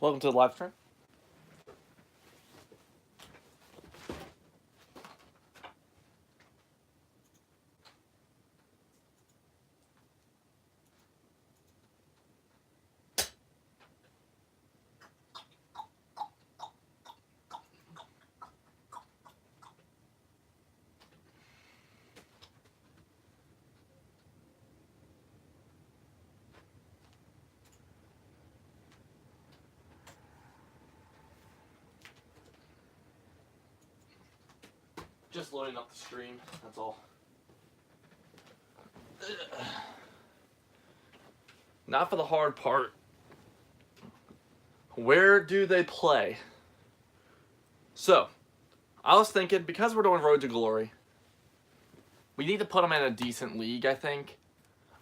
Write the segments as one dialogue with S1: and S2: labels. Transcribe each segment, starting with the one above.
S1: Welcome to the live stream. Just loading up the stream, that's all. Now for the hard part. Where do they play? So, I was thinking, because we're doing Road to Glory, we need to put them in a decent league, I think.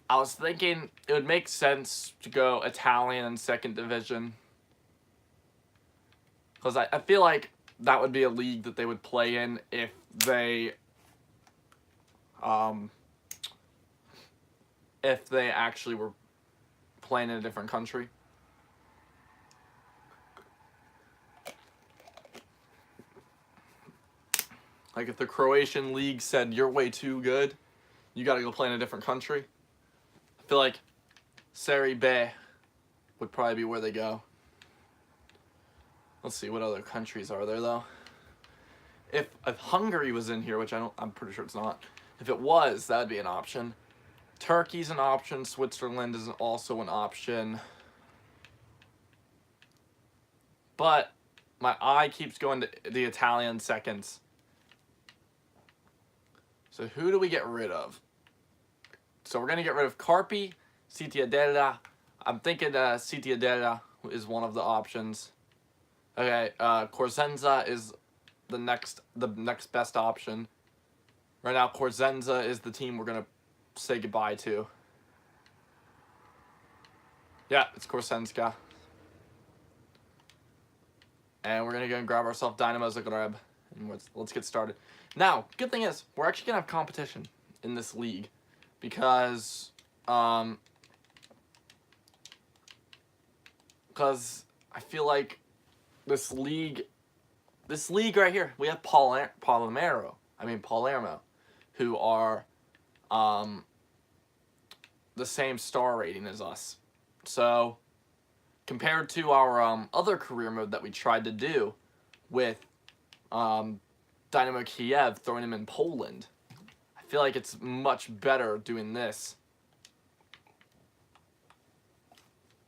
S1: I was thinking it would make sense to go Italian and second division. Because I feel like that would be a league that they would play in if they actually were playing in a different country. Like if the Croatian league said, you're way too good, you gotta go play in a different country. I feel like Serie B would probably be where they go. Let's see, what other countries are there though? If Hungary was in here, which I'm pretty sure it's not. If it was, that'd be an option. Turkey's an option. Switzerland is also an option. But my eye keeps going to the Italian seconds. So who do we get rid of? So we're going to get rid of Carpi, Cittadella. I'm thinking Cittadella is one of the options. Okay, Cosenza is the next best option. Right now, Cosenza is the team we're going to say goodbye to. Yeah, it's Korsenska. And we're going to go and grab ourselves Dinamo Zagreb. And let's get started. Now, good thing is, we're actually going to have competition in this league. Because I feel like this league right here, we have Palermo, who are the same star rating as us. So, compared to our other career mode that we tried to do with Dynamo Kiev, throwing him in Poland, I feel like it's much better doing this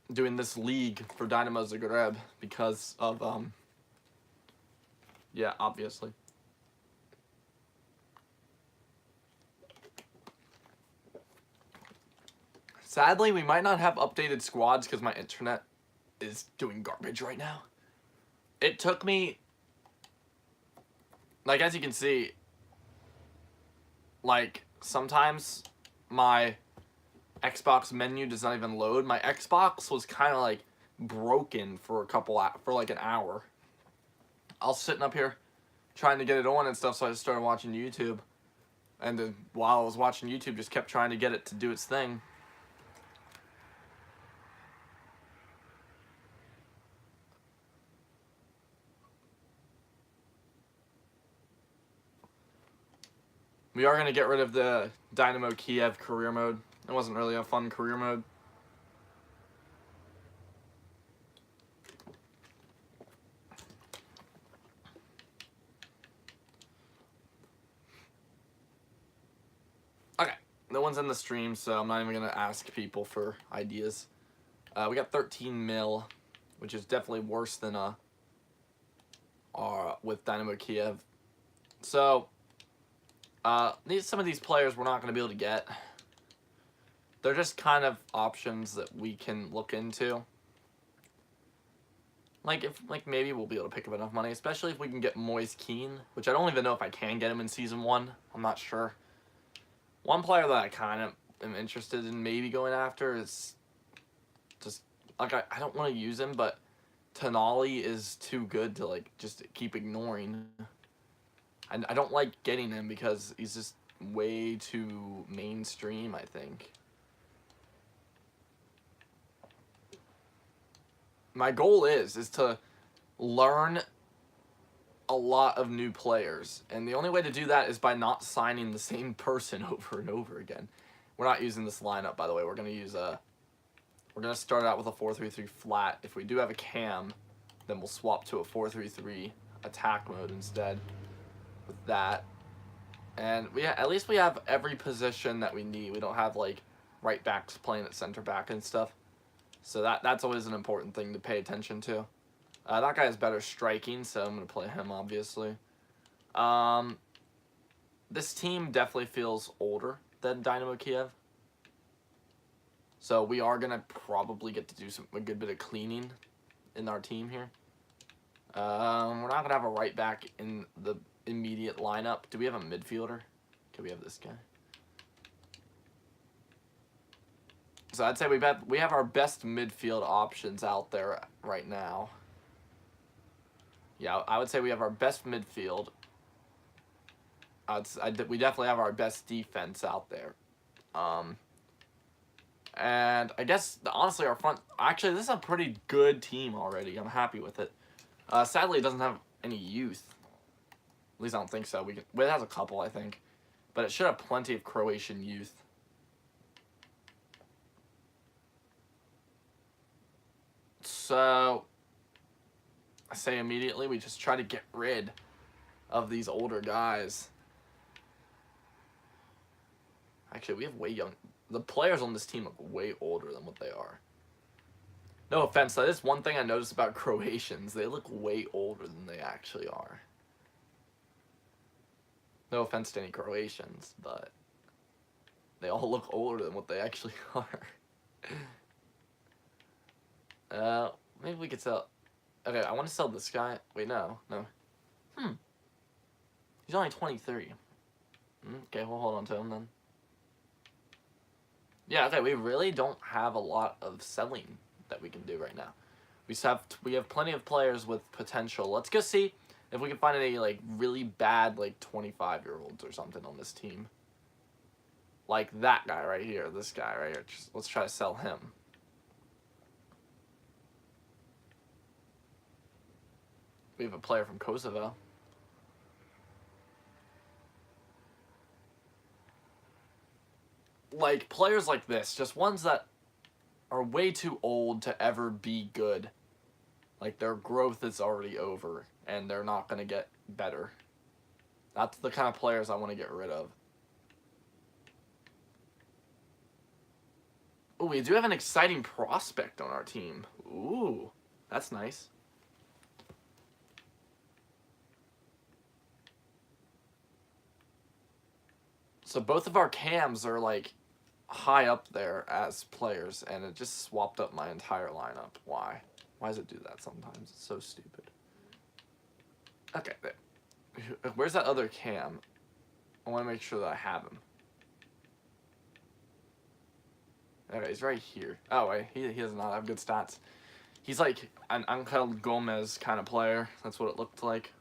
S1: league for Dinamo Zagreb because of yeah, obviously. Sadly, we might not have updated squads because my internet is doing garbage right now. It took me, like, as you can see, like, sometimes my Xbox menu does not even load. My Xbox was kind of, like, broken for like an hour. I was sitting up here trying to get it on and stuff, so I just started watching YouTube. And then while I was watching YouTube, just kept trying to get it to do its thing. We are going to get rid of the Dynamo Kiev career mode. It wasn't really a fun career mode. Okay, no one's in the stream, so I'm not even going to ask people for ideas. We got 13 mil, which is definitely worse than with Dynamo Kiev. So, some of these players we're not going to be able to get. They're just kind of options that we can look into. Like maybe we'll be able to pick up enough money, especially if we can get Moise Keane, which I don't even know if I can get him in Season 1. I'm not sure. One player that I kind of am interested in maybe going after is just, like, I don't want to use him, but Tonali is too good to, like, just keep ignoring. And I don't like getting him because he's just way too mainstream, I think. my goal is to learn a lot of new players, and the only way to do that is by not signing the same person over and over again. We're not using this lineup, by the way. We're gonna use we're gonna start out with a 4-3-3 flat. If we do have a cam, then we'll swap to a 4-3-3 attack mode instead with that. And at least we have every position that we need. We don't have like right backs playing at center back and stuff. So that's always an important thing to pay attention to. That guy has better striking, so I'm going to play him, obviously. This team definitely feels older than Dinamo Kiev. So we are going to probably get to do a good bit of cleaning in our team here. We're not going to have a right back in the immediate lineup. Do we have a midfielder? Okay, we have this guy. So I'd say we have our best midfield options out there right now. Yeah, I would say we have our best midfield. We definitely have our best defense out there. And I guess, honestly, our front... Actually, this is a pretty good team already. I'm happy with it. Sadly, it doesn't have any youth. At least I don't think so. Well, it has a couple, I think. But it should have plenty of Croatian youth. So... I say immediately, we just try to get rid of these older guys. Actually, we have way young... The players on this team look way older than what they are. No offense, that is one thing I noticed about Croatians. They look way older than they actually are. No offense to any Croatians, but they all look older than what they actually are. Maybe we could sell... Okay, I want to sell this guy. Wait, no. He's only 23. Okay, we'll hold on to him then. Yeah, okay, we really don't have a lot of selling that we can do right now. We have plenty of players with potential. Let's go see if we can find any like really bad like 25-year-olds or something on this team. Like that guy right here, this guy right here. Let's try to sell him. We have a player from Kosovo. Like, players like this, just ones that are way too old to ever be good. Like, their growth is already over, and they're not going to get better. That's the kind of players I want to get rid of. Ooh, we do have an exciting prospect on our team. Ooh, that's nice. So both of our cams are, like, high up there as players, and it just swapped up my entire lineup. Why? Why does it do that sometimes? It's so stupid. Okay, there. Where's that other cam? I want to make sure that I have him. Okay, he's right here. Oh, wait, he does not have good stats. He's like an Angel Gomez kind of player. That's what it looked like.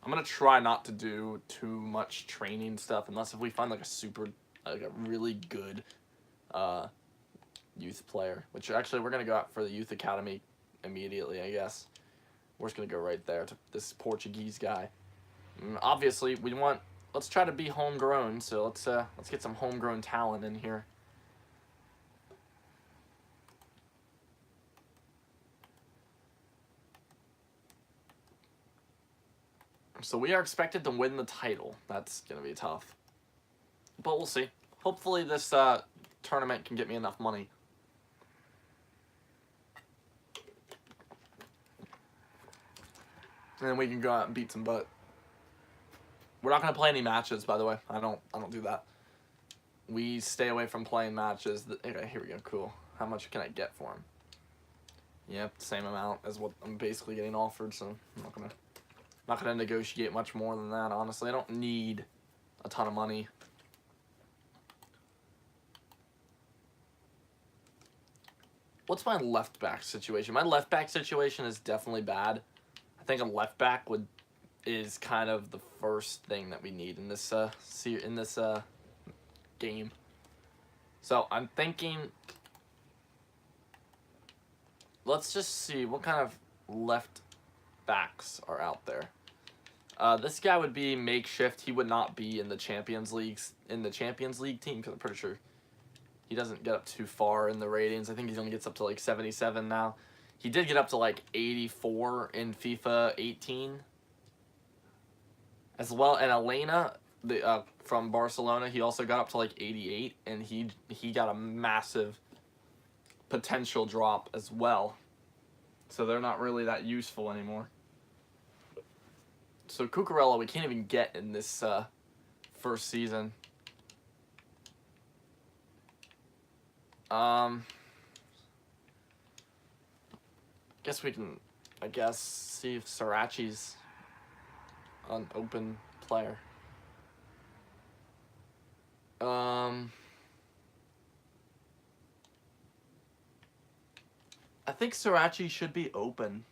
S1: I'm going to try not to do too much training stuff unless if we find like a really good youth player. Which actually we're going to go out for the youth academy immediately, I guess. We're just going to go right there to this Portuguese guy. Obviously, let's try to be homegrown, so let's get some homegrown talent in here. So we are expected to win the title. That's going to be tough. But we'll see. Hopefully this tournament can get me enough money. And then we can go out and beat some butt. We're not going to play any matches, by the way. I don't do that. We stay away from playing matches. Okay, here we go. Cool. How much can I get for him? Yep, same amount as what I'm basically getting offered, so I'm not gonna negotiate much more than that, honestly. I don't need a ton of money. What's my left back situation? My left back situation is definitely bad. I think a left back is kind of the first thing that we need in this game. So I'm thinking let's just see what kind of left backs are out there. This guy would be makeshift. He would not be in the Champions League team because I'm pretty sure he doesn't get up too far in the ratings. I think he only gets up to like 77 now. He did get up to like 84 in FIFA 18 as well. And Elena, from Barcelona, he also got up to like 88, and he got a massive potential drop as well. So they're not really that useful anymore. So Cucurella we can't even get in this first season. Guess we can, see if Sriracha's an open player. I think Sriracha should be open.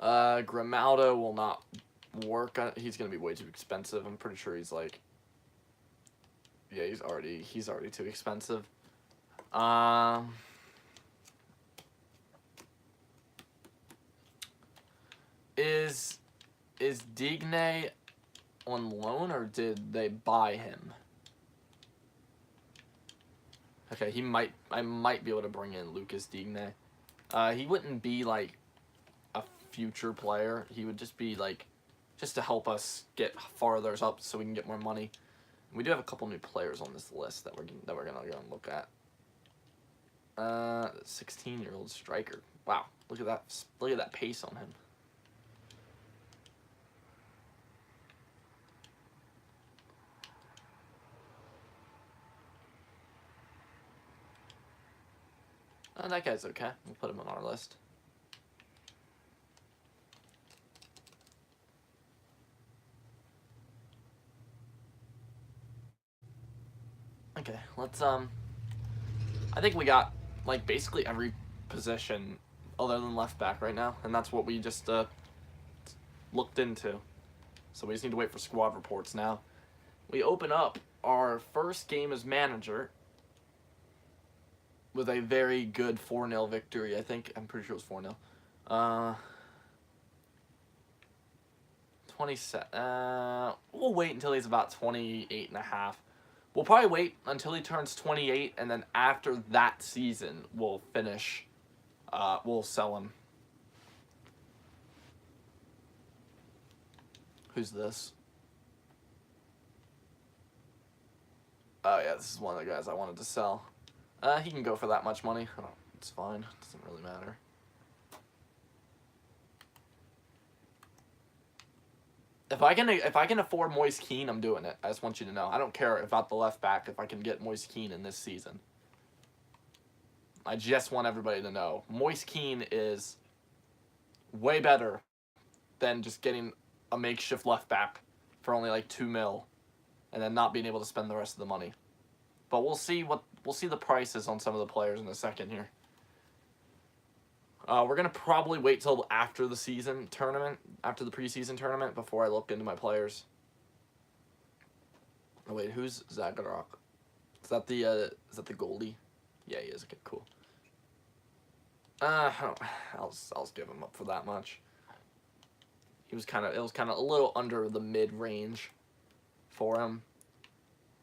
S1: Grimaldo will not work. He's gonna be way too expensive. I'm pretty sure he's like, yeah, he's already too expensive. Is Digne on loan, or did they buy him? Okay, I might be able to bring in Lucas Digne. He wouldn't be like a future player. He would just be like, just to help us get farther up so we can get more money. We do have a couple new players on this list that we're gonna go and look at. 16-year-old striker. Wow, look at that pace on him. That guy's okay. We'll put him on our list. Okay, let's I think we got like basically every position other than left back right now, and that's what we just looked into. So we just need to wait for squad reports now. We open up our first game as manager with a very good 4-0 victory. I'm pretty sure it was 4-0. 27. We'll wait until he's about 28 and a half. We'll probably wait until he turns 28, and then after that season, we'll finish. We'll sell him. Who's this? Oh yeah, this is one of the guys I wanted to sell. He can go for that much money. It's fine. It doesn't really matter. If I can afford Moise Kean, I'm doing it. I just want you to know. I don't care about the left back if I can get Moise Kean in this season. I just want everybody to know. Moise Kean is way better than just getting a makeshift left back for only like 2 mil and then not being able to spend the rest of the money. But we'll see the prices on some of the players in a second here. We're gonna probably wait till after the preseason tournament, before I look into my players. Oh wait, who's Zagreb? Is that the goalie? Yeah, he is. Okay, cool. I'll give him up for that much. It was kind of a little under the mid range for him.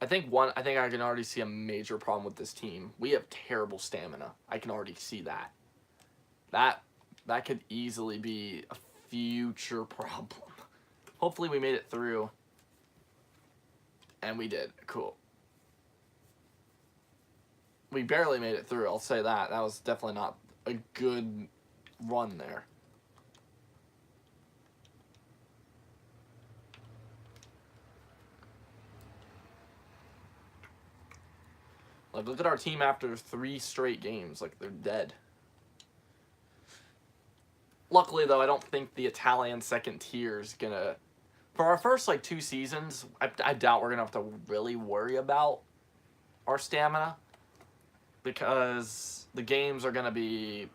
S1: I think I can already see a major problem with this team. We have terrible stamina. I can already see that. That could easily be a future problem. Hopefully we made it through. And we did. Cool. We barely made it through, I'll say that. That was definitely not a good run there. Like, look at our team after 3 straight games. Like, they're dead. Luckily, though, I don't think the Italian second tier is gonna... For our first, like, 2 seasons, I doubt we're gonna have to really worry about our stamina, because the games are gonna be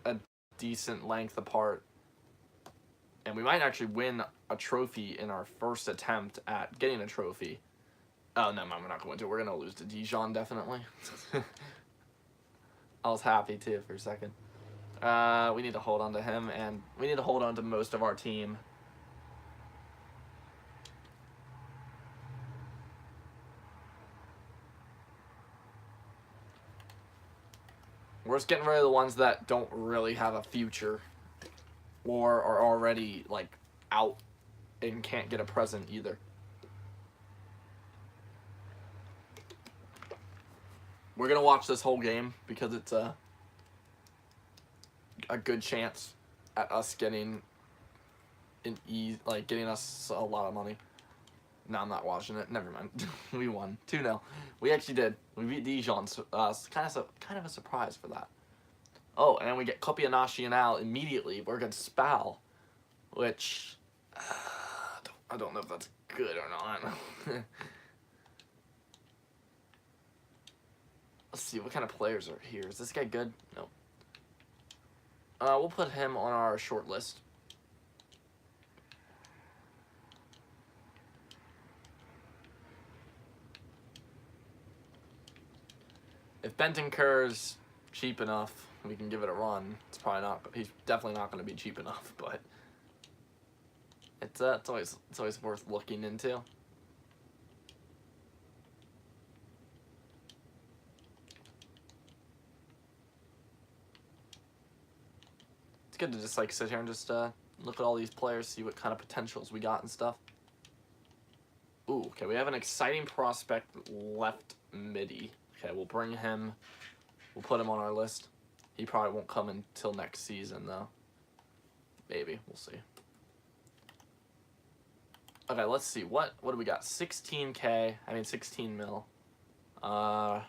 S1: a decent length apart, and we might actually win a trophy in our first attempt at getting a trophy. Oh, no, we're not going to. We're going to lose to Dijon, definitely. I was happy too for a second. We need to hold on to him, and we need to hold on to most of our team. We're just getting rid of the ones that don't really have a future or are already, like, out and can't get a present either. We're going to watch this whole game because it's a good chance at us getting getting us a lot of money. No, I'm not watching it. Never mind. We won 2-0. We actually did. We beat Dijon. Kind of a surprise for that. Oh, and then we get Copia Nacional immediately. We're against Spal, which I don't know if that's good or not. Let's see, what kind of players are here? Is this guy good? No. We'll put him on our short list. If Bentoncourt's cheap enough, we can give it a run. It's probably not. He's definitely not going to be cheap enough, but it's always worth looking into. It's good to just like sit here and just look at all these players, see what kind of potentials we got and stuff. Ooh, okay, we have an exciting prospect left midi. Okay, we'll bring him. We'll put him on our list. He probably won't come until next season, though. Maybe. We'll see. Okay, let's see. What do we got? 16K. I mean, 16 mil. Okay,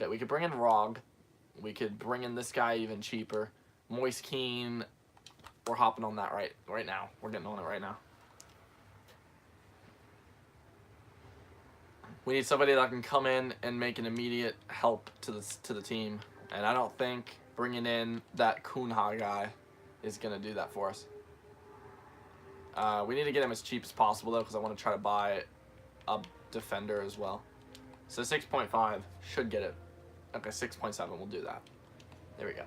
S1: we could bring in Rog. We could bring in this guy even cheaper. Moise Keane. We're hopping on that right now. We're getting on it right now. We need somebody that can come in and make an immediate help to the team. And I don't think bringing in that Kunha guy is going to do that for us. We need to get him as cheap as possible, though, because I want to try to buy a defender as well. So 6.5 should get it. Okay, 6.7, we'll do that. There we go.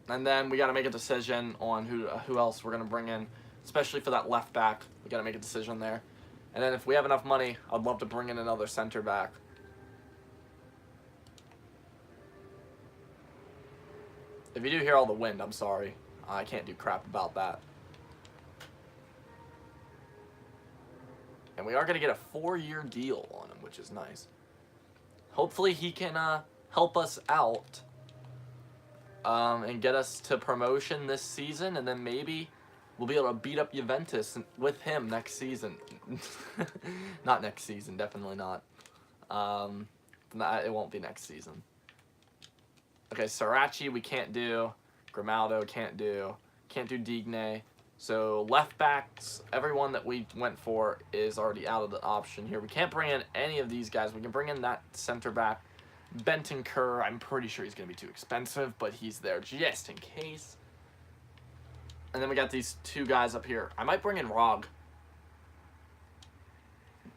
S1: And then we got to make a decision on who else we're going to bring in, especially for that left back. We got to make a decision there. And then if we have enough money, I'd love to bring in another center back. If you do hear all the wind, I'm sorry. I can't do crap about that. And we are going to get a 4-year deal on him, which is nice. Hopefully he can help us out and get us to promotion this season, and then maybe we'll be able to beat up Juventus with him next season. Not next season, definitely not. It won't be next season. Okay, Sarachi we can't do. Grimaldo can't do. Can't do Digne. So left backs, everyone that we went for is already out of the option here. We can't bring in any of these guys. We can bring in that center back. Bentoncourt, I'm pretty sure he's going to be too expensive, but he's there just in case. And then we got these two guys up here. I might bring in Rog,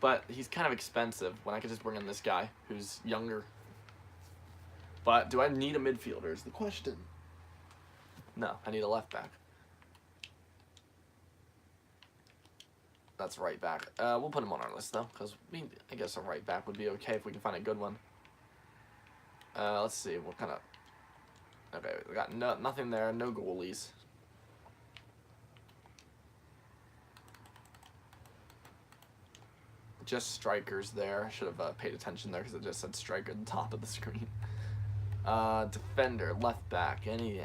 S1: but he's kind of expensive when I could just bring in this guy who's younger. But do I need a midfielder is the question. No, I need a left back. That's right back. We'll put him on our list, though, because I guess a right back would be okay if we can find a good one. Let's see, what kind of... Okay, we got nothing there, no goalies. Just strikers there. I should have paid attention there because it just said striker at the top of the screen. Defender, left back, any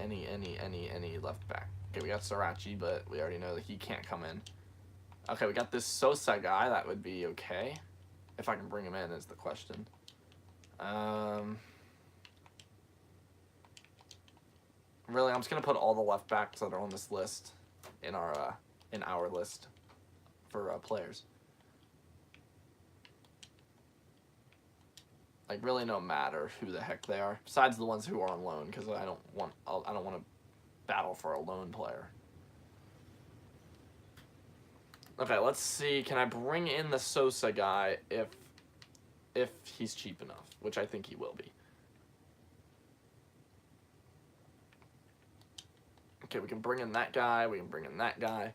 S1: left back. Okay, we got Sarachi, but we already know that he can't come in. Okay, we got this Sosa guy. That would be okay. If I can bring him in is the question. Really, I'm just going to put all the left backs that are on this list in our list for players. Like, really no matter who the heck they are, besides the ones who are on loan, because I don't want to battle for a loan player. Okay, let's see. Can I bring in the Sosa guy if if he's cheap enough, which I think he will be. Okay, we can bring in that guy. We can bring in that guy.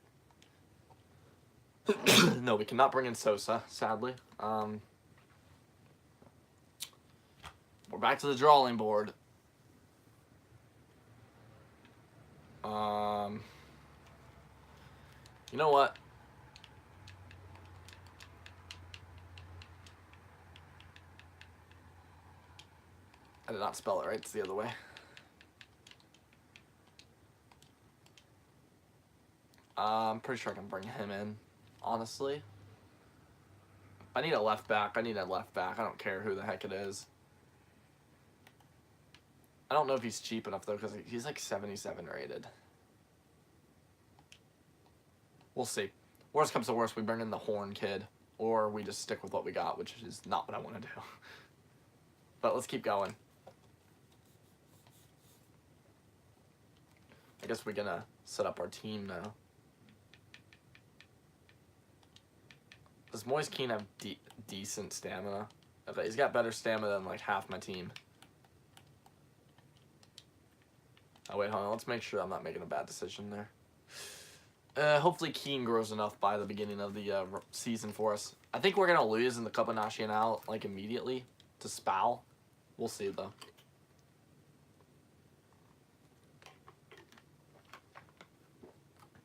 S1: No, we cannot bring in Sosa, sadly. We're back to the drawing board. You know what? I did not spell it right. It's the other way. I'm pretty sure I can bring him in, honestly. I need a left back. I need a left back. I don't care who the heck it is. I don't know if he's cheap enough, though, because he's like 77 rated. We'll see. Worst comes to worst, we bring in the Horn kid, or we just stick with what we got, which is not what I want to do. But let's keep going. I guess we're going to set up our team now. Does Moise Kean have decent stamina? Okay, he's got better stamina than like half my team. Oh, wait, hold on. Let's make sure I'm not making a bad decision there. Hopefully Kean grows enough by the beginning of the season for us. I think we're going to lose in the Copa Nacional like immediately to Spal. We'll see, though.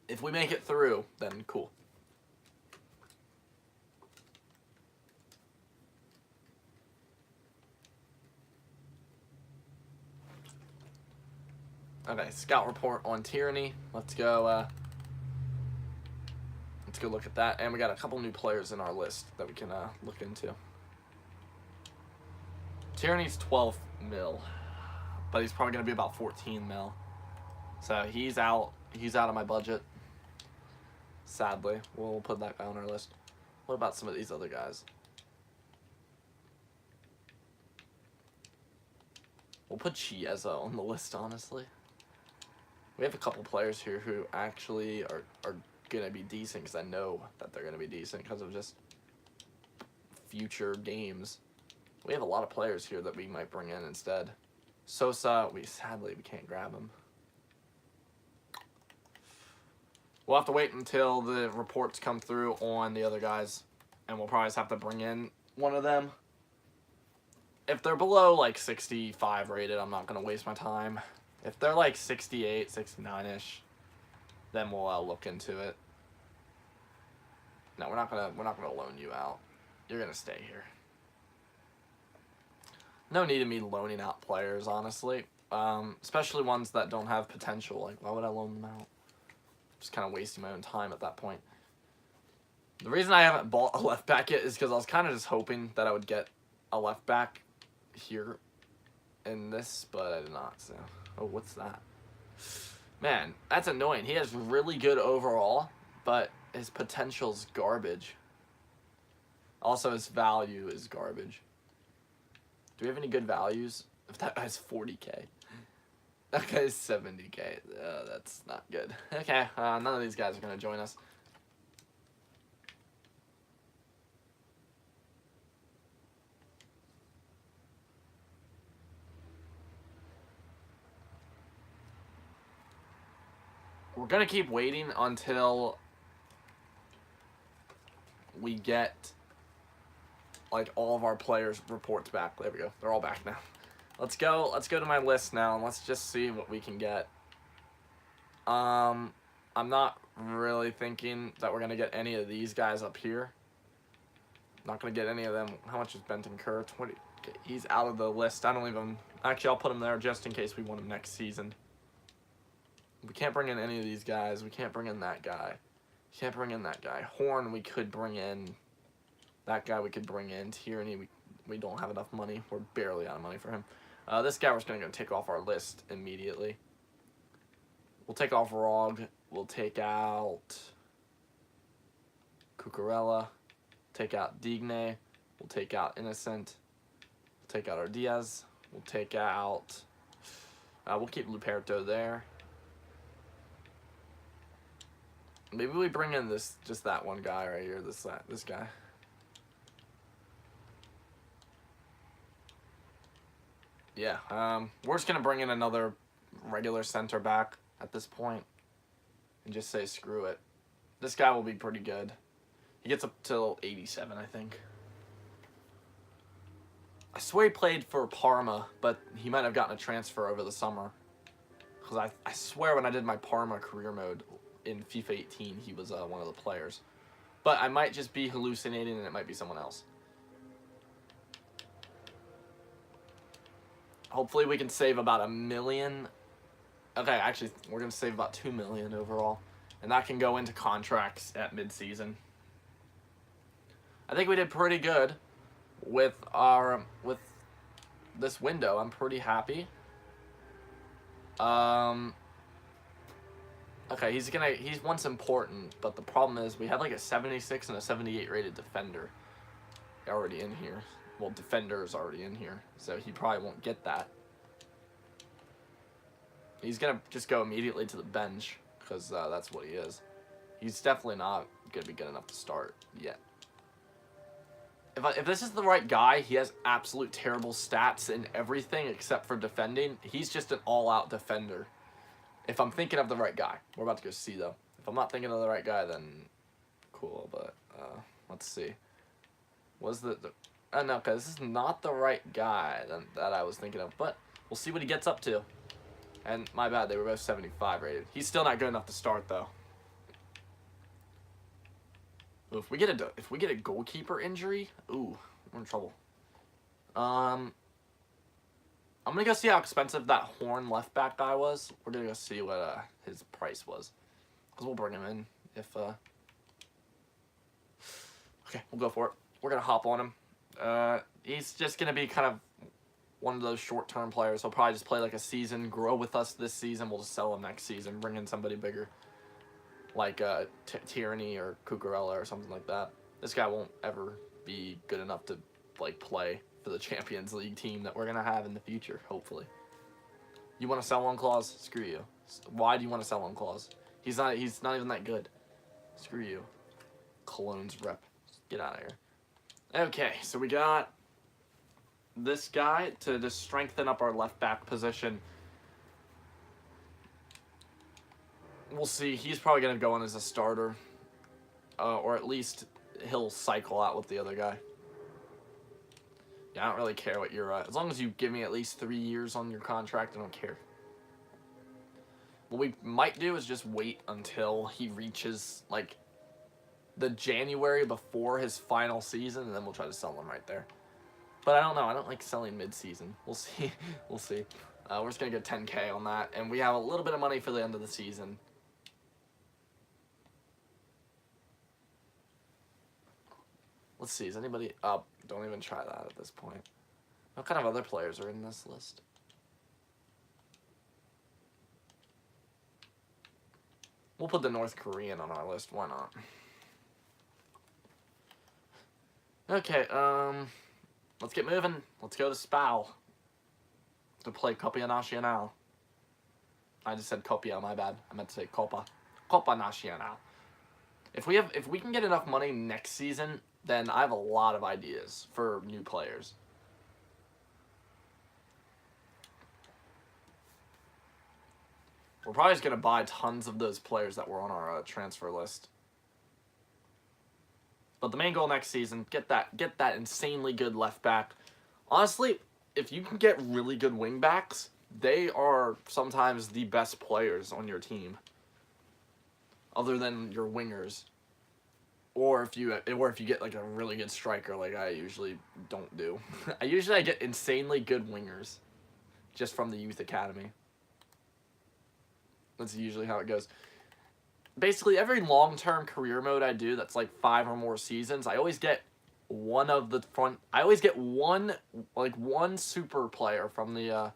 S1: If we make it through, then cool. Okay, scout report on Tyranny. Let's go look at that. And we got a couple new players in our list that we can look into. Tyranny's 12 mil, but he's probably going to be about 14 mil. So he's out of my budget. Sadly, we'll put that guy on our list. What about some of these other guys? We'll put Chiesa on the list, honestly. We have a couple players here who actually are going to be decent because I know that they're going to be decent because of just future games. We have a lot of players here that we might bring in instead. Sosa, sadly we can't grab him. We'll have to wait until the reports come through on the other guys, and we'll probably just have to bring in one of them. If they're below like 65 rated, I'm not going to waste my time. If they're like 68, 69-ish, then we'll look into it. No, we're not gonna loan you out. You're gonna stay here. No need of me loaning out players, honestly. Especially ones that don't have potential. Like, why would I loan them out? Just kind of wasting my own time at that point. The reason I haven't bought a left back yet is because I was kind of just hoping that I would get a left back here in this, but I did not. So, oh, what's that? Man, that's annoying. He has really good overall, but his potential's garbage. Also, his value is garbage. Do we have any good values? If that guy's 40k. That guy's 70k. That's not good. Okay, none of these guys are going to join us. We're going to keep waiting until we get like all of our players' reports back. There we go. They're all back now. Let's go to my list now and let's just see what we can get. I'm not really thinking that we're going to get any of these guys up here. Not going to get any of them. How much is Benton Kerr? 20. Okay, he's out of the list. I don't even... Actually, I'll put him there just in case we want him next season. We can't bring in any of these guys. We can't bring in that guy. Can't bring in that guy. Horn, we could bring in. That guy we could bring in. Tierney, we don't have enough money. We're barely out of money for him. This guy we're just going to take off our list immediately. We'll take off Rog. We'll take out Cucurella. Take out Digne. We'll take out Innocent. We'll take out our Diaz. We'll take out... we'll keep Luperto there. Maybe we bring in just that one guy right here, this guy. Yeah, we're just going to bring in another regular center back at this point and just say screw it. This guy will be pretty good. He gets up till 87, I think. I swear he played for Parma, but he might have gotten a transfer over the summer. Because I swear when I did my Parma career mode in FIFA 18, he was one of the players. But I might just be hallucinating and it might be someone else. Hopefully we can save about $1 million. Okay, actually, we're going to save about $2 million overall. And that can go into contracts at mid-season. I think we did pretty good with this window. I'm pretty happy. Okay, he's once important, but the problem is we have like a 76 and a 78 rated defender already in here. Well, defender is already in here, so he probably won't get that. He's gonna just go immediately to the bench because that's what he is. He's definitely not gonna be good enough to start yet. If this is the right guy, he has absolute terrible stats in everything except for defending. He's just an all-out defender. If I'm thinking of the right guy. We're about to go see, though. If I'm not thinking of the right guy, then cool, but let's see. Was the no, okay, this is not the right guy that I was thinking of, but we'll see what he gets up to. And my bad, they were both 75 rated. He's still not good enough to start, though. If we get a goalkeeper injury, ooh, we're in trouble. I'm gonna go see how expensive that Horn left back guy was. We're gonna go see what his price was, cause we'll bring him in if. Okay, we'll go for it. We're gonna hop on him. He's just gonna be kind of one of those short-term players. He'll probably just play like a season, grow with us this season. We'll just sell him next season, bring in somebody bigger. Like Tyranny or Cucurella or something like that. This guy won't ever be good enough to like play for the Champions League team that we're gonna have in the future, hopefully. You want a sell-on clause? Screw you. Why do you want a sell-on clause? He's not even that good. Screw you. Cologne's rep. Get out of here. Okay, so we got this guy to just strengthen up our left back position. We'll see. He's probably going to go in as a starter. Or at least he'll cycle out with the other guy. Yeah, I don't really care what you're at. As long as you give me at least 3 years on your contract, I don't care. What we might do is just wait until he reaches, like, the January before his final season, and then we'll try to sell him right there. But I don't know. I don't like selling mid-season. We'll see. We'll see. We're just going to get 10K on that, and we have a little bit of money for the end of the season. Let's see, is anybody up? Don't even try that at this point. What kind of other players are in this list? We'll put the North Korean on our list, why not? Okay, let's get moving. Let's go to Spal to play Copia Nacional. I just said Copia, my bad. I meant to say Copa. Copa Nacional. If we can get enough money next season, then I have a lot of ideas for new players. We're probably just going to buy tons of those players that were on our transfer list. But the main goal next season, get that insanely good left back. Honestly, if you can get really good wing backs, they are sometimes the best players on your team. Other than your wingers. Or if you get like a really good striker, like I usually don't do. I get insanely good wingers just from the youth academy. That's usually how it goes. Basically, every long-term career mode I do that's like 5 or more seasons, I always get one of the front. I always get one super player from the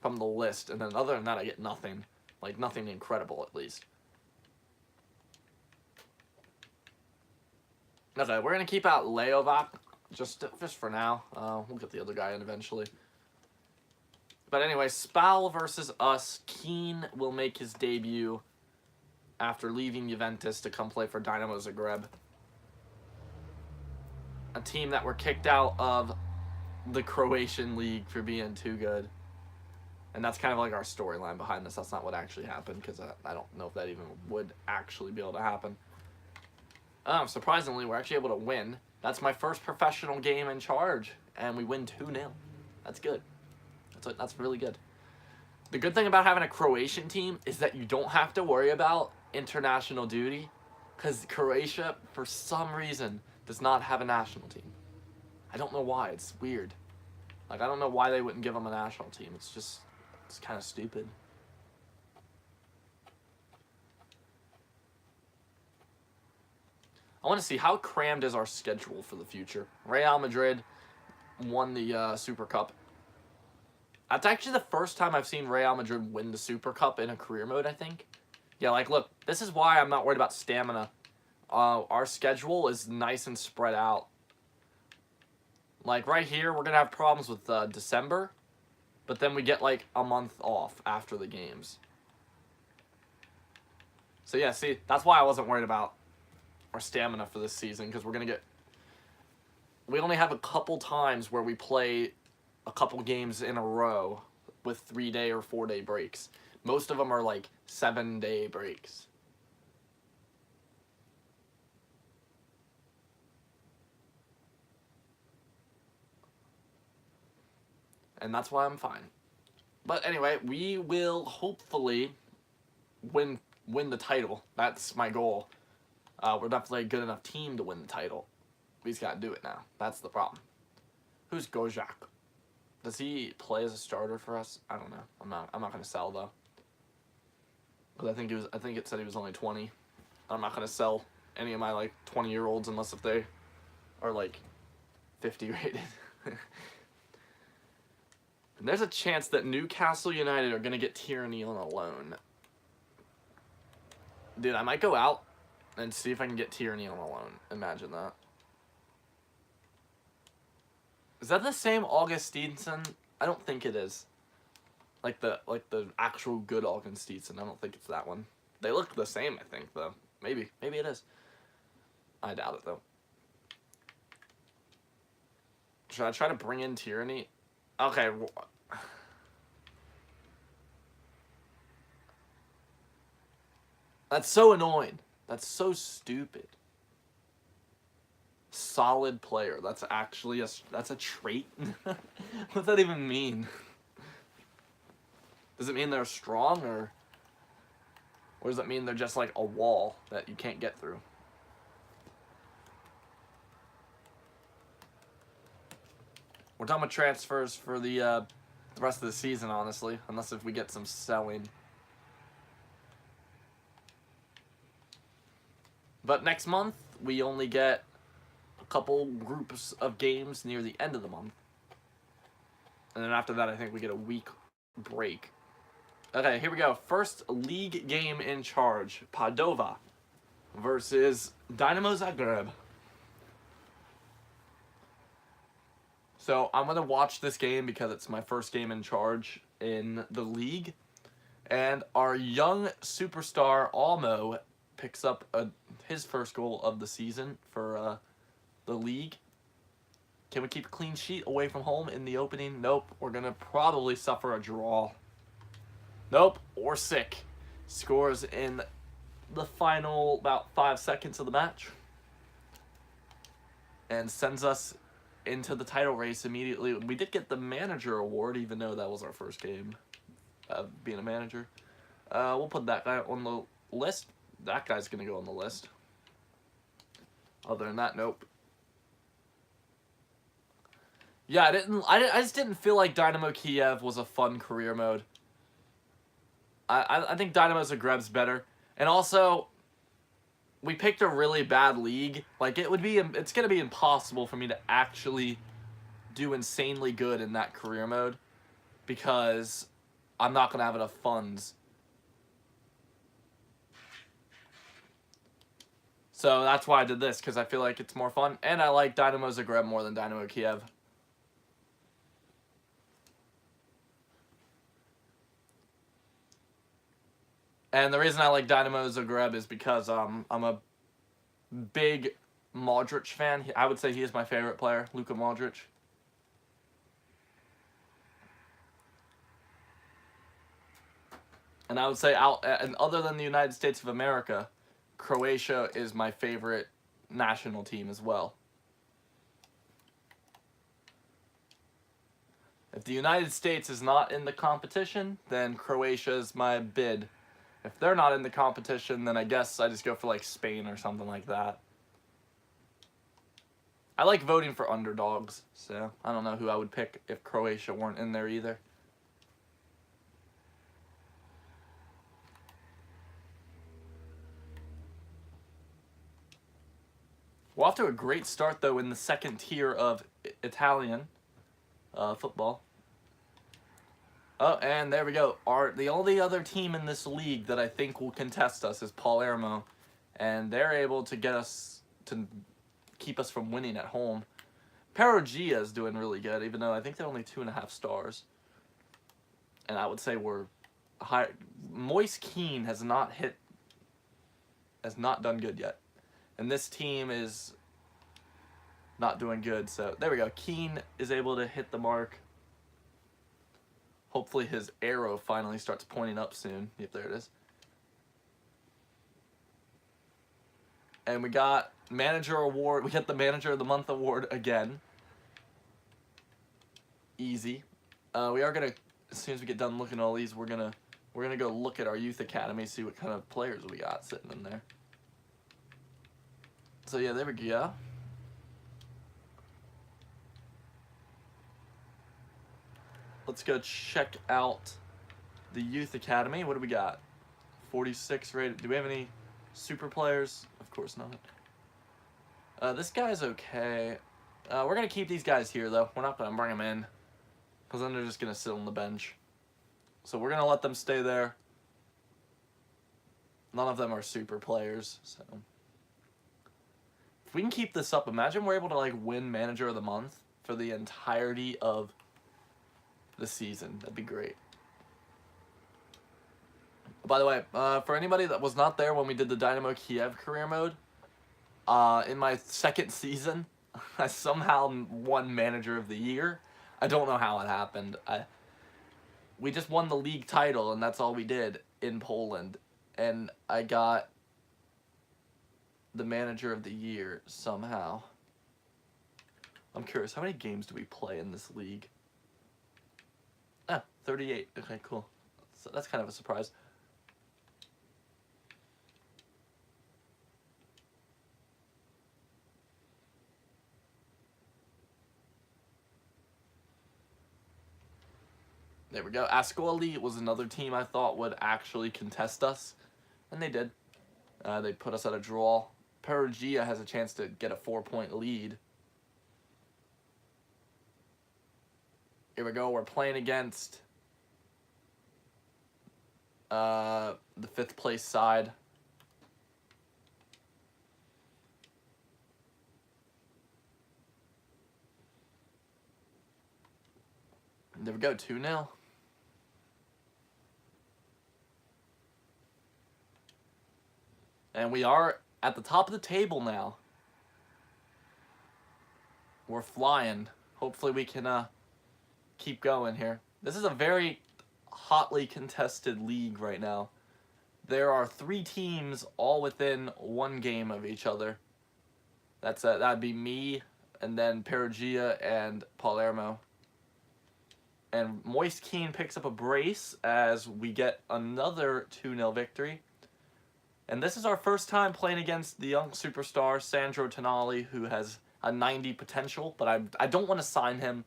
S1: list, and then other than that, I get nothing. Like nothing incredible, at least. Okay, we're gonna keep out Leovac just for now. We'll get the other guy in eventually. But anyway, Spal versus us. Keane will make his debut after leaving Juventus to come play for Dinamo Zagreb. A team that were kicked out of the Croatian league for being too good. And that's kind of like our storyline behind this. That's not what actually happened, because I don't know if that even would actually be able to happen. Surprisingly, we're actually able to win. That's my first professional game in charge, and we win 2-0. That's good. That's really good. The good thing about having a Croatian team is that you don't have to worry about international duty, because Croatia, for some reason, does not have a national team. I don't know why. It's weird. Like, I don't know why they wouldn't give them a national team. It's kind of stupid. I want to see how crammed is our schedule for the future. Real Madrid won the Super Cup. That's actually the first time I've seen Real Madrid win the Super Cup in a career mode, I think. Yeah, like, look, this is why I'm not worried about stamina. Our schedule is nice and spread out. Like, right here, we're going to have problems with December. But then we get, like, a month off after the games. So, yeah, see, that's why I wasn't worried about our stamina for this season. Because we're going to get... We only have a couple times where we play a couple games in a row with 3-day or 4-day breaks. Most of them are, like, 7-day breaks. And that's why I'm fine. But anyway, we will hopefully win the title. That's my goal. We're definitely a good enough team to win the title. We just gotta do it now. That's the problem. Who's Gojak? Does he play as a starter for us? I don't know. I'm not gonna sell though. Because I think it said he was only 20. I'm not gonna sell any of my like 20-year-olds unless if they are like 50 rated. And there's a chance that Newcastle United are going to get Tierney on a loan. Dude, I might go out and see if I can get Tierney on a loan. Imagine that. Is that the same Augustinson? I don't think it is. Like the actual good Augustinson. I don't think it's that one. They look the same, I think, though. Maybe it is. I doubt it, though. Should I try to bring in Tierney? Okay. That's so annoying. That's so stupid. Solid player. That's actually that's a trait? What does that even mean? Does it mean they're strong, or does it mean they're just like a wall that you can't get through? We're done with transfers for the rest of the season, honestly. Unless if we get some selling. But next month, we only get a couple groups of games near the end of the month. And then after that, I think we get a week break. Okay, here we go. First league game in charge. Padova versus Dinamo Zagreb. So I'm going to watch this game because it's my first game in charge in the league. And our young superstar, Almo, picks up his first goal of the season for the league. Can we keep a clean sheet away from home in the opening? Nope. We're going to probably suffer a draw. Nope. Or sick. Scores in the final about 5 seconds of the match. And sends us into the title race immediately. We did get the manager award, even though that was our first game of being a manager. We'll put that guy on the list. That guy's going to go on the list. Other than that, nope. Yeah, I just didn't feel like Dynamo Kiev was a fun career mode. I think Dynamo Zagreb's better. And also, we picked a really bad league. Like, it's going to be impossible for me to actually do insanely good in that career mode because I'm not going to have enough funds. So that's why I did this, because I feel like it's more fun. And I like Dinamo Zagreb more than Dynamo Kiev. And the reason I like Dinamo Zagreb is because I'm a big Modric fan. I would say he is my favorite player, Luka Modric. And I would say, and other than the United States of America, Croatia is my favorite national team as well. If the United States is not in the competition, then Croatia is my bid. If they're not in the competition, then I guess I just go for like Spain or something like that. I like voting for underdogs, so I don't know who I would pick if Croatia weren't in there either. We're off to a great start, though, in the second tier of Italian football. Oh, and there we go. The only other team in this league that I think will contest us is Palermo, and they're able to get us to keep us from winning at home. Perugia is doing really good, even though I think they're only 2.5 stars. And I would say we're high. Moise Keane has not done good yet. And this team is not doing good. So there we go. Keane is able to hit the mark. Hopefully his arrow finally starts pointing up soon. Yep, there it is. And we got manager award. We got the manager of the month award again. Easy. We are gonna, as soon as we get done looking at all these, we're gonna go look at our youth academy, see what kind of players we got sitting in there. So yeah, there we go. Let's go check out the youth academy. What do we got? 46 rated. Do we have any super players? Of course not. This guy's okay. We're gonna keep these guys here though. We're not gonna bring them in, because then they're just gonna sit on the bench. So we're gonna let them stay there. None of them are super players, so if we can keep this up, imagine we're able to like win manager of the month for the entirety of the season. That'd be great. By the way, for anybody that was not there when we did the Dinamo Kiev career mode, in my second season, I somehow won manager of the year. I don't know how it happened. We just won the league title, and that's all we did in Poland. And I got the manager of the year somehow. I'm curious, how many games do we play in this league? 38. Okay, cool. So that's kind of a surprise. There we go. Ascoli was another team I thought would actually contest us, and they did. They put us at a draw. Perugia has a chance to get a 4-point lead. Here we go. We're playing against the 5th place side. There we go. 2-0. And we are at the top of the table now. We're flying. Hopefully we can keep going here. This is a very hotly contested league right now. There are 3 teams all within 1 game of each other. That'd be me, and then Perugia and Palermo. And Moise Keane picks up a brace as we get another 2-0 victory. And this is our first time playing against the young superstar, Sandro Tonali, who has a 90 potential, but I don't want to sign him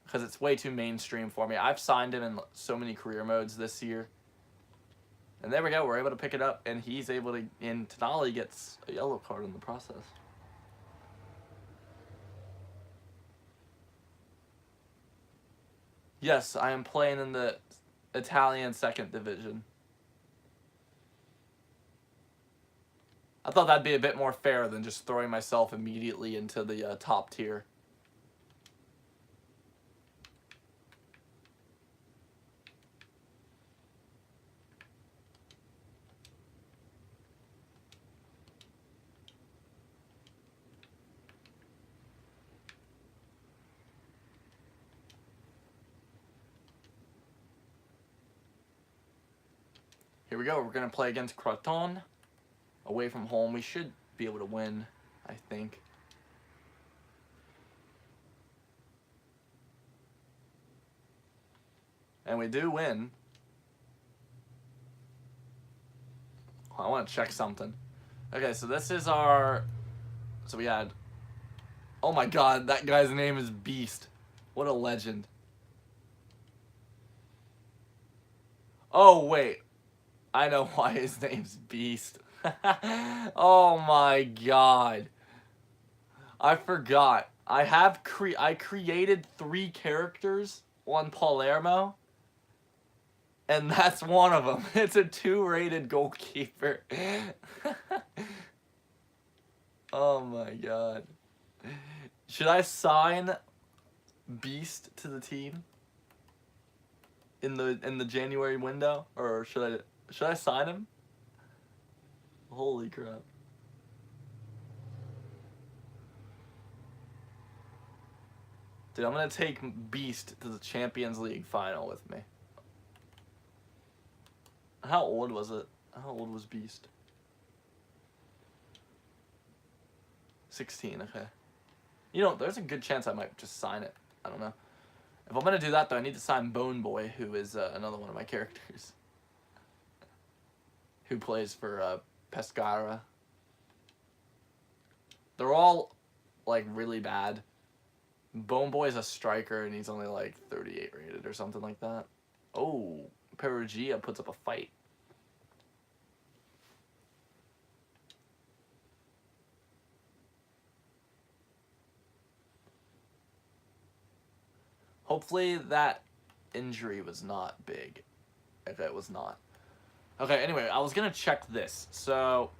S1: because it's way too mainstream for me. I've signed him in so many career modes this year. And there we go, we're able to pick it up, and he's able to, and Tonali gets a yellow card in the process. Yes, I am playing in the Italian 2nd division. I thought that'd be a bit more fair than just throwing myself immediately into the top tier. Here we go. We're going to play against Croton. Away from home. We should be able to win, I think. And we do win. I want to check something. Okay, so this is our... So we had... Oh my god, that guy's name is Beast. What a legend. Oh, wait. I know why his name's Beast. Oh my god. I forgot. I created 3 characters on Palermo. And that's one of them. It's a 2-rated goalkeeper. Oh my god. Should I sign Beast to the team in the January window, or should I sign him? Holy crap. Dude, I'm gonna take Beast to the Champions League final with me. How old was it? How old was Beast? 16, okay. You know, there's a good chance I might just sign it. I don't know. If I'm gonna do that, though, I need to sign Bone Boy, who is another one of my characters. Who plays for Pescara. They're all, like, really bad. Bone Boy is a striker, and he's only, like, 38 rated or something like that. Oh, Perugia puts up a fight. Hopefully that injury was not big. If it was not. Okay, anyway, I was going to check this. So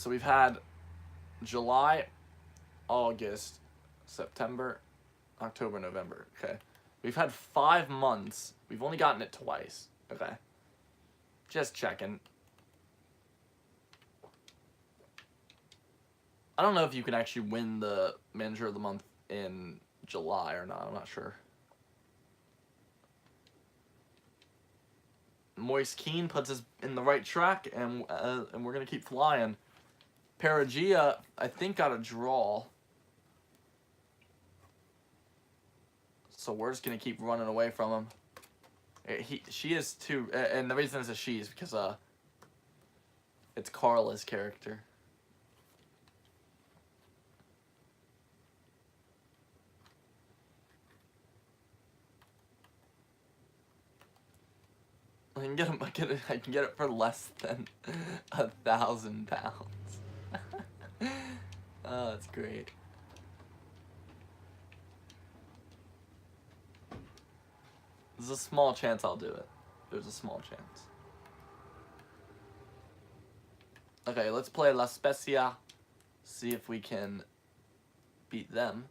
S1: we've had July, August, September, October, November. Okay. We've had 5 months. We've only gotten it twice. Okay. Just checking. I don't know if you can actually win the Manager of the Month in July or not. I'm not sure. Moise Keane puts us in the right track, and we're going to keep flying. Perugia, I think, got a draw. So we're just going to keep running away from him. She is too, and the reason it's a she is because it's Carla's character. I can get him. I can get it for less than £1,000. Oh, that's great. There's a small chance I'll do it. There's a small chance. Okay, let's play La Spezia. See if we can beat them.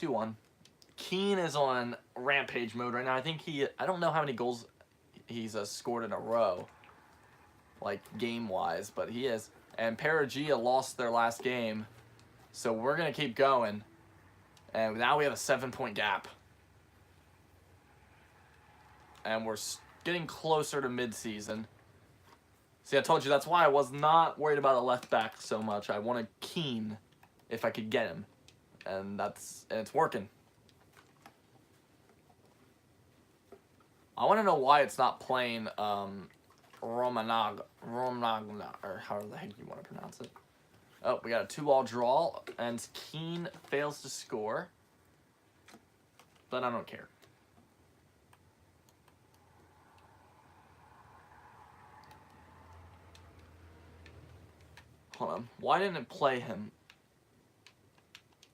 S1: 2-1. Keane is on rampage mode right now. I think I don't know how many goals he's scored in a row, like game-wise, but he is. And Perugia lost their last game, so we're going to keep going. And now we have a 7-point gap. And we're getting closer to mid-season. See, I told you, that's why I was not worried about a left back so much. I wanted Keane if I could get him. And it's working. I want to know why it's not playing Romagna, or however the heck you want to pronounce it. Oh, we got a 2-all draw, and Keane fails to score. But I don't care. Hold on. Why didn't it play him?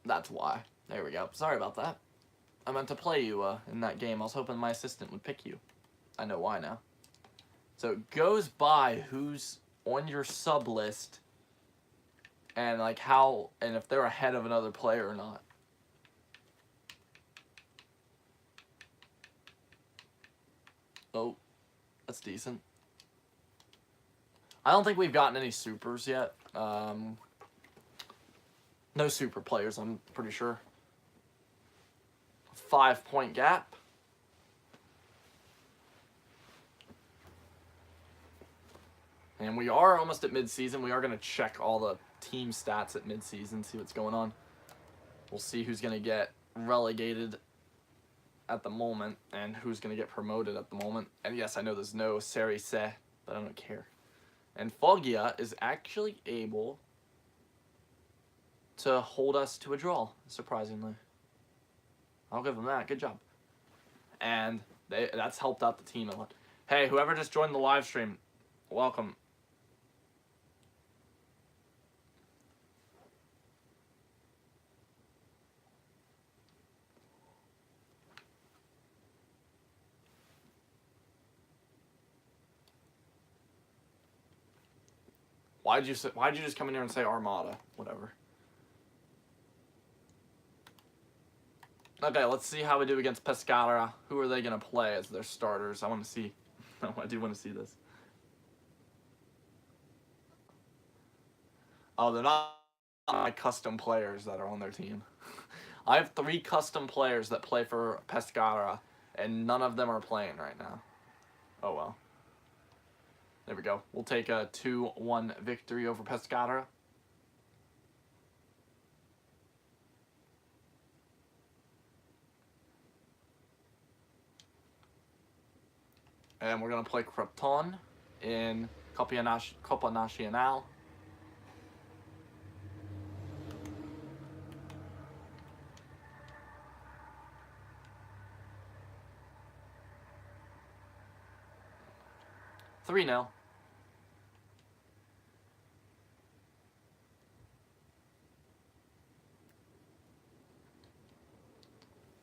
S1: That's why. There we go. Sorry about that. I meant to play you in that game. I was hoping my assistant would pick you. I know why now. So it goes by who's on your sub list and like how, and if they're ahead of another player or not. Oh, that's decent. I don't think we've gotten any supers yet. No super players, I'm pretty sure. 5-point gap. And we are almost at mid-season. We are going to check all the team stats at mid-season, see what's going on. We'll see who's going to get relegated at the moment and who's going to get promoted at the moment. And yes, I know there's no Serie C, but I don't care. And Foggia is actually able to hold us to a draw, surprisingly. I'll give them that. Good job. And that's helped out the team a lot. Hey, whoever just joined the live stream, welcome. Why'd you just come in here and say Armada? Whatever. Okay, let's see how we do against Pescara. Who are they going to play as their starters? I want to see. I do want to see this. Oh, they're not my custom players that are on their team. I have 3 custom players that play for Pescara, and none of them are playing right now. Oh, well. There we go. We'll take a 2-1 victory over Pescara. And we're going to play Krypton in Copa Nacional. Three now.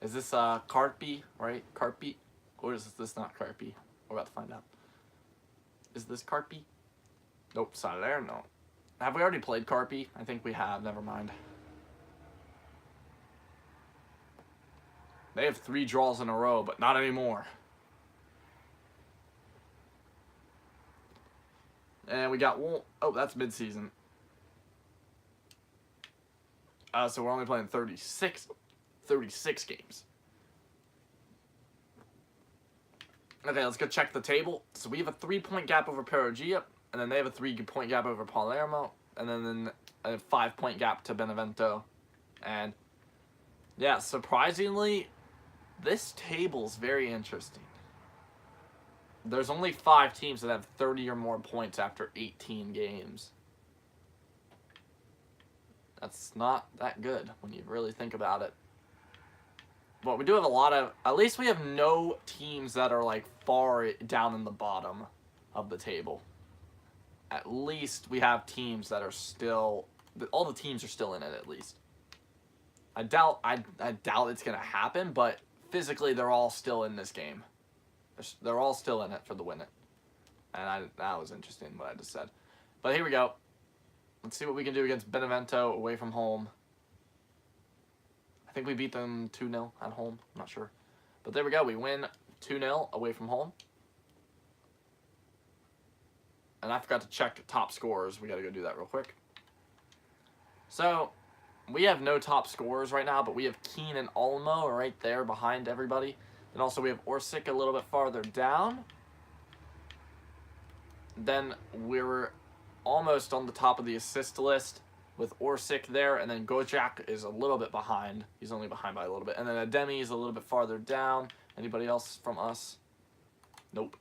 S1: Is this Carpi, right? Carpi? Or is this not Carpi? We're about to find out. Is this Carpi? Nope, Salerno. Have we already played Carpi? I think we have. Never mind. They have 3 draws in a row, but not anymore. And we got one. Oh, that's mid-season. So we're only playing 36 games. Okay, let's go check the table. So we have a 3-point gap over Perugia, and then they have a 3-point gap over Palermo, and then a 5-point gap to Benevento. And yeah, surprisingly, this table's very interesting. There's only 5 teams that have 30 or more points after 18 games. That's not that good when you really think about it. But we do have a lot of... At least we have no teams that are, like, far down in the bottom of the table. At least we have teams that are still... All the teams are still in it, at least. I doubt it's going to happen, but physically they're all still in this game. They're all still in it for the win it. And that was interesting what I just said. But here we go. Let's see what we can do against Benevento away from home. I think we beat them 2-0 at home. I'm not sure. But there we go. We win 2-0 away from home. And I forgot to check top scorers. We got to go do that real quick. So, we have no top scorers right now, but we have Keane and Olmo right there behind everybody. And also we have Orsic a little bit farther down. Then we're almost on the top of the assist list with Orsic there, and then Gojak is a little bit behind. He's only behind by a little bit. And then Ademi is a little bit farther down. Anybody else from us? Nope.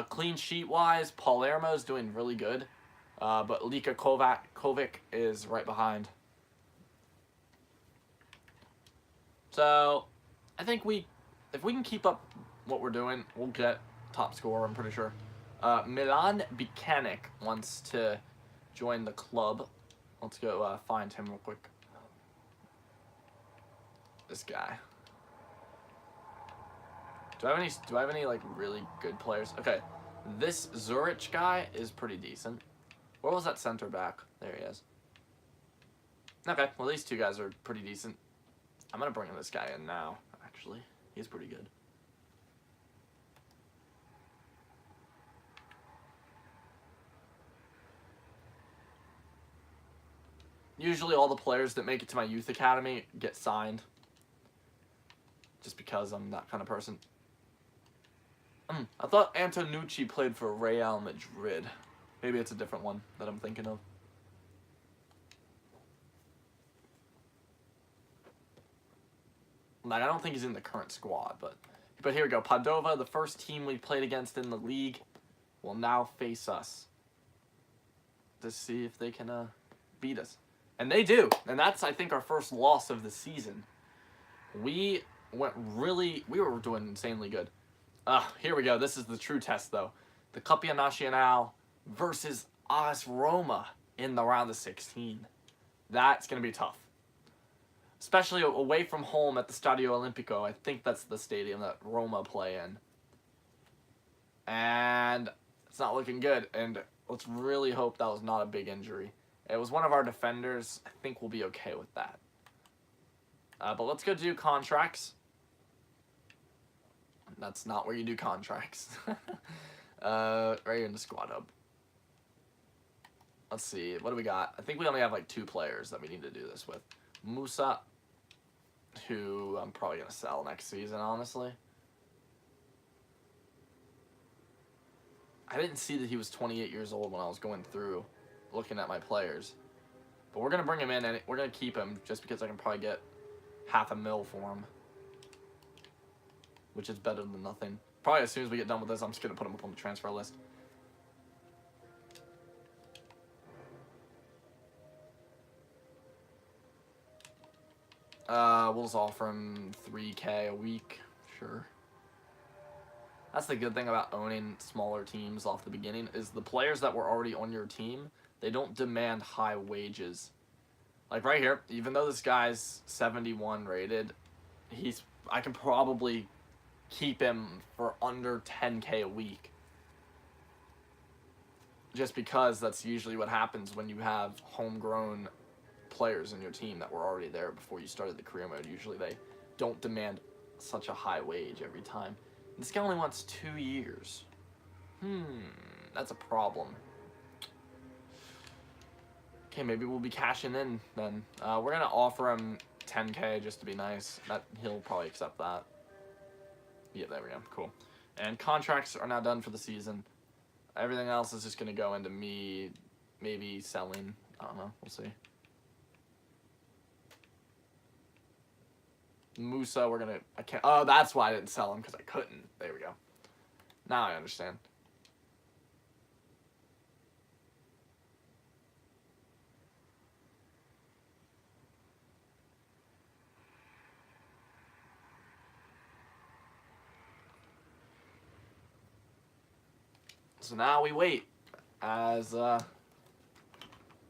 S1: Clean sheet-wise, Palermo's doing really good. But Lika Kovic is right behind. So, I think if we can keep up what we're doing, we'll get top scorer, I'm pretty sure. Milan Bikanik wants to join the club. Let's go find him real quick. This guy. Do I have any like really good players? Okay, this Zurich guy is pretty decent. Where was that center back? There he is. Okay, well these 2 guys are pretty decent. I'm gonna bring this guy in now. Actually, he's pretty good. Usually all the players that make it to my youth academy get signed. Just because I'm that kind of person. I thought Antonucci played for Real Madrid. Maybe it's a different one that I'm thinking of. Like, I don't think he's in the current squad, but here we go. Padova, the first team we played against in the league, will now face us to see if they can beat us. And they do. And that's, I think, our first loss of the season. We were doing insanely good. Here we go. This is the true test, though. The Coppa Nacional versus AS Roma in the round of 16. That's going to be tough. Especially away from home at the Stadio Olimpico. I think that's the stadium that Roma play in. And it's not looking good. And let's really hope that was not a big injury. It was one of our defenders. I think we'll be okay with that. But let's go do contracts. That's not where you do contracts. Right here in the squad hub. Let's see. What do we got? I think we only have like 2 players that we need to do this with. Musa, who I'm probably going to sell next season, honestly. I didn't see that he was 28 years old when I was going through looking at my players. But we're going to bring him in, and we're going to keep him just because I can probably get $500,000 for him. Which is better than nothing. Probably as soon as we get done with this, I'm just going to put him up on the transfer list. We'll just offer him $3K a week. Sure. That's the good thing about owning smaller teams off the beginning, is the players that were already on your team, they don't demand high wages. Like right here, even though this guy's 71 rated, I can probably keep him for under 10K a week. Just because that's usually what happens when you have homegrown players in your team that were already there before you started the career mode. Usually they don't demand such a high wage every time. This guy only wants 2 years. That's a problem. Okay, maybe we'll be cashing in then. We're going to offer him 10K just to be nice. He'll probably accept that. Yeah, there we go. Cool. And contracts are now done for the season. Everything else is just going to go into me maybe selling. I don't know. We'll see. Musa, we're going to... I can't... Oh, that's why I didn't sell him, because I couldn't. There we go. Now I understand. So now we wait as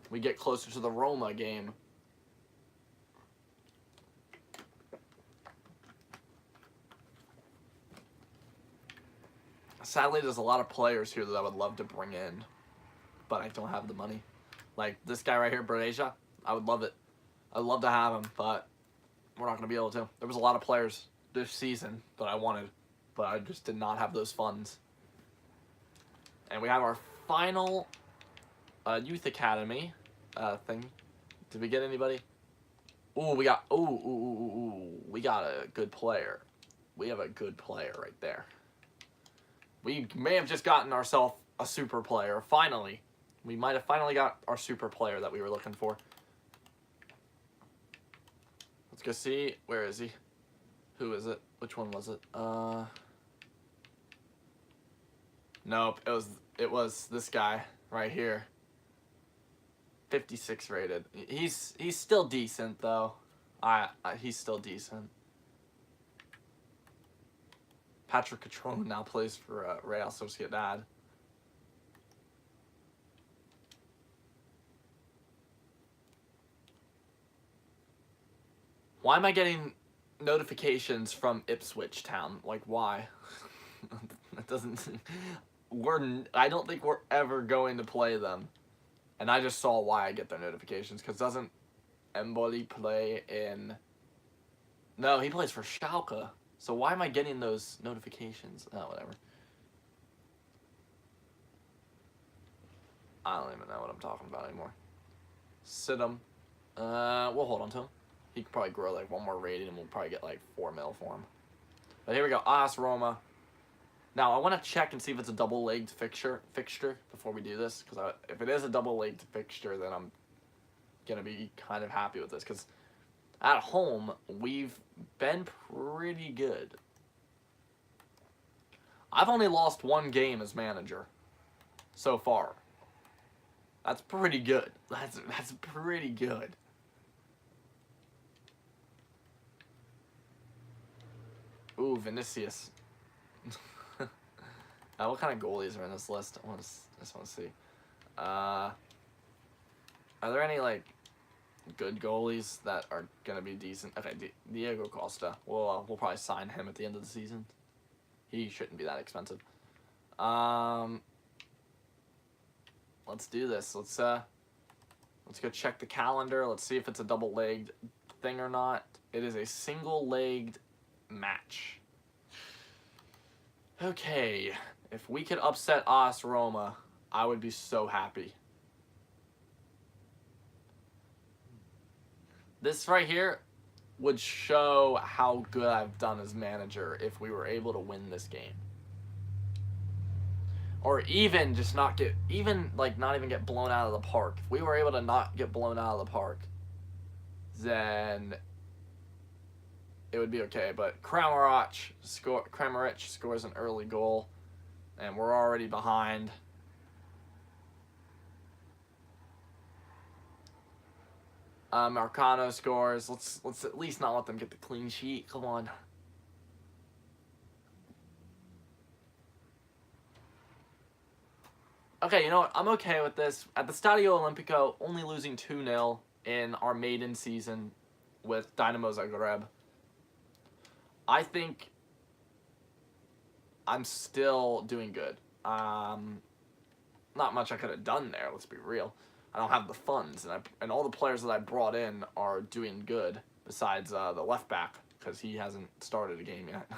S1: we get closer to the Roma game. Sadly, there's a lot of players here that I would love to bring in, but I don't have the money. Like this guy right here, Bredeja, I would love it. I'd love to have him, but we're not going to be able to. There was a lot of players this season that I wanted, but I just did not have those funds. And we have our final youth academy thing. Did we get anybody? Ooh, we got we got a good player. We have a good player right there. We may have just gotten ourselves a super player. Finally. We might have finally got our super player that we were looking for. Let's go see. Where is he? Who is it? Which one was it? Nope. It was this guy right here. 56 rated. He's still decent though. He's still decent. Patrick Catrone now plays for Real Sociedad. Why am I getting notifications from Ipswich Town? Like, why? That doesn't... I don't think we're ever going to play them. And I just saw why I get their notifications. Because doesn't Emboli play in... No, he plays for Schalke. So why am I getting those notifications? Oh, whatever. I don't even know what I'm talking about anymore. Sit him. We'll hold on to him. He could probably grow like one more rating and we'll probably get like 4 mil for him. But here we go. AS Roma. Now, I want to check and see if it's a double-legged fixture before we do this, because if it is a double-legged fixture, then I'm going to be kind of happy with this, because at home, we've been pretty good. I've only lost one game as manager so far. That's pretty good. That's pretty good. Ooh, Vinicius. What kind of goalies are in this list? I just want to see. Are there any like good goalies that are gonna be decent? Okay, Diego Costa. We'll probably sign him at the end of the season. He shouldn't be that expensive. Let's do this. Let's go check the calendar. Let's see if it's a double-legged thing or not. It is a single-legged match. Okay, if we could upset AS Roma, I would be so happy. This right here would show how good I've done as manager if we were able to win this game. Or even just not even get blown out of the park. If we were able to not get blown out of the park, then it would be okay. But Kramaric scores an early goal, and we're already behind. Marcano scores. Let's at least not let them get the clean sheet. Come on. Okay, you know what? I'm okay with this. At the Stadio Olimpico, only losing 2-0 in our maiden season with Dinamo Zagreb. I think I'm still doing good. Not much I could have done there, let's be real. I don't have the funds, and all the players that I brought in are doing good, besides the left back, because he hasn't started a game yet.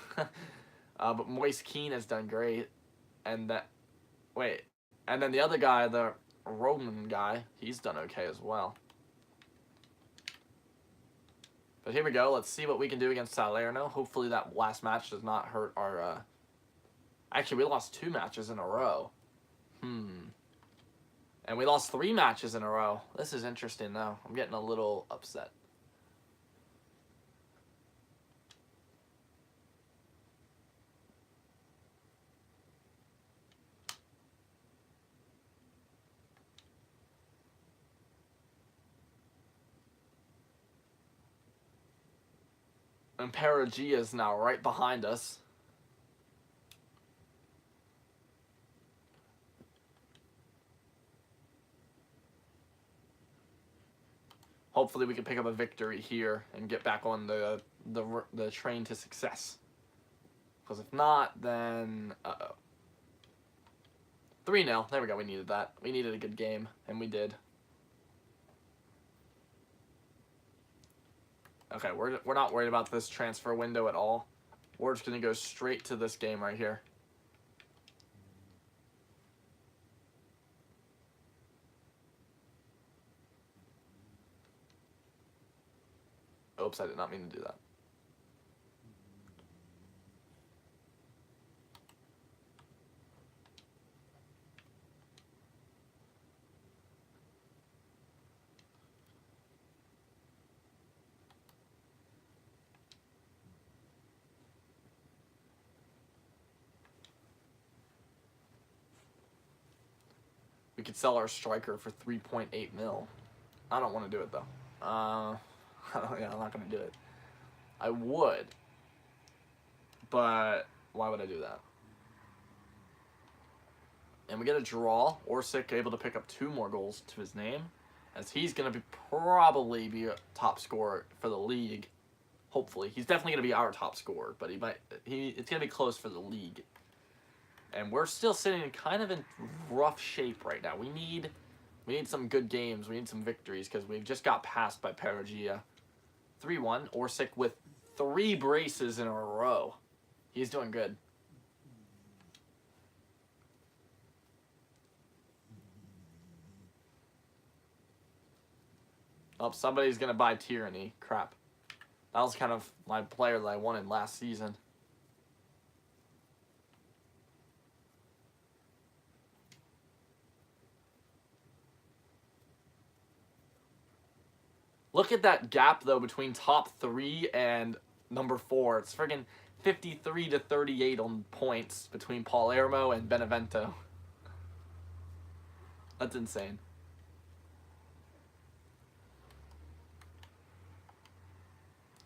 S1: But Moise Keane has done great, and then the other guy, the Roman guy, he's done okay as well. But here we go. Let's see what we can do against Salerno. Hopefully that last match does not hurt our... Actually, we lost 2 matches in a row. And we lost 3 matches in a row. This is interesting, though. I'm getting a little upset. And Perugia is now right behind us. Hopefully we can pick up a victory here and get back on the train to success. Because if not, then... Uh-oh. 3-0. There we go. We needed that. We needed a good game, and we did. Okay, we're not worried about this transfer window at all. We're just going to go straight to this game right here. Oops, I did not mean to do that. We could sell our striker for 3.8 mil. I don't want to do it, though. Yeah, I'm not going to do it. I would, but why would I do that? And we get a draw. Orsic able to pick up 2 more goals to his name, as he's going to probably be a top scorer for the league. Hopefully. He's definitely going to be our top scorer, but it's going to be close for the league. And we're still sitting kind of in rough shape right now. We need some good games. We need some victories, because we've just got passed by Perugia. 3-1. Orsic with 3 braces in a row. He's doing good. Oh, somebody's going to buy Tyranny. Crap. That was kind of my player that I wanted last season. Look at that gap, though, between top 3 and number 4. It's friggin' 53 to 38 on points between Palermo and Benevento. That's insane.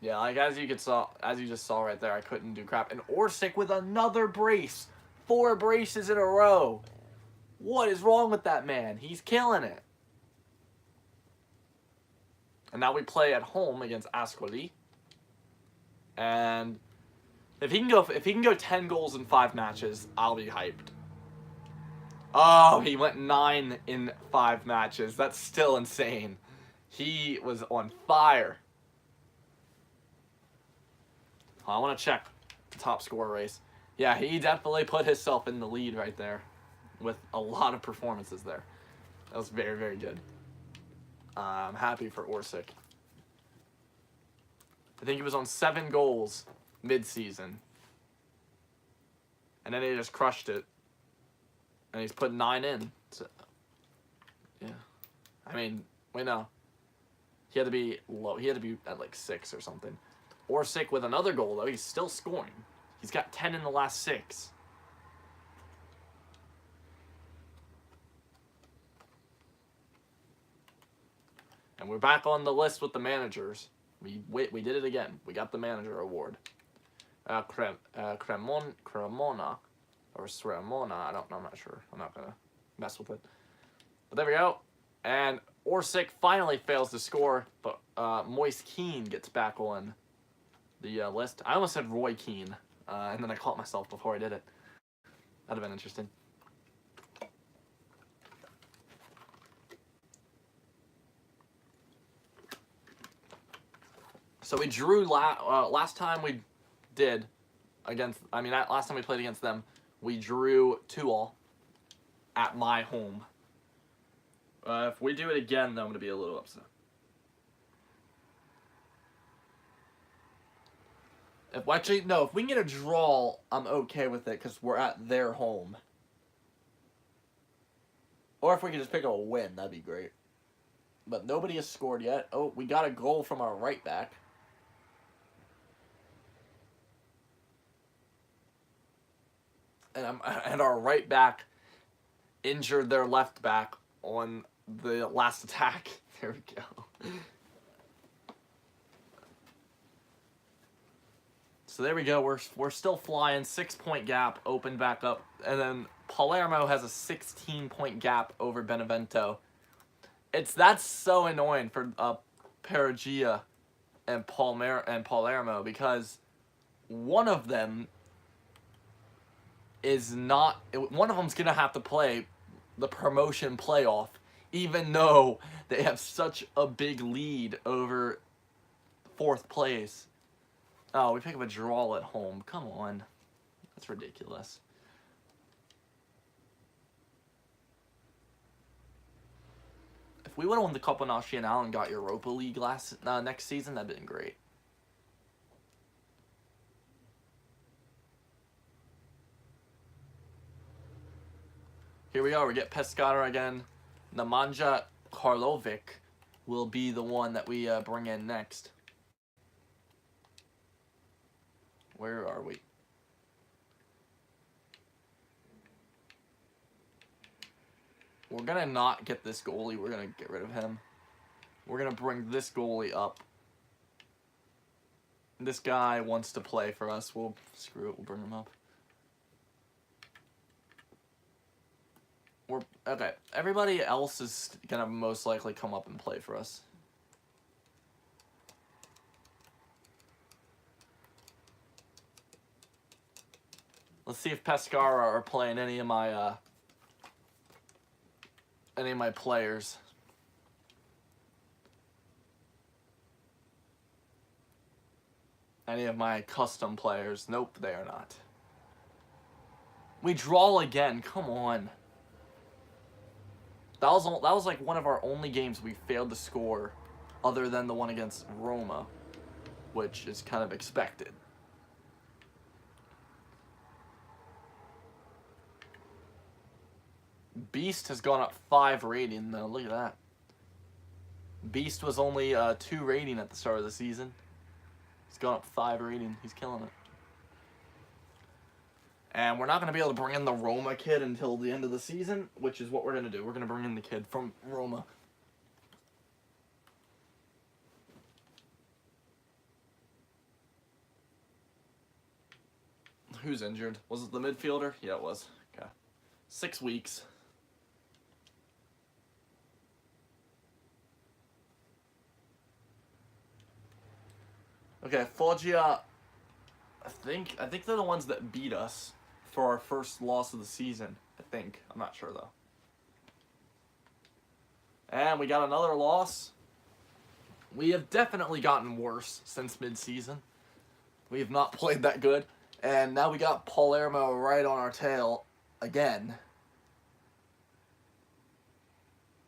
S1: Yeah, like as you just saw right there, I couldn't do crap. And Orsic with another brace. 4 braces in a row. What is wrong with that man? He's killing it. And now we play at home against Ascoli. And if he can go 10 goals in 5 matches, I'll be hyped. Oh, he went 9 in 5 matches. That's still insane. He was on fire. I want to check the top scorer race. Yeah, he definitely put himself in the lead right there with a lot of performances there. That was very, very good. I'm happy for Orsic. I think he was on 7 goals mid-season. And then he just crushed it. And he's put 9 in. So, yeah. I mean, wait, no. He had to be low. He had to be at like 6 or something. Orsic with another goal, though. He's still scoring. He's got 10 in the last 6. And we're back on the list with the managers. We did it again. We got the manager award. Cremona or Sremona. I'm not sure. I'm not gonna mess with it. But there we go. And Orsic finally fails to score, but Moise Keane gets back on the list. I almost said Roy Keane, and then I caught myself before I did it. That'd have been interesting. So we drew last time we did against. I mean, last time we played against them, we drew 2-2 at my home. If we do it again, though, I'm gonna be a little upset. If we can get a draw, I'm okay with it because we're at their home. Or if we could just pick up a win, that'd be great. But nobody has scored yet. Oh, we got a goal from our right back. And our right back injured their left back on the last attack. There we go. So there we go. We're still flying. 6-point gap opened back up, and then Palermo has a 16-point gap over Benevento. That's so annoying for Perugia and Palermo because one of them's gonna have to play the promotion playoff, even though they have such a big lead over 4th place. Oh, we pick up a draw at home. Come on. That's ridiculous. If we would have won the Coppa Nazionale and got Europa League next season, that'd been great. Here we are. We get Pescara again. Nemanja Karlovic will be the one that we bring in next. Where are we? We're going to not get this goalie. We're going to get rid of him. We're going to bring this goalie up. This guy wants to play for us. Screw it. We'll bring him up. Okay. Everybody else is going to most likely come up and play for us. Let's see if Pescara are playing any of my players. Any of my custom players. Nope, they are not. We draw again. Come on. That was like one of our only games we failed to score other than the one against Roma, which is kind of expected. Beast has gone up 5 rating, though. Look at that. Beast was only 2 rating at the start of the season. He's gone up 5 rating. He's killing it. And we're not going to be able to bring in the Roma kid until the end of the season, which is what we're going to do. We're going to bring in the kid from Roma. Who's injured? Was it the midfielder? Yeah, it was. Okay. 6 weeks. Okay, Foggia, I think they're the ones that beat us for our first loss of the season. I think. I'm not sure, though. And we got another loss. We have definitely gotten worse since mid-season. We have not played that good. And now we got Palermo right on our tail again.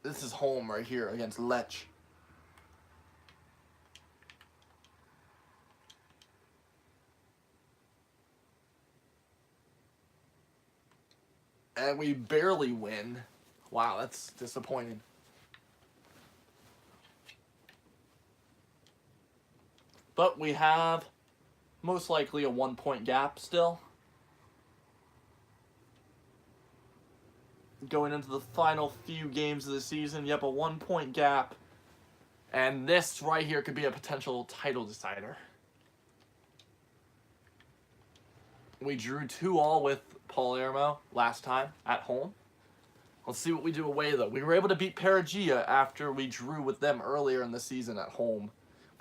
S1: This is home right here against Lech. And we barely win. Wow, that's disappointing. But we have most likely a 1-point gap still. Going into the final few games of the season. Yep, a 1-point gap. And this right here could be a potential title decider. We drew 2-2 with Palermo last time at home. Let's see what we do away, though. We were able to beat Perugia after we drew with them earlier in the season at home.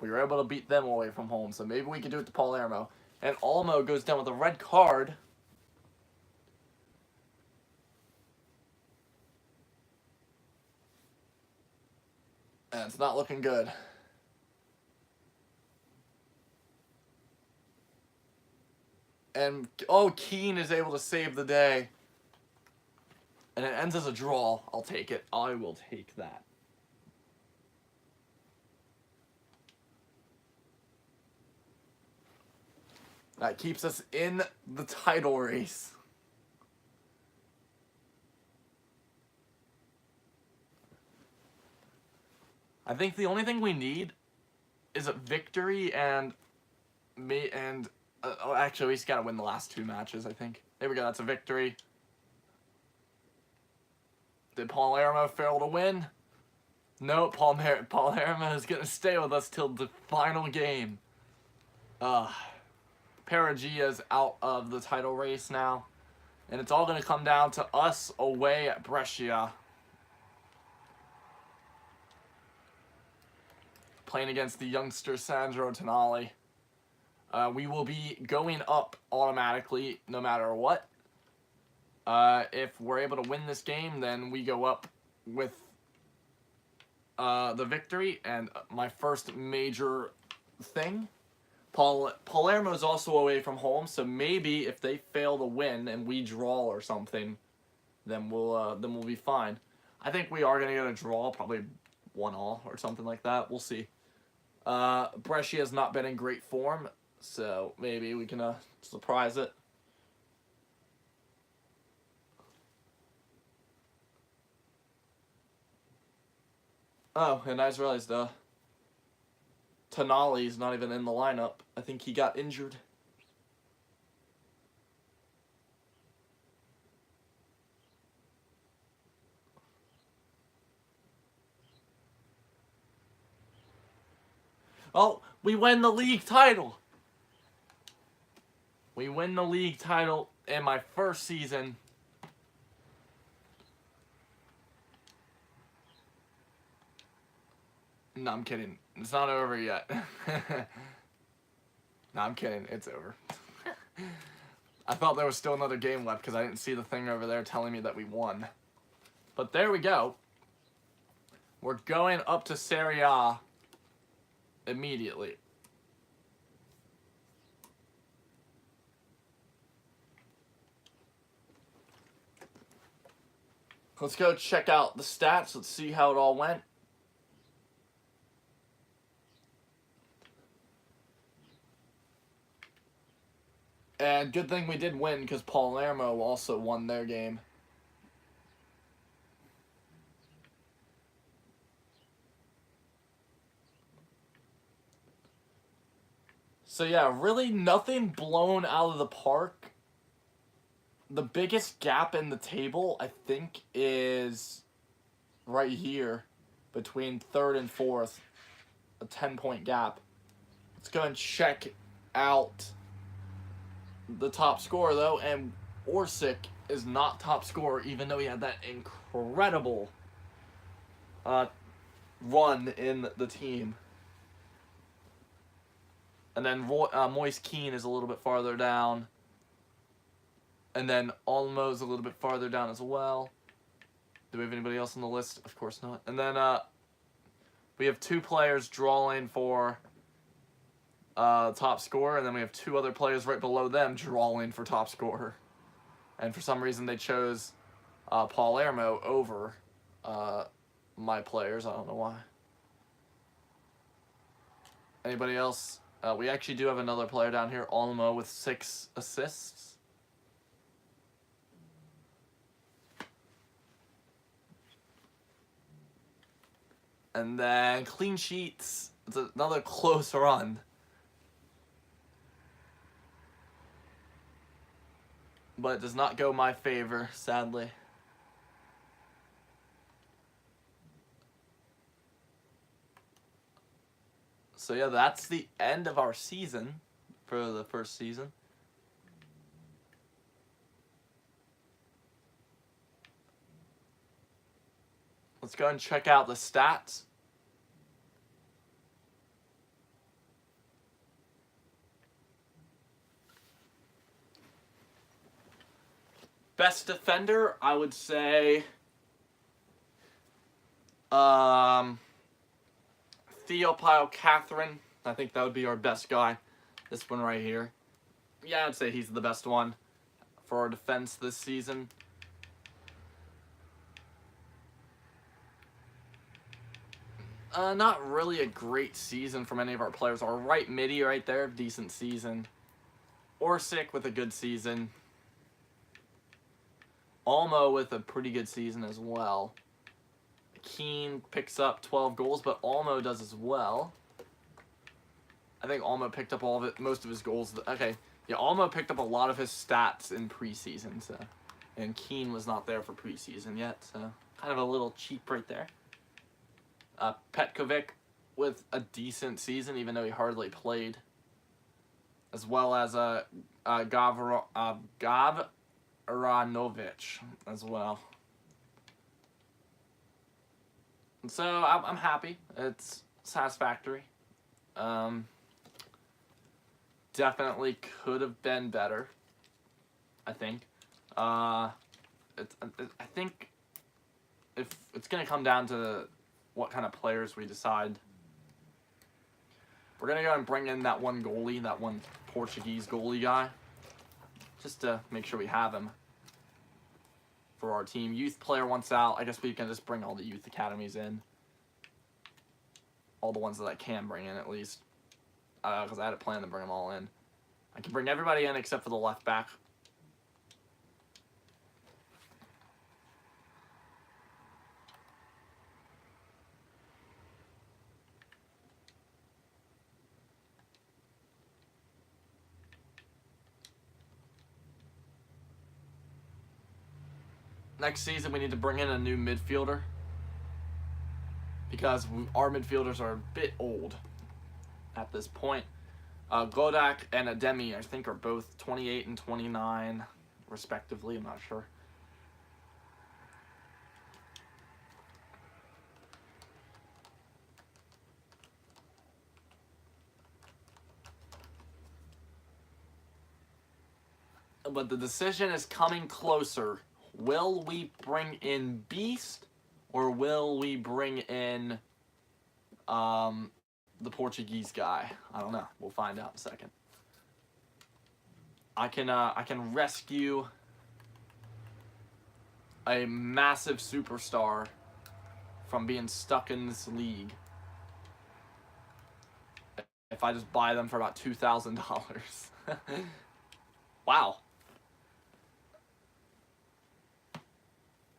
S1: We were able to beat them away from home, so maybe we can do it to Palermo. And Olmo goes down with a red card. And it's not looking good. And, oh, Keane is able to save the day. And it ends as a draw. I'll take it. I will take that. That keeps us in the title race. I think the only thing we need is a victory and actually we just gotta win the last 2 matches, I think. There we go, that's a victory. Did Palermo fail to win? No, Palermo is gonna stay with us till the final game. Perugia's out of the title race now. And it's all gonna come down to us away at Brescia. Playing against the youngster Sandro Tonali. We will be going up automatically no matter what. If we're able to win this game, then we go up with the victory. And my first major thing, Palermo is also away from home, so maybe if they fail to win and we draw or something, then we'll be fine. I think we are gonna get a draw, probably 1-1 or something like that. We'll see. Brescia has not been in great form, so maybe we can surprise it. Oh, and I just realized Tonali's not even in the lineup. I think he got injured. Oh, we win the league title. We win the league title in my first season. No, I'm kidding. It's not over yet. No, I'm kidding. It's over. I thought there was still another game left because I didn't see the thing over there telling me that we won. But there we go. We're going up to Serie A immediately. Let's go check out the stats. Let's see how it all went. And good thing we did win because Palermo also won their game. So yeah, really nothing blown out of the park. The biggest gap in the table, I think, is right here between third and fourth. A 10-point gap. Let's go and check out the top scorer, though, and Orsic is not top scorer, even though he had that incredible run in the team. And then Moise Keane is a little bit farther down. And then Olmo's a little bit farther down as well. Do we have anybody else on the list? Of course not. And then we have 2 players drawing for top scorer, and then we have 2 other players right below them drawing for top scorer. And for some reason they chose Palermo over my players. I don't know why. Anybody else? We actually do have another player down here, Olmo, with 6 assists. And then clean sheets. It's another close run. But it does not go my favor, sadly. So yeah, that's the end of our season for the first season. Let's go and check out the stats. Best defender, I would say Theopile Catherine. I think that would be our best guy. This one right here. Yeah, I'd say he's the best one for our defense this season. Not really a great season from any of our players. Our right midi right there, decent season. Orsic with a good season. Olmo with a pretty good season as well. Keane picks up 12 goals, but Olmo does as well. I think Olmo picked up all of it, most of his goals. Okay, yeah, Olmo picked up a lot of his stats in preseason, so, and Keane was not there for preseason yet, so kind of a little cheap right there. Petkovic with a decent season, even though he hardly played, as well as Gavranovic as well. And so I'm happy. It's satisfactory. Definitely could have been better, I think. I think if it's going to come down to what kind of players we decide. We're going to go and bring in that one goalie, that one Portuguese goalie guy, just to make sure we have him for our team. Youth player wants out. I guess we can just bring all the youth academies in. All the ones that I can bring in, at least. Because I had a plan to bring them all in. I can bring everybody in except for the left back. Next season, we need to bring in a new midfielder. Because our midfielders are a bit old at this point. Godak and Ademi, I think, are both 28 and 29, respectively. I'm not sure. But the decision is coming closer. Will we bring in Beast, or will we bring in the Portuguese guy? I don't know. We'll find out in a second. I can rescue a massive superstar from being stuck in this league if I just buy them for about $2,000. Wow.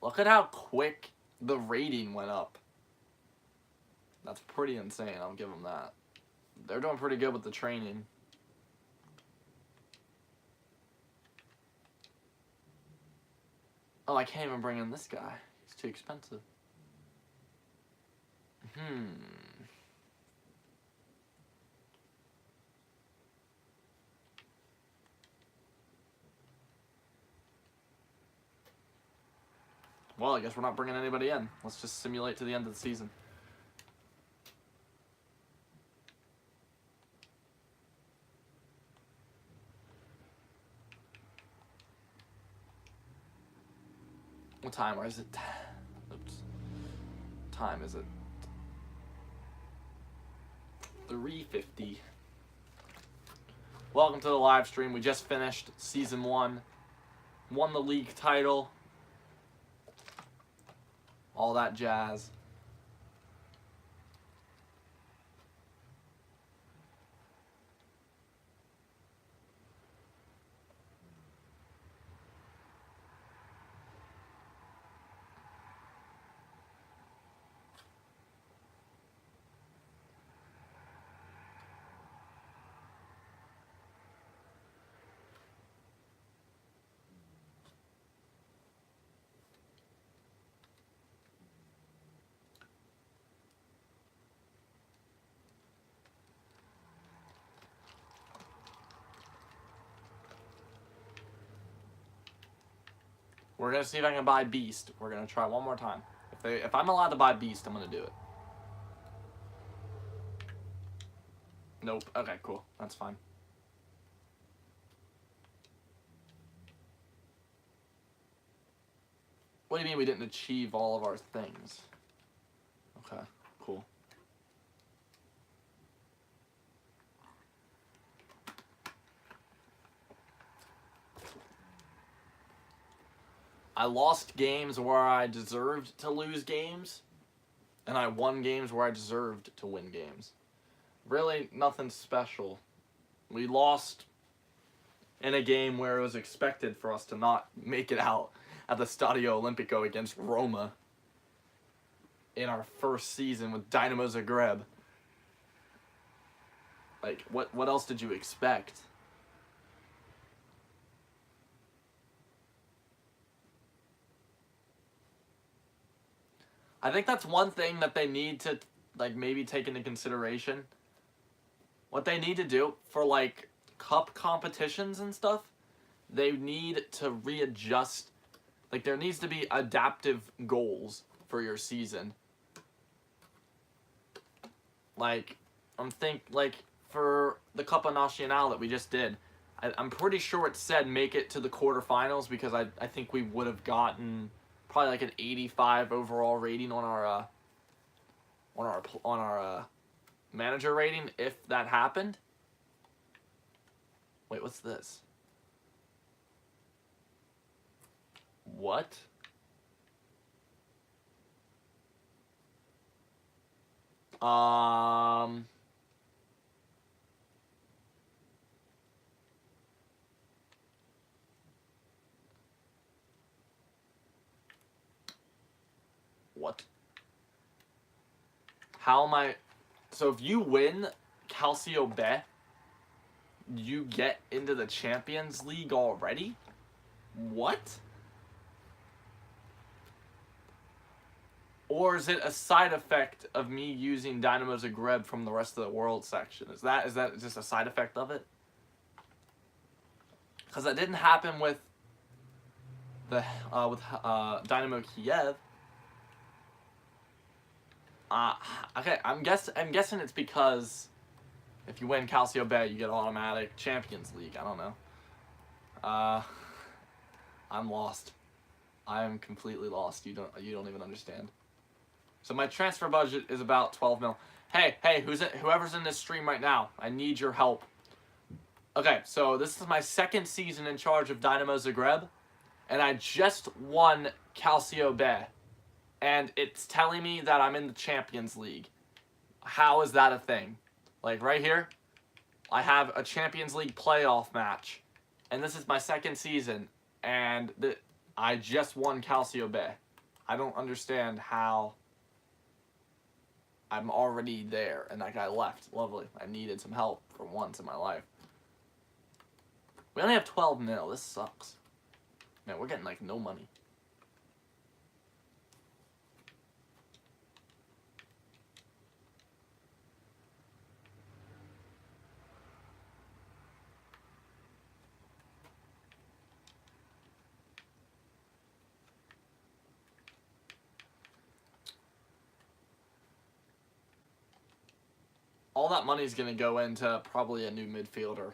S1: Look at how quick the rating went up. That's pretty insane. I'll give them that. They're doing pretty good with the training. Oh, I can't even bring in this guy. He's too expensive. Well, I guess we're not bringing anybody in. Let's just simulate to the end of the season. What time? Where is it? Oops. What time is it? 3:50. Welcome to the live stream. We just finished season 1. Won the league title. All that jazz. We're gonna see if I can buy Beast. We're gonna try one more time. If I'm allowed to buy Beast, I'm gonna do it. Nope. Okay, cool. That's fine. What do you mean we didn't achieve all of our things? Okay, cool. I lost games where I deserved to lose games, and I won games where I deserved to win games. Really, nothing special. We lost in a game where it was expected for us to not make it out at the Stadio Olimpico against Roma in our first season with Dinamo Zagreb. Like, what else did you expect? I think that's one thing that they need to, like, maybe take into consideration. What they need to do for, like, cup competitions and stuff, they need to readjust. Like, there needs to be adaptive goals for your season. Like, like, for the Coppa Nacional that we just did, I'm pretty sure it said make it to the quarterfinals because I think we would have gotten probably like an 85 overall rating on our manager rating if that happened. Wait, what's this? What? What? How am I... So if you win Calcio B, you get into the Champions League already? What? Or is it a side effect of me using Dinamo Zagreb from the rest of the world section? Is that just a side effect of it? Because that didn't happen with the Dynamo Kiev. Okay, I'm guessing it's because if you win Calcio B, you get automatic Champions League. I don't know. I'm lost. I am completely lost. You don't even understand. So my transfer budget is about 12 mil. Hey, whoever's in this stream right now, I need your help. Okay, so this is my second season in charge of Dinamo Zagreb, and I just won Calcio B, and it's telling me that I'm in the Champions League. How is that a thing? Like right here, I have a Champions League playoff match, and this is my second season, and I just won Calcio B. I don't understand how I'm already there, and that guy left. Lovely. I needed some help for once in my life. We only have 12 mil. This sucks. Man, we're getting, like, no money. all that money's going to go into probably a new midfielder.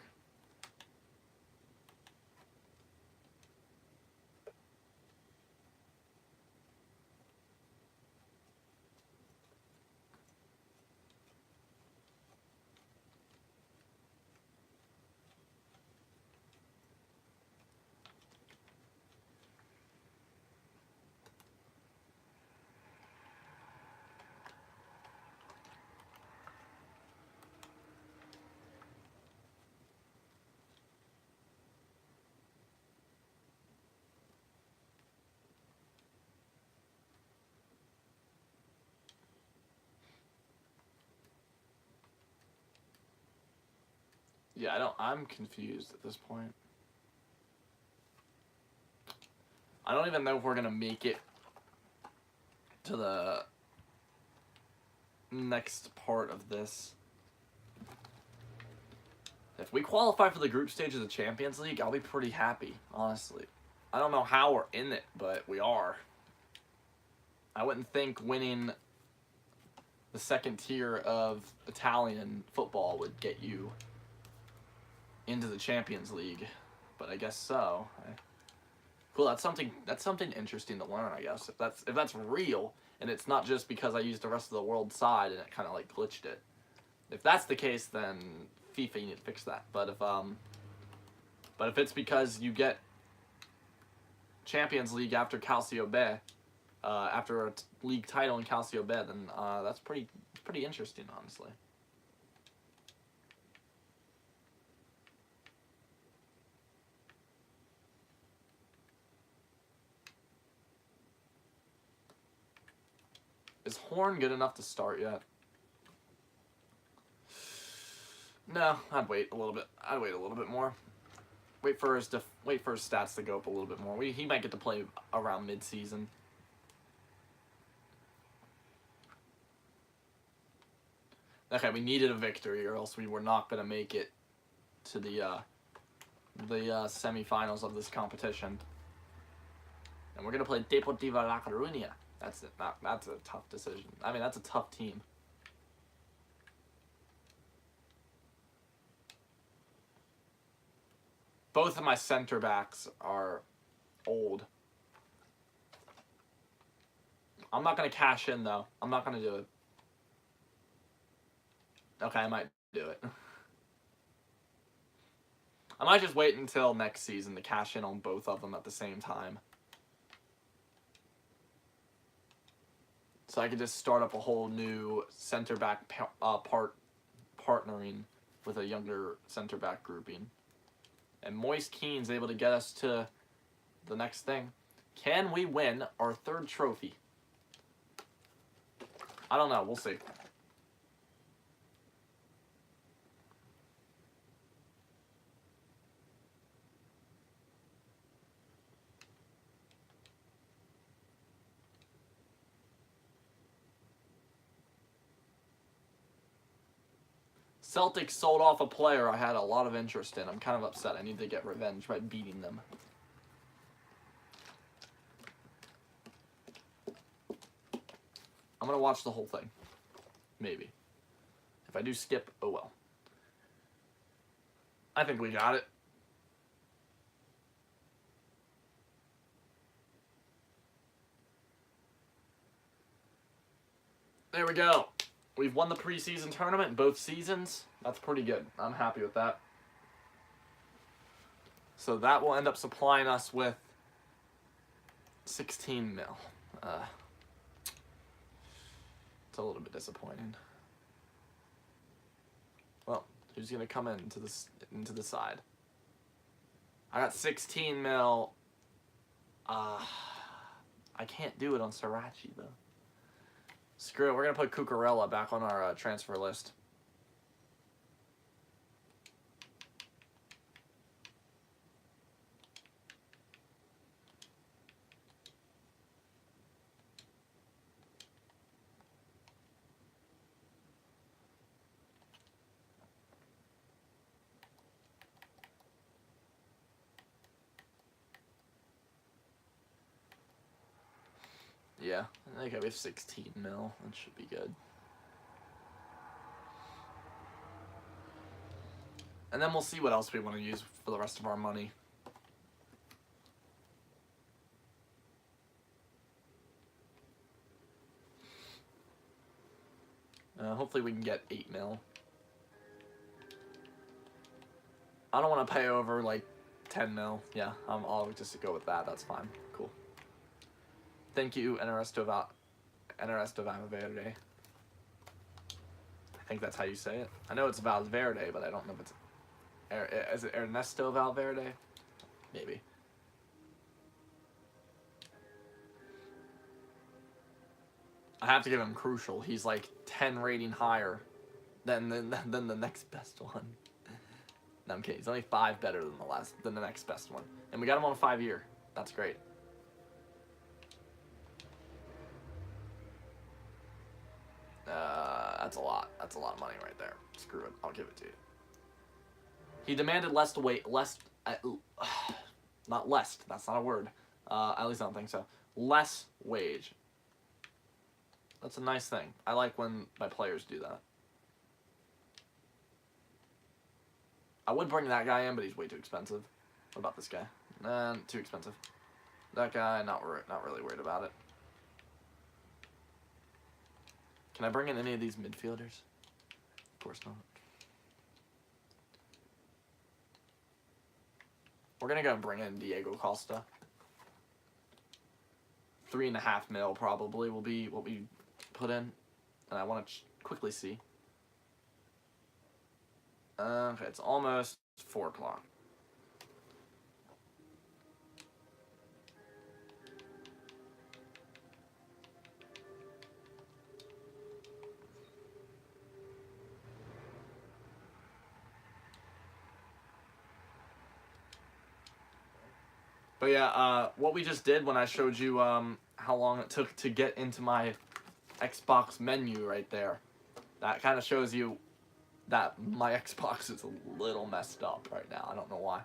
S1: Yeah, I'm confused at this point. I don't even know if we're going to make it to the next part of this. If we qualify for the group stage of the Champions League, I'll be pretty happy, honestly. I don't know how we're in it, but we are. I wouldn't think winning the second tier of Italian football would get you into the Champions League, but I guess so. Cool, that's something interesting to learn, I guess. If that's real, and it's not just because I used the rest of the world side and it kind of like glitched it. If that's the case, then FIFA, you need to fix that. But if it's because you get Champions League after Calcio B, after a league title in Calcio B, then that's pretty interesting, honestly. Is Horn good enough to start yet? No, I'd wait a little bit. I'd wait a little bit more. Wait for his stats to go up a little bit more. He might get to play around mid-season. Okay, we needed a victory, or else we were not going to make it to the semifinals of this competition. And we're going to play Deportiva La Coruña. That's a tough decision. I mean, that's a tough team. Both of my center backs are old. I'm not going to cash in, though. I'm not going to do it. Okay, I might do it. I might just wait until next season to cash in on both of them at the same time. So I could just start up a whole new center back partnering with a younger center back grouping. And Moise Keane's able to get us to the next thing. Can we win our third trophy? I don't know. We'll see. Celtics sold off a player I had a lot of interest in. I'm kind of upset. I need to get revenge by beating them. I'm going to watch the whole thing. Maybe. If I do skip, oh well. I think we got it. There we go. We've won the preseason tournament in both seasons. That's pretty good. I'm happy with that. So that will end up supplying us with 16 mil. It's a little bit disappointing. Well, who's gonna come into the side? I got 16 mil. I can't do it on Sriracha though. Screw it, we're going to put Cucurella back on our transfer list. Yeah, I think we have 16 mil. That should be good. And then we'll see what else we want to use for the rest of our money. Hopefully we can get 8 mil. I don't want to pay over like 10 mil. Yeah, I'll just go with that. That's fine. Cool. Thank you, Ernesto Valverde. I think that's how you say it. I know it's Valverde, but I don't know if it's... Is it Ernesto Valverde? Maybe. I have to give him crucial. He's like 10 rating higher than the next best one. No, I'm kidding. He's only 5 better than the next best one. And we got him on a 5-year. That's great. That's a lot. That's a lot of money right there. Screw it. I'll give it to you. He demanded less to wait. Not less. That's not a word. At least I don't think so. Less wage. That's a nice thing. I like when my players do that. I would bring that guy in, but he's way too expensive. What about this guy? Too expensive. That guy, not really worried about it. Can I bring in any of these midfielders? Of course not. We're gonna go and bring in Diego Costa. 3.5 mil probably will be what we put in, and I want to quickly see. Okay, it's almost 4 o'clock. But yeah, what we just did when I showed you how long it took to get into my Xbox menu right there, that kind of shows you that my Xbox is a little messed up right now. I don't know why.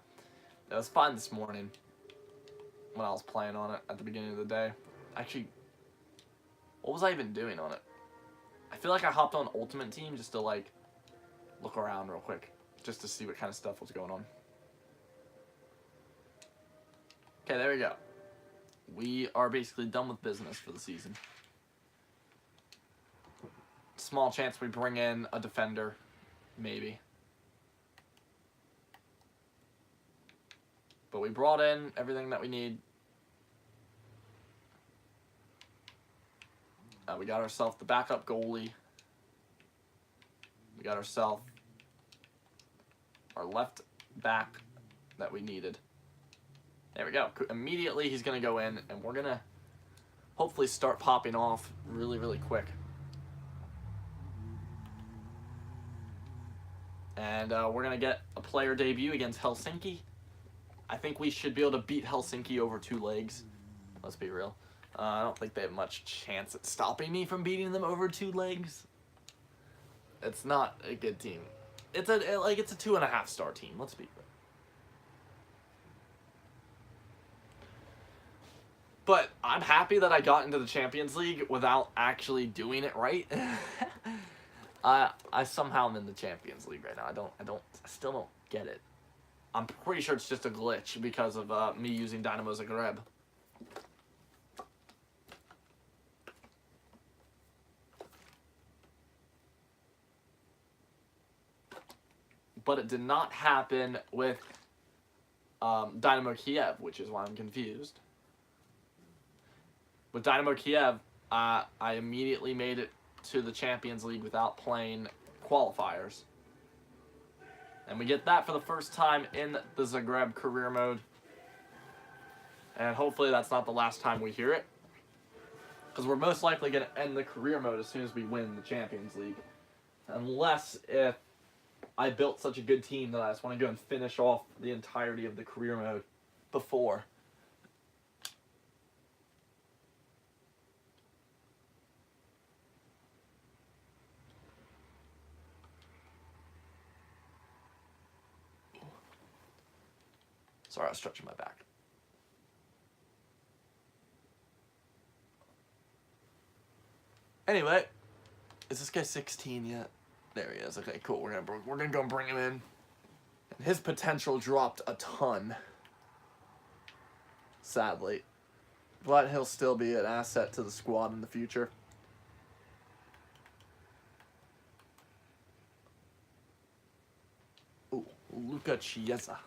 S1: It was fine this morning when I was playing on it at the beginning of the day. Actually, what was I even doing on it? I feel like I hopped on Ultimate Team just to like look around real quick, just to see what kind of stuff was going on. Okay, there we go. We are basically done with business for the season. Small chance we bring in a defender, maybe. But we brought in everything that we need. We got ourselves the backup goalie. We got ourselves our left back that we needed. There we go. Immediately he's going to go in, and we're going to hopefully start popping off really, really quick. And we're going to get a player debut against Helsinki. I think we should be able to beat Helsinki over 2 legs. Let's be real. I don't think they have much chance at stopping me from beating them over 2 legs. It's not a good team. It's a 2.5 star team. Let's be real. But I'm happy that I got into the Champions League without actually doing it right. I somehow am in the Champions League right now. I still don't get it. I'm pretty sure it's just a glitch because of me using Dinamo Zagreb. But it did not happen with Dinamo Kiev, which is why I'm confused. With Dinamo Kiev, I immediately made it to the Champions League without playing qualifiers. And we get that for the first time in the Zagreb career mode. And hopefully that's not the last time we hear it. Because we're most likely going to end the career mode as soon as we win the Champions League. Unless if I built such a good team that I just want to go and finish off the entirety of the career mode before. Sorry, I was stretching my back. Anyway, is this guy 16 yet? There he is. Okay, cool. We're gonna go and bring him in. His potential dropped a ton, sadly. But he'll still be an asset to the squad in the future. Ooh, Luca Chiesa.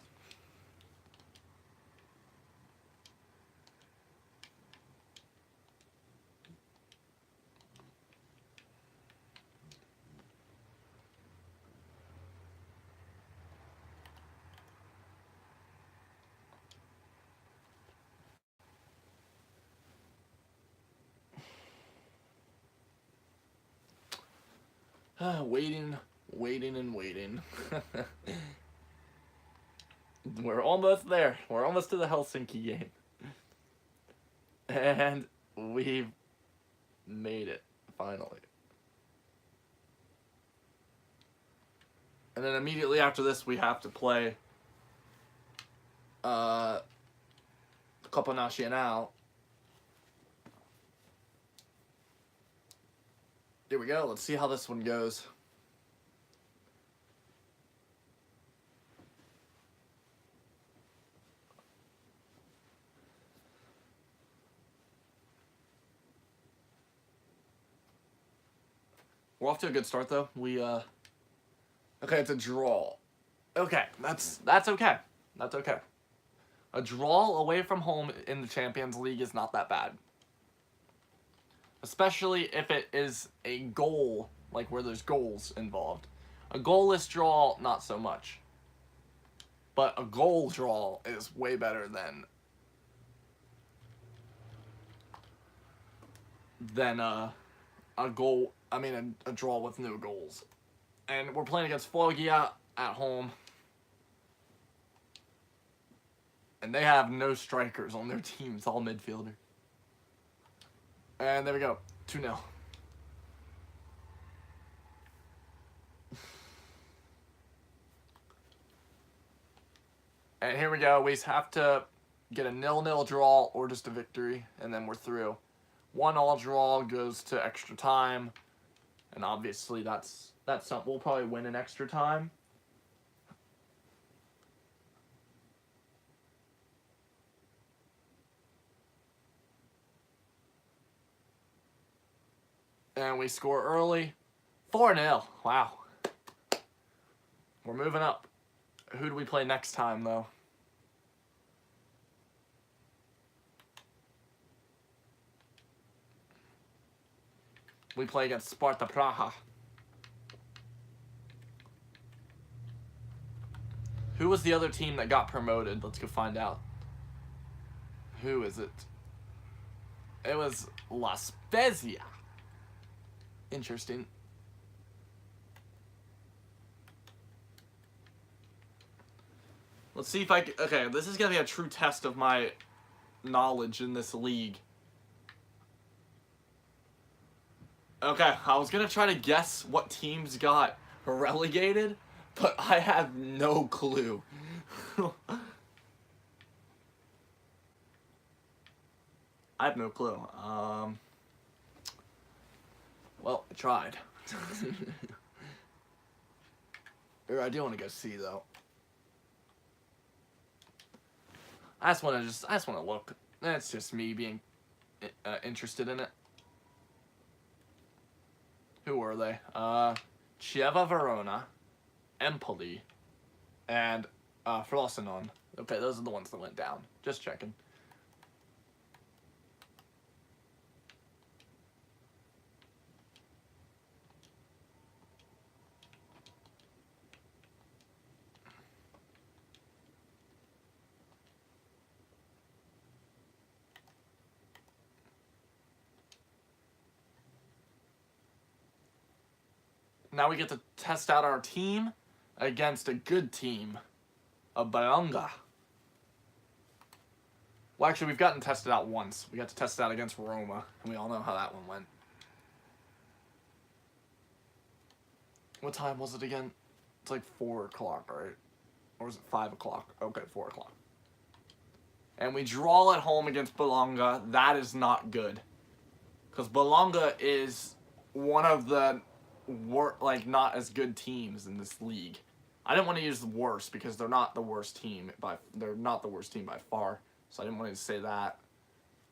S1: Waiting, and waiting. We're almost there. We're almost to the Helsinki game. And we've made it, finally. And then immediately after this, we have to play Copa Nacional. Here we go. Let's see how this one goes. We're off to a good start, though. Okay, it's a draw. Okay, that's okay. That's okay. A draw away from home in the Champions League is not that bad. Especially if it is a goal, like where there's goals involved. A goalless draw, not so much. But a goal draw is way better than a goal. I mean, a draw with no goals. And we're playing against Foggia at home. And they have no strikers on their team. It's all midfielder. And there we go. 2-0. And here we go. We have to get a 0-0 draw or just a victory. And then we're through. 1-1 draw goes to extra time. And obviously that's something. We'll probably win in extra time. And we score early. 4-0. Wow. We're moving up. Who do we play next time, though? We play against Sparta Praha. Who was the other team that got promoted? Let's go find out. Who is it? It was La Spezia. Interesting. Let's see if I can... Okay, this is going to be a true test of my knowledge in this league. Okay, I was going to try to guess what teams got relegated, but I have no clue. I have no clue. Well, I tried. I do want to go see, though. I just want to look. That's just me being interested in it. Who were they? Chieva Verona, Empoli, and Frosinone. Okay, those are the ones that went down. Just checking. Now we get to test out our team against a good team, a Bologna. Well, actually, we've gotten tested out once. We got to test it out against Roma, and we all know how that one went. What time was it again? It's like 4 o'clock, right? Or was it 5 o'clock? Okay, 4 o'clock. And we draw at home against Bologna. That is not good. Because Bologna is one of the not as good teams in this league. I didn't want to use the worst because they're not the worst team by far. So I didn't want to say that.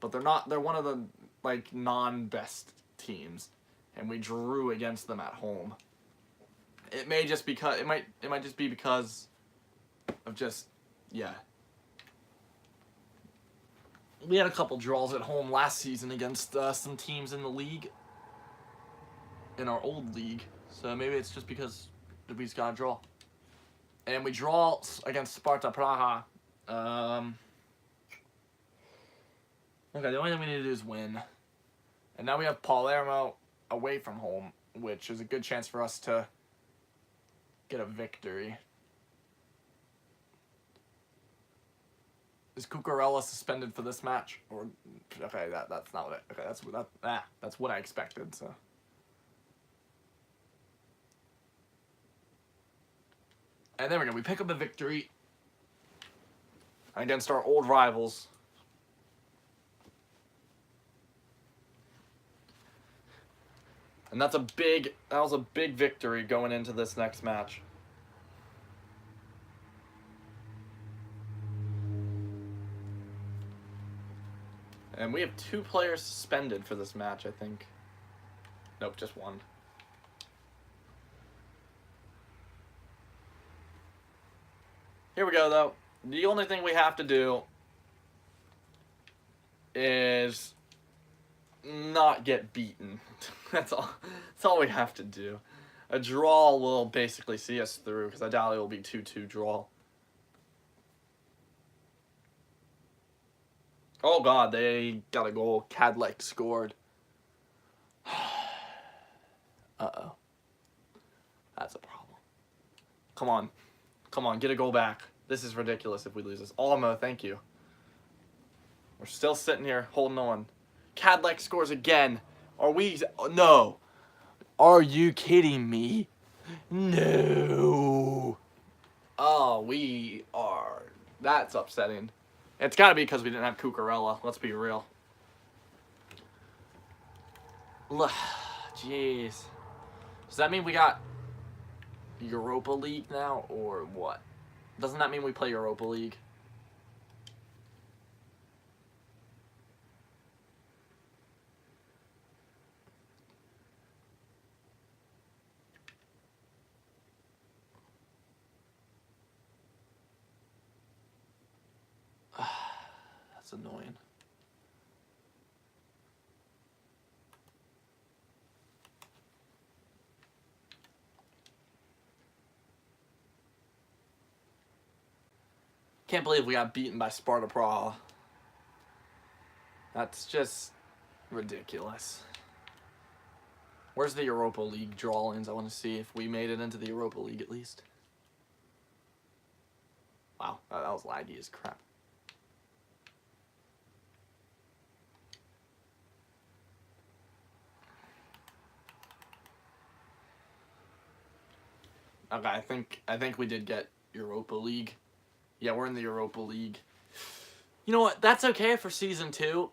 S1: But they're one of the like non-best teams, and we drew against them at home. It may just because it might just be because of just yeah. We had a couple draws at home last season against some teams in the league, in our old league. So maybe it's just because we just got a draw. And we draw against Sparta Praha. Okay, the only thing we need to do is win. And now we have Palermo away from home, which is a good chance for us to get a victory. Is Cucurella suspended for this match? Or okay, that's not what okay, that's what I expected, so. And there we go. We pick up a victory against our old rivals. And that was a big victory going into this next match. And we have 2 players suspended for this match, I think. Nope, just 1. Here we go, though. The only thing we have to do is not get beaten. That's all we have to do. A draw will basically see us through, because I doubt it will be 2-2 draw. Oh god, they got a goal. Cadleck scored. Uh-oh. That's a problem. Come on. Come on, get a goal back. This is ridiculous if we lose this. Almo, thank you. We're still sitting here holding on. Cadleck scores again. Are we... No. Are you kidding me? No. Oh, we are... That's upsetting. It's got to be because we didn't have Cucurella. Let's be real. Jeez. Does that mean we got Europa League now, or what? Doesn't that mean we play Europa League? That's annoying. Can't believe we got beaten by Sparta Praha. That's just ridiculous. Where's the Europa League drawings? I want to see if we made it into the Europa League at least. Wow, that was laggy as crap. Okay, I think we did get Europa League. Yeah, we're in the Europa League. You know what? That's okay for Season 2.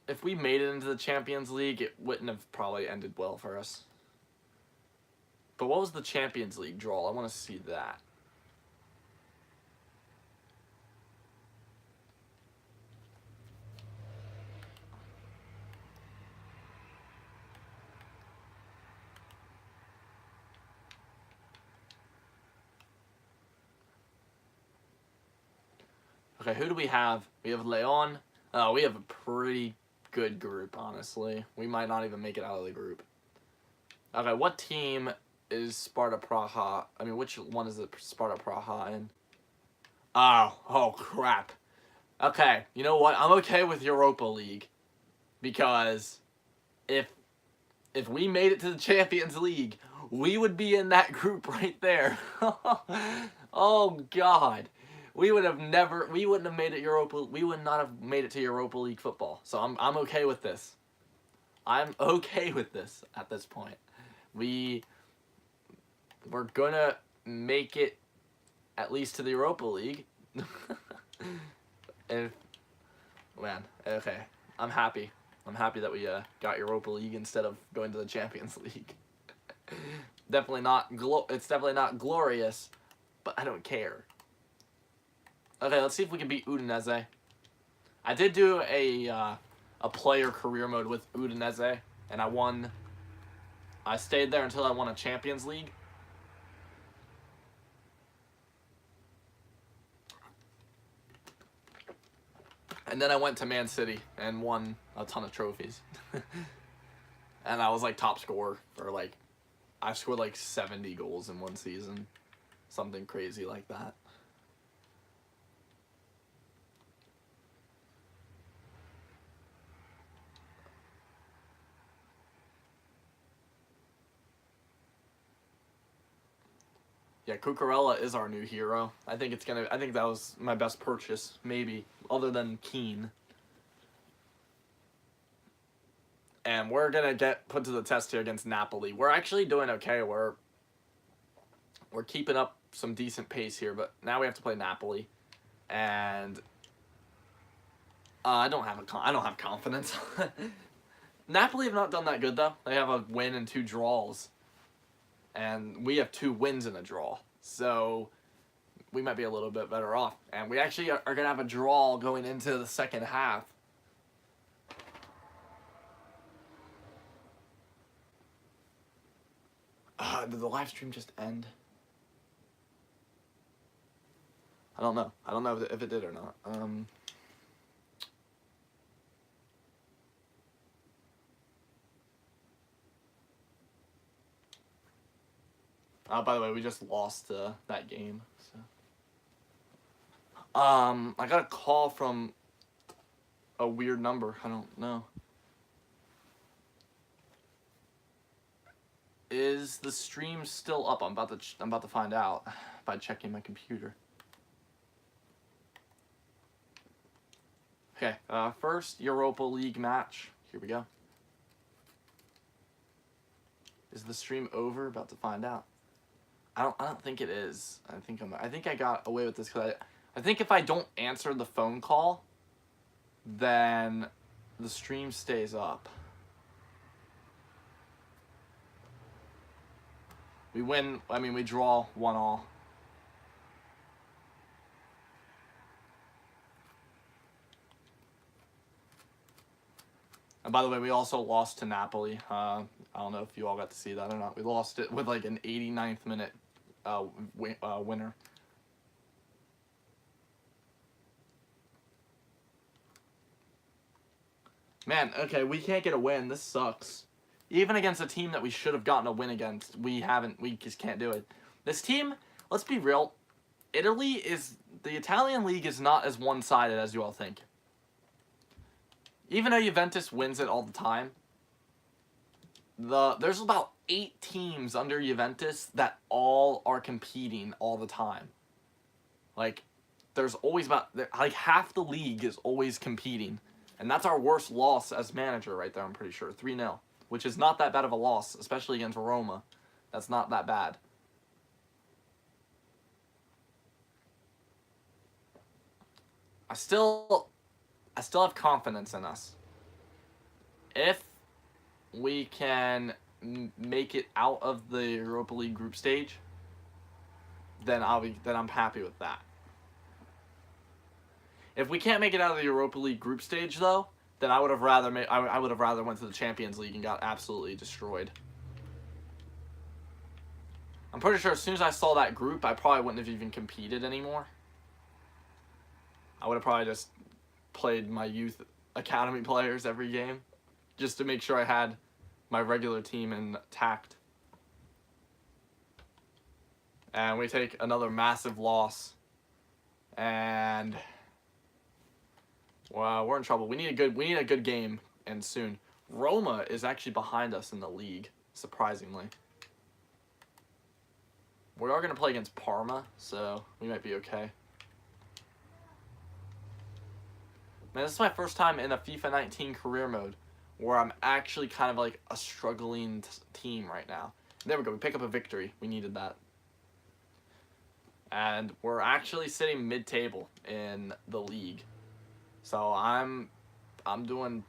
S1: If we made it into the Champions League, it wouldn't have probably ended well for us. But what was the Champions League draw? I want to see that. Okay, who do we have? We have Leon. Oh, we have a pretty good group, honestly. We might not even make it out of the group. Okay, what team is Sparta Praha? I mean, which one is it Sparta Praha in? Oh crap. Okay, you know what? I'm okay with Europa League. Because if we made it to the Champions League, we would be in that group right there. Oh god. We wouldn't have made it we would not have made it to Europa League football. So I'm okay with this. I'm okay with this at this point. We're gonna make it at least to the Europa League. And man, okay. I'm happy. I'm happy that we got Europa League instead of going to the Champions League. It's definitely not glorious, but I don't care. Okay, let's see if we can beat Udinese. I did do a player career mode with Udinese, and I won. I stayed there until I won a Champions League. And then I went to Man City and won a ton of trophies. And I was like top scorer for like, I scored like 70 goals in one season. Something crazy like that. Yeah, Cucurella is our new hero. I think that was my best purchase, maybe, other than Keane. And we're gonna get put to the test here against Napoli. We're actually doing okay. We're keeping up some decent pace here, but now we have to play Napoli, and I don't have confidence. Napoli have not done that good though. They have a win and 2 draws, and we have 2 wins and a draw. So we might be a little bit better off. And we actually are gonna have a draw going into the second half. Did the live stream just end? I don't know. I don't know if it did or not. By the way, we just lost that game. So. I got a call from a weird number. I don't know. Is the stream still up? I'm about to find out by checking my computer. Okay, first Europa League match. Here we go. Is the stream over? About to find out. I don't think it is. I think I got away with this because I think if I don't answer the phone call, then the stream stays up. We win. I mean, we draw 1-1. And by the way, we also lost to Napoli. I don't know if you all got to see that or not. We lost it with like an 89th minute winner. Man, okay, we can't get a win. This sucks. Even against a team that we should have gotten a win against, we just can't do it. This team, let's be real, the Italian league is not as one-sided as you all think. Even though Juventus wins it all the time, there's about 8 teams under Juventus that all are competing all the time. Like, there's always like half the league is always competing. And that's our worst loss as manager right there, I'm pretty sure. 3-0. Which is not that bad of a loss, especially against Roma. That's not that bad. I still have confidence in us. If we can make it out of the Europa League group stage, then I'm happy with that. If we can't make it out of the Europa League group stage though, then I would have rather went to the Champions League and got absolutely destroyed. I'm pretty sure as soon as I saw that group, I probably wouldn't have even competed anymore. I would have probably just played my youth academy players every game just to make sure I had my regular team intact. And we take another massive loss. And wow, we're in trouble. We need a good game, and soon. Roma is actually behind us in the league, surprisingly. We are going to play against Parma, so we might be okay. Man, this is my first time in a FIFA 19 career mode where I'm actually kind of like a struggling team right now. There we go. We pick up a victory. We needed that. And we're actually sitting mid-table in the league. So I'm doing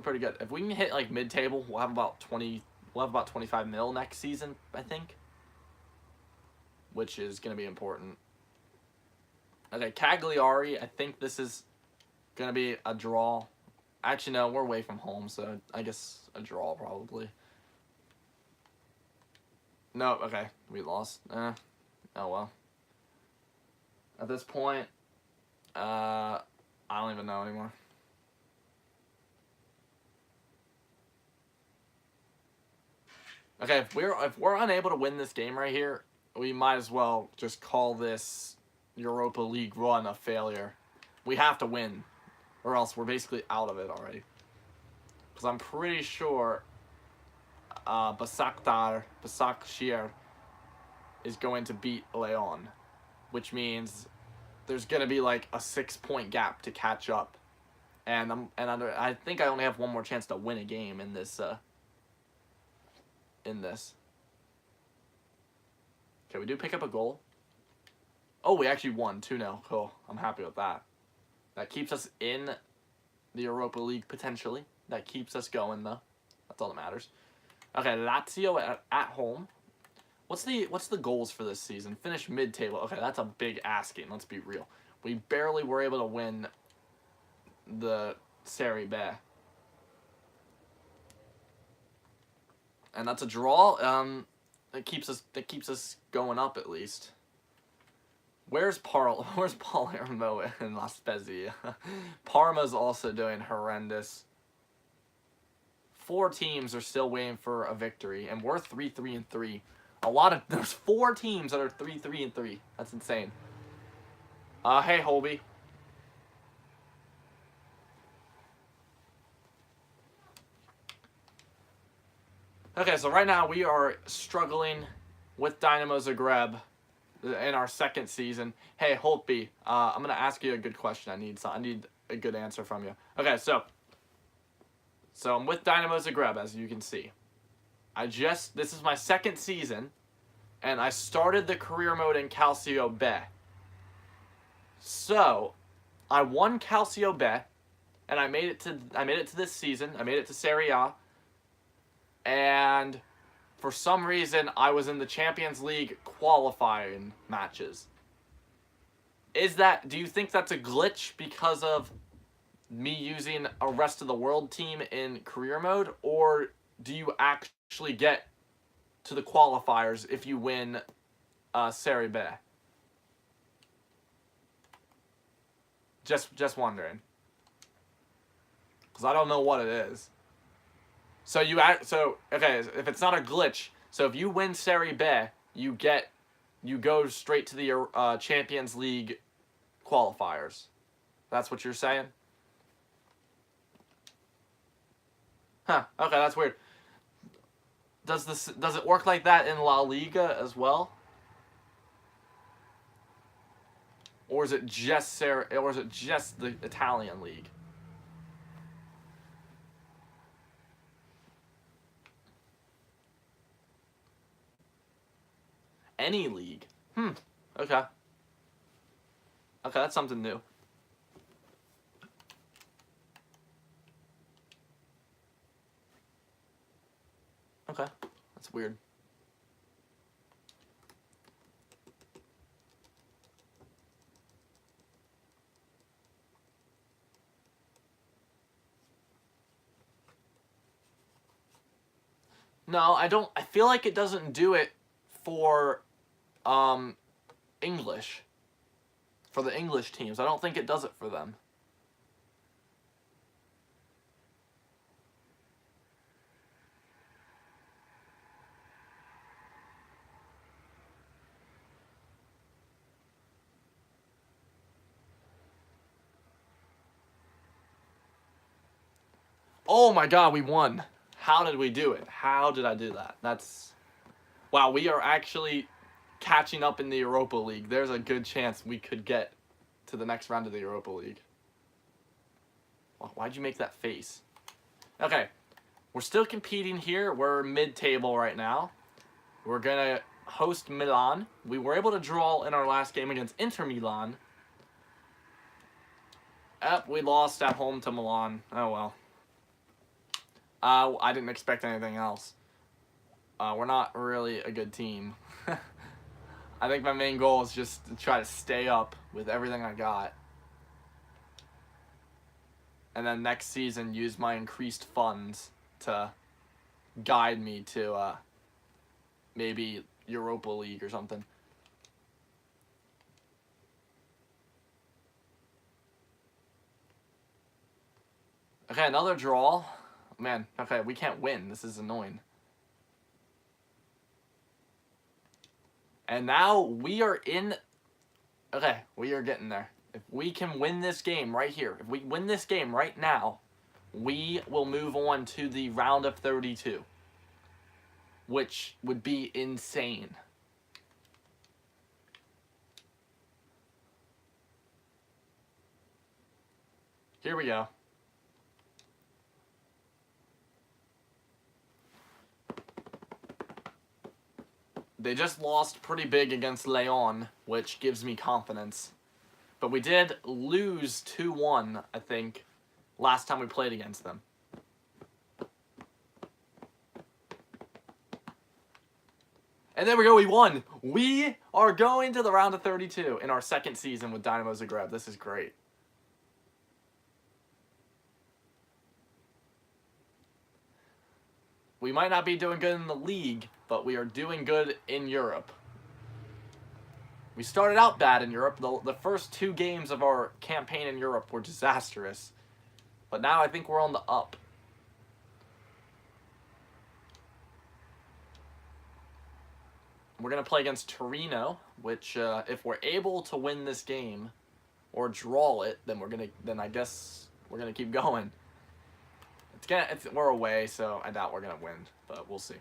S1: pretty good. If we can hit like mid-table, we'll have about 25 mil next season, I think. which is going to be important. Okay, Cagliari, I think this is going to be a draw. Actually, no, we're away from home, so I guess a draw probably. No, okay, we lost. Oh well. At this point, I don't even know anymore. Okay, if we're unable to win this game right here, we might as well just call this Europa League run a failure. We have to win, or else we're basically out of it already. Because I'm pretty sure Başakşehir is going to beat Leon, which means there's gonna be like a 6-point gap to catch up, and I think I only have one more chance to win a game in this. Okay, we do pick up a goal. Oh, we actually won 2-0. Cool. I'm happy with that. That keeps us in the Europa League potentially. That keeps us going though. That's all that matters. Okay, Lazio at home. What's the goals for this season? Finish mid-table. Okay, that's a big asking. Let's be real. We barely were able to win the Serie B. And that's a draw. That keeps us going up at least. Where's Palermo and La Spezia? Parma's also doing horrendous. 4 teams are still waiting for a victory, and we're 3-3-3. There's 4 teams that are 3-3-3. That's insane. Hey Holby. Okay, so right now we are struggling with Dinamo Zagreb in our 2nd season. Hey Holby, I'm gonna ask you a good question. I need a good answer from you. Okay, so I'm with Dinamo Zagreb, as you can see. This is my 2nd season, and I started the career mode in Calcio B. So, I won Calcio B, and I made it to this season. I made it to Serie A, and for some reason, I was in the Champions League qualifying matches. Do you think that's a glitch because of me using a rest of the world team in career mode, or do you actually get to the qualifiers if you win Serie B? Just wondering, because I don't know what it is. So okay, if it's not a glitch, so if you win Serie B, you go straight to the Champions League qualifiers. That's what you're saying? Huh, okay, that's weird. Does it work like that in La Liga as well? Or is it just the Italian league? Any league? Okay. Okay, that's something new. Okay, that's weird. No, I don't. I feel like it doesn't do it for English. For the English teams. I don't think it does it for them. Oh my god, we won. How did we do it? How did I do that? Wow, we are actually catching up in the Europa League. There's a good chance we could get to the next round of the Europa League. Why'd you make that face? Okay, we're still competing here. We're mid-table right now. We're going to host Milan. We were able to draw in our last game against Inter Milan. We lost at home to Milan. Oh well. I didn't expect anything else. We're not really a good team. I think my main goal is just to try to stay up with everything I got. And then next season, use my increased funds to guide me to maybe Europa League or something. Okay, another draw. Man, okay, we can't win. This is annoying. And now we are in... Okay, we are getting there. If we can win this game right here, if we win this game right now, we will move on to the round of 32. Which would be insane. Here we go. They just lost pretty big against Leon, which gives me confidence. But we did lose 2-1, I think, last time we played against them. And there we go, we won! We are going to the round of 32 in our second season with Dinamo Zagreb. This is great. We might not be doing good in the league, but we are doing good in Europe. We started out bad in Europe. The first 2 games of our campaign in Europe were disastrous. But now I think we're on the up. We're going to play against Torino, which if we're able to win this game or draw it, then I guess we're going to keep going. We're away, so I doubt we're going to win, but we'll see.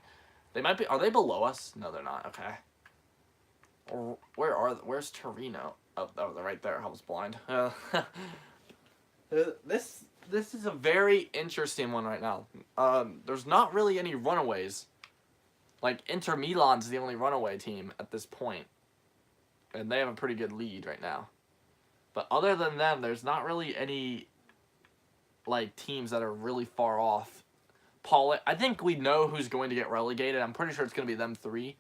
S1: They might be... Are they below us? No, they're not. Okay. Or where's Torino? Oh, they're right there. I was blind. This is a very interesting one right now. There's not really any runaways. Like, Inter Milan's the only runaway team at this point. And they have a pretty good lead right now. But other than them, there's not really any... like teams that are really far off. I think we know who's going to get relegated. I'm pretty sure it's going to be them 3.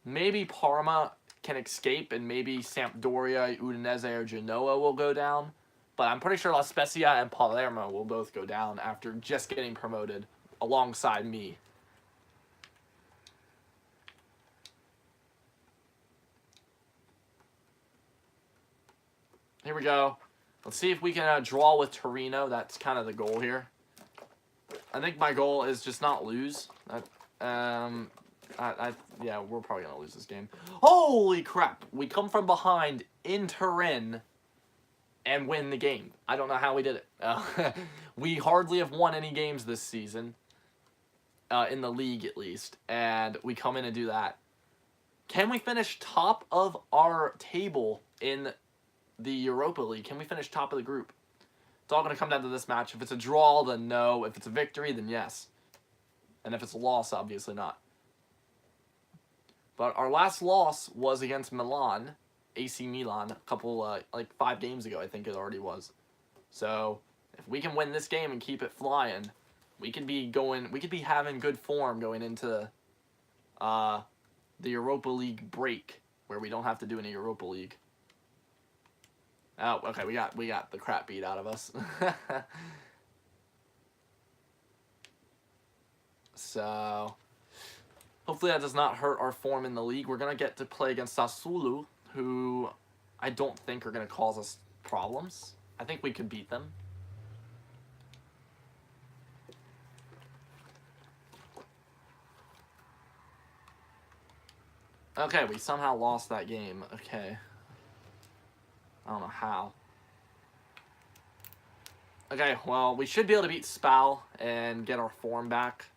S1: Maybe Parma can escape, and maybe Sampdoria, Udinese, or Genoa will go down. But I'm pretty sure La Spezia and Palermo will both go down after just getting promoted alongside me. Here we go. Let's see if we can draw with Torino. That's kind of the goal here. I think my goal is just not lose. Yeah, we're probably going to lose this game. Holy crap! We come from behind in Turin and win the game. I don't know how we did it. We hardly have won any games this season. In the league, at least. And we come in and do that. Can we finish top of our table in the Europa League? Can we finish top of the group? It's all going to come down to this match. If it's a draw, then no. If it's a victory, then yes. And if it's a loss, obviously not. But our last loss was against Milan, AC Milan, a couple, like 5 games ago, I think it already was. So, if we can win this game and keep it flying, we could be having good form going into the Europa League break, where we don't have to do any Europa League. Oh, okay, we got the crap beat out of us. So, hopefully that does not hurt our form in the league. We're going to get to play against Sassuolo, who I don't think are going to cause us problems. I think we could beat them. Okay, we somehow lost that game. Okay. I don't know how. Okay, well, we should be able to beat Spal and get our form back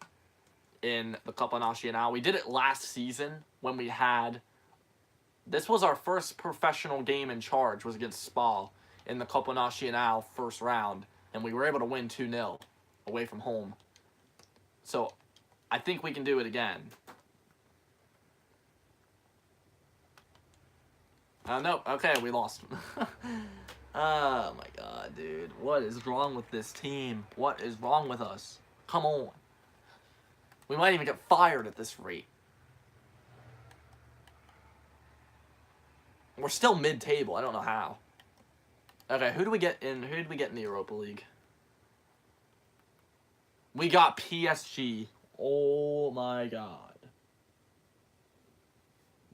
S1: in the Coppa Nazionale. We did it last season when we had... This was our first professional game in charge, was against Spal in the Coppa Nazionale first round, and we were able to win 2-0 away from home. So, I think we can do it again. No, okay, we lost. Oh my god, dude. What is wrong with this team? What is wrong with us? Come on. We might even get fired at this rate. We're still mid-table. I don't know how. Okay, who do we get in? Who did we get in the Europa League? We got PSG. Oh my god.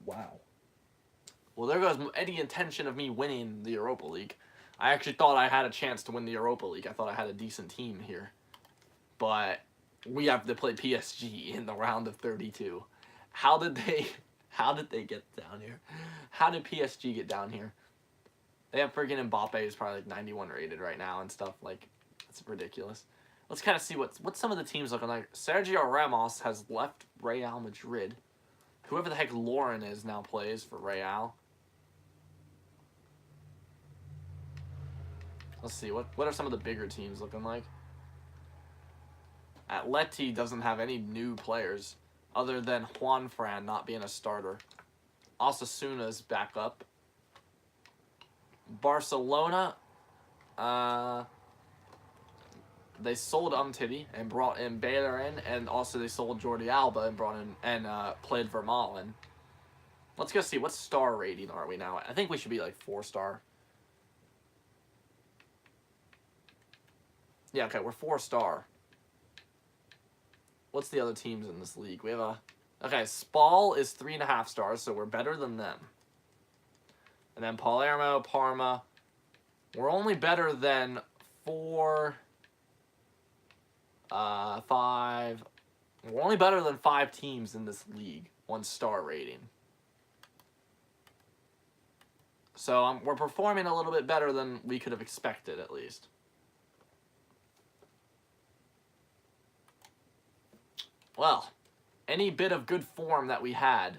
S1: Wow. Well, there goes any intention of me winning the Europa League. I actually thought I had a chance to win the Europa League. I thought I had a decent team here. But we have to play PSG in the round of 32. How did they get down here? How did PSG get down here? They have freaking Mbappe who's probably like 91 rated right now and stuff. Like, it's ridiculous. Let's kind of see what some of the teams looking like. Sergio Ramos has left Real Madrid. Whoever the heck Lauren is now plays for Real. Let's see, what are some of the bigger teams looking like? Atleti doesn't have any new players other than Juan Fran not being a starter. Osasuna's back up. Barcelona, they sold Umtiti and brought in Bellerin, and also they sold Jordi Alba and brought in and played Vermaelen. Let's go see what star rating are we now at. I think we should be like 4-star. Yeah, okay, we're 4-star. What's the other teams in this league? We have a... Okay, Spal is 3.5 stars, so we're better than them. And then Palermo, Parma. We're only better than 5... We're only better than 5 teams in this league. 1-star rating. So we're performing a little bit better than we could have expected, at least. Well, any bit of good form that we had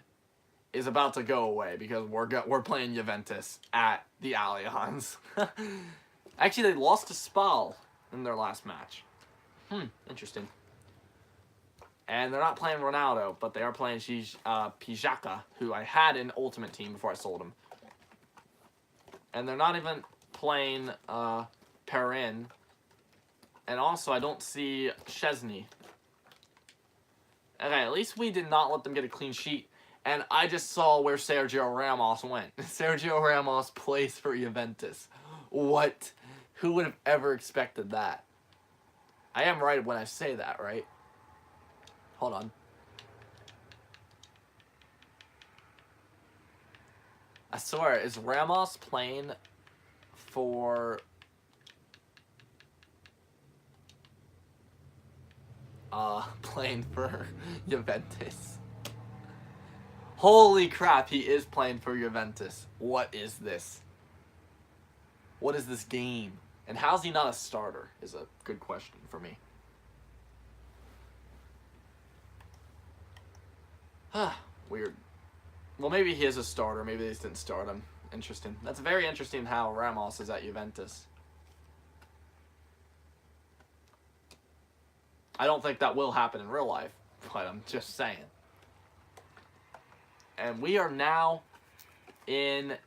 S1: is about to go away because we're playing Juventus at the Allianz. Actually, they lost to Spal in their last match. Interesting. And they're not playing Ronaldo, but they are playing Pijaka, who I had in Ultimate Team before I sold him. And they're not even playing Perrin. And also, I don't see Chesney. Okay, at least we did not let them get a clean sheet. And I just saw where Sergio Ramos went. Sergio Ramos plays for Juventus. What? Who would have ever expected that? I am right when I say that, right? Hold on. I swear, is Ramos playing for... playing for Juventus. Holy crap, he is playing for Juventus. What is this? What is this game? And how's he not a starter is a good question for me. Weird. Well, maybe he is a starter. Maybe they just didn't start him. Interesting. That's very interesting how Ramos is at Juventus. I don't think that will happen in real life, but I'm just saying. And we are now in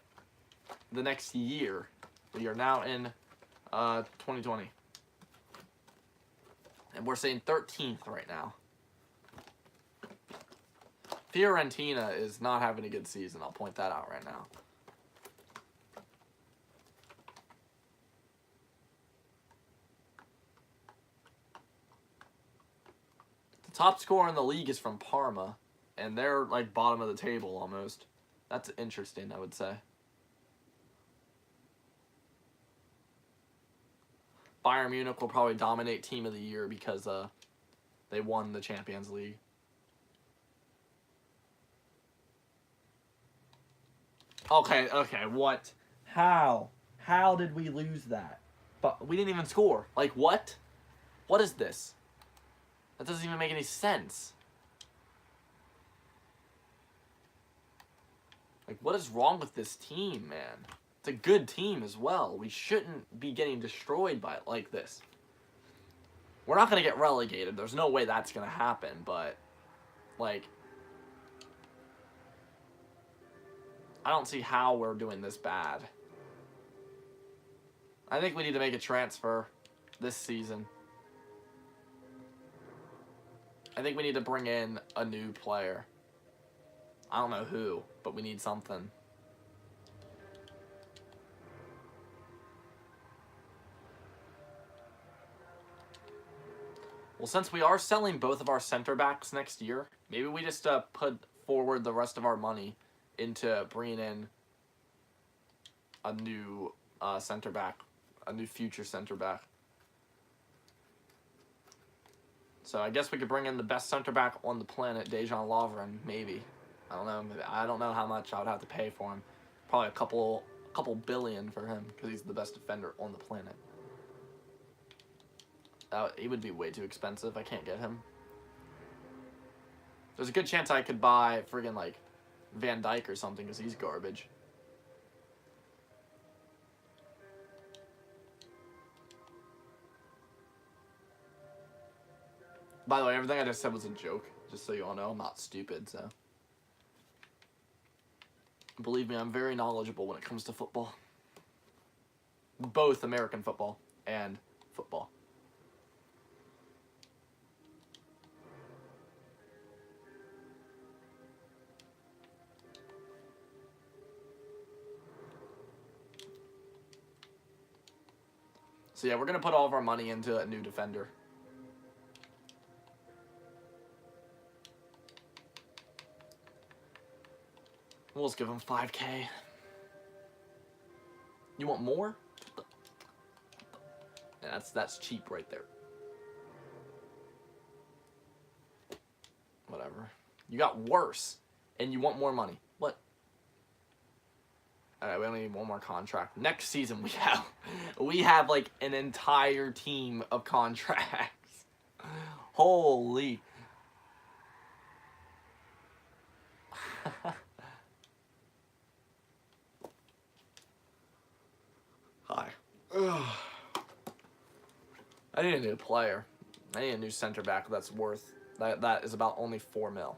S1: the next year. We are now in 2020. And we're saying 13th right now. Fiorentina is not having a good season. I'll point that out right now. The top scorer in the league is from Parma. And they're like bottom of the table almost. That's interesting, I would say. Bayern Munich will probably dominate Team of the Year because they won the Champions League. Okay, what? How? How did we lose that? But we didn't even score. Like, what? What is this? That doesn't even make any sense. Like, what is wrong with this team, man? It's a good team as well. We shouldn't be getting destroyed by it like this. We're not going to get relegated. There's no way that's going to happen, but, like, I don't see how we're doing this bad. I think we need to make a transfer this season. I think we need to bring in a new player. I don't know who, but we need something. Well, since we are selling both of our center backs next year, maybe we just put forward the rest of our money into bringing in a new center back, a new future center back. So I guess we could bring in the best center back on the planet, Dejan Lovren, maybe. I don't know. I don't know how much I would have to pay for him. Probably a couple billion for him because he's the best defender on the planet. He would be way too expensive. I can't get him. There's a good chance I could buy friggin' like Van Dijk or something because he's garbage. By the way, everything I just said was a joke, just so you all know. I'm not stupid, so. Believe me, I'm very knowledgeable when it comes to football. Both American football and football. So yeah, we're going to put all of our money into a new defender. We'll just give him 5K. You want more? Yeah, that's cheap right there. Whatever. You got worse, and you want more money. What? All right, we only need one more contract. Next season we have like an entire team of contracts. Holy. Hi. I need a new player. I need a new center back that's worth that is about only 4 mil.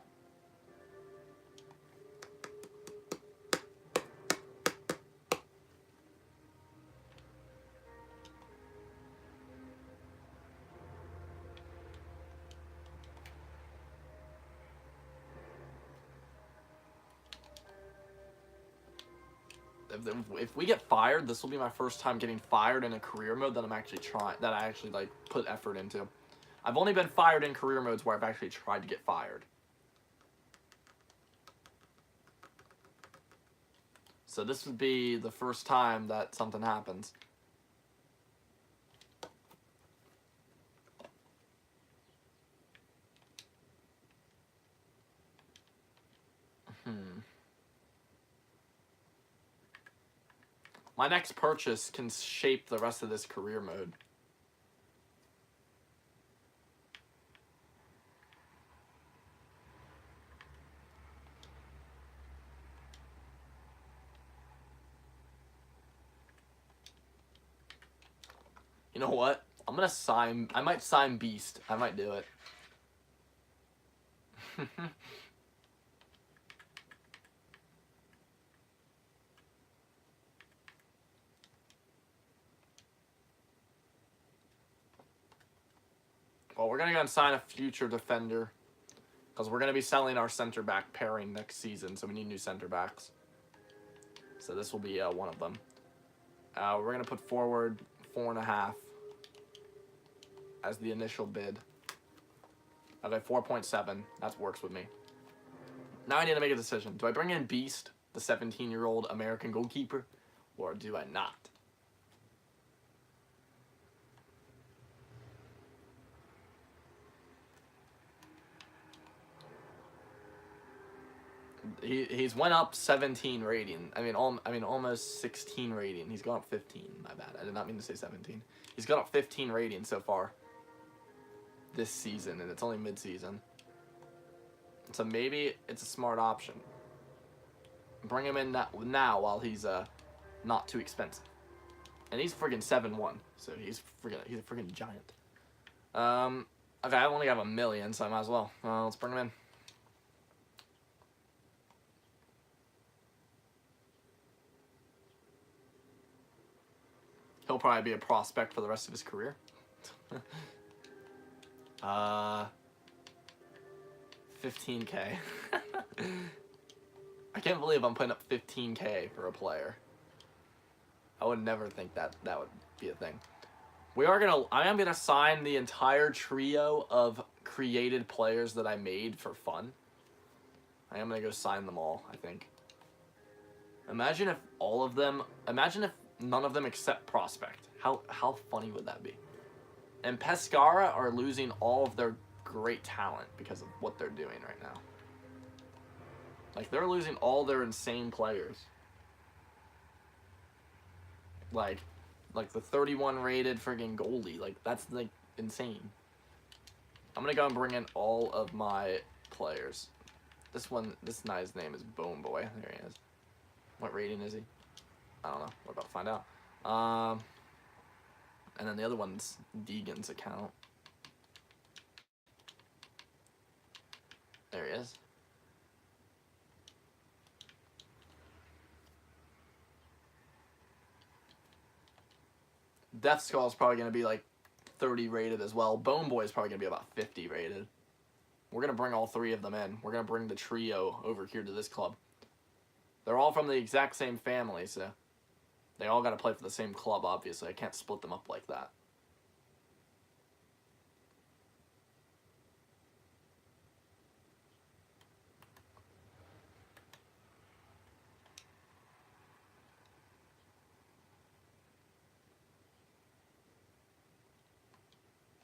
S1: If we get fired, this will be my first time getting fired in a career mode that I'm actually trying, that I actually like put effort into. I've only been fired in career modes where I've actually tried to get fired. So this would be the first time that something happens. My next purchase can shape the rest of this career mode. You know what? I might sign Beast. I might do it. Well, we're going to go and sign a future defender because we're going to be selling our center back pairing next season, so we need new center backs. So this will be one of them. We're going to put forward 4.5 as the initial bid. Okay, 4.7. That works with me. Now I need to make a decision. Do I bring in Beast, the 17-year-old American goalkeeper, or do I not? He's went up 17 rating. I mean almost 16 rating. He's gone up 15. My bad. I did not mean to say 17. He's gone up 15 rating so far this season, and it's only mid-season. So maybe it's a smart option. Bring him in now while he's not too expensive. And he's friggin' 7-1, so he's a friggin' giant. Okay, I only have $1 million, so I might as well. Let's bring him in. He'll probably be a prospect for the rest of his career. 15K. I can't believe I'm putting up 15K for a player. I would never think that would be a thing. I am gonna sign the entire trio of created players that I made for fun. I am gonna go sign them all, I think. Imagine if none of them except Prospect. How funny would that be? And Pescara are losing all of their great talent because of what they're doing right now. Like, they're losing all their insane players. Like the 31 rated friggin' goalie. Like, that's, like, insane. I'm gonna go and bring in all of my players. This guy's name is Bone Boy. There he is. What rating is he? I don't know. We're about to find out. And then the other one's Deegan's account. There he is. Death Skull is probably going to be like 30 rated as well. Bone Boy is probably going to be about 50 rated. We're going to bring all three of them in. We're going to bring the trio over here to this club. They're all from the exact same family, so they all got to play for the same club, obviously. I can't split them up like that.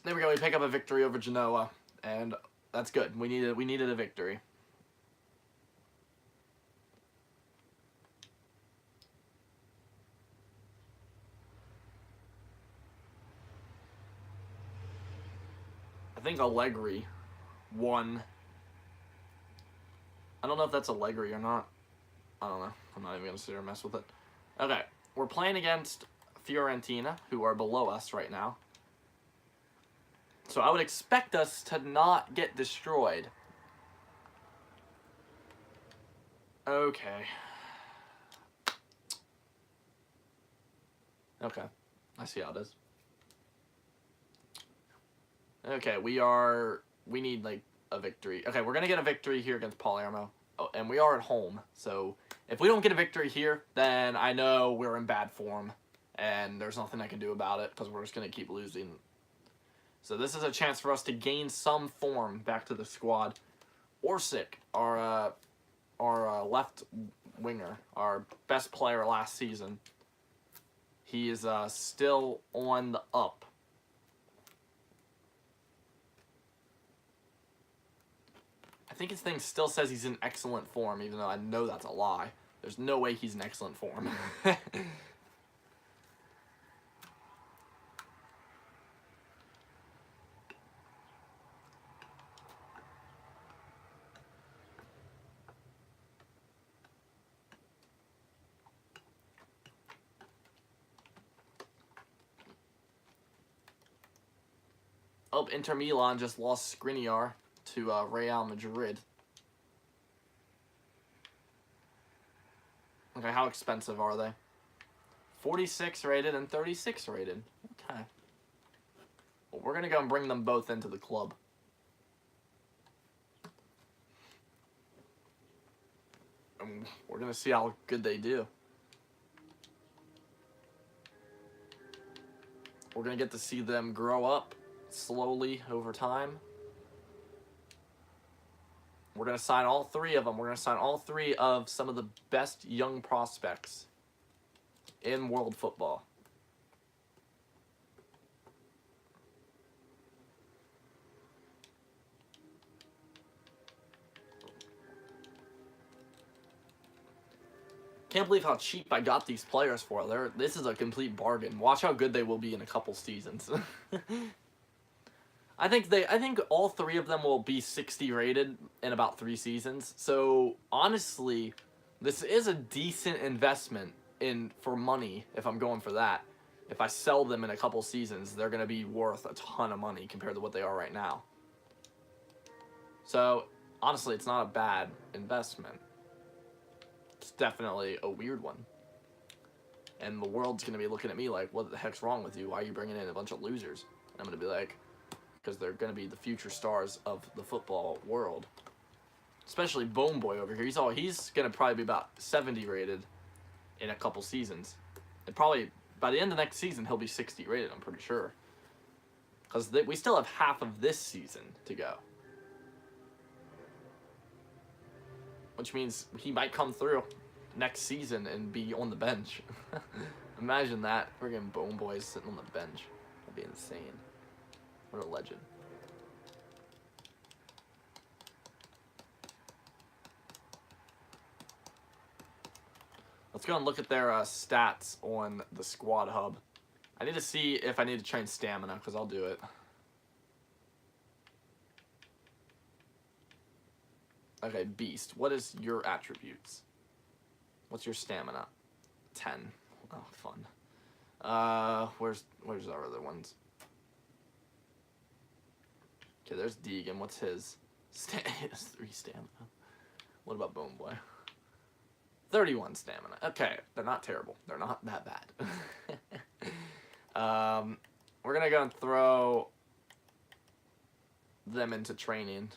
S1: There we go. We pick up a victory over Genoa, and that's good. We needed a victory. I think Allegri won. I don't know if that's Allegri or not. I don't know. I'm not even going to sit here and mess with it. Okay. We're playing against Fiorentina, who are below us right now. So I would expect us to not get destroyed. Okay. Okay. I see how it is. Okay, we need, like, a victory. Okay, we're going to get a victory here against Palermo. Oh, and we are at home. So if we don't get a victory here, then I know we're in bad form. And there's nothing I can do about it because we're just going to keep losing. So this is a chance for us to gain some form back to the squad. Orsic, our left winger, our best player last season, he is still on the up. I think his thing still says he's in excellent form, even though I know that's a lie. There's no way he's in excellent form. Oh, Inter Milan just lost Skriniar to Real Madrid. Okay, how expensive are they? 46 rated and 36 rated. Okay. Well, we're going to go and bring them both into the club. And we're going to see how good they do. We're going to get to see them grow up slowly over time. We're going to sign all three of them. We're going to sign all three of some of the best young prospects in world football. Can't believe how cheap I got these players for. This is a complete bargain. Watch how good they will be in a couple seasons. I think all three of them will be 60 rated in about 3 seasons. So honestly, this is a decent investment for money if I'm going for that. If I sell them in a couple seasons, they're going to be worth a ton of money compared to what they are right now. So honestly, it's not a bad investment. It's definitely a weird one. And the world's going to be looking at me like, what the heck's wrong with you? Why are you bringing in a bunch of losers? And I'm going to be like, because they're going to be the future stars of the football world. Especially Bone Boy over here. He's going to probably be about 70 rated in a couple seasons. And probably by the end of next season, he'll be 60 rated, I'm pretty sure. Because we still have half of this season to go. Which means he might come through next season and be on the bench. Imagine that. Friggin' Bone Boy's sitting on the bench. That'd be insane. What a legend. Let's go and look at their stats on the squad hub. I need to see if I need to train stamina, because I'll do it. Okay, Beast. What is your attributes? What's your stamina? 10. Oh, fun. Where's our other ones? Okay, there's Deegan. What's his? He has 3 stamina. What about Bone Boy? 31 stamina. Okay, they're not terrible. They're not that bad. We're gonna go and throw them into training.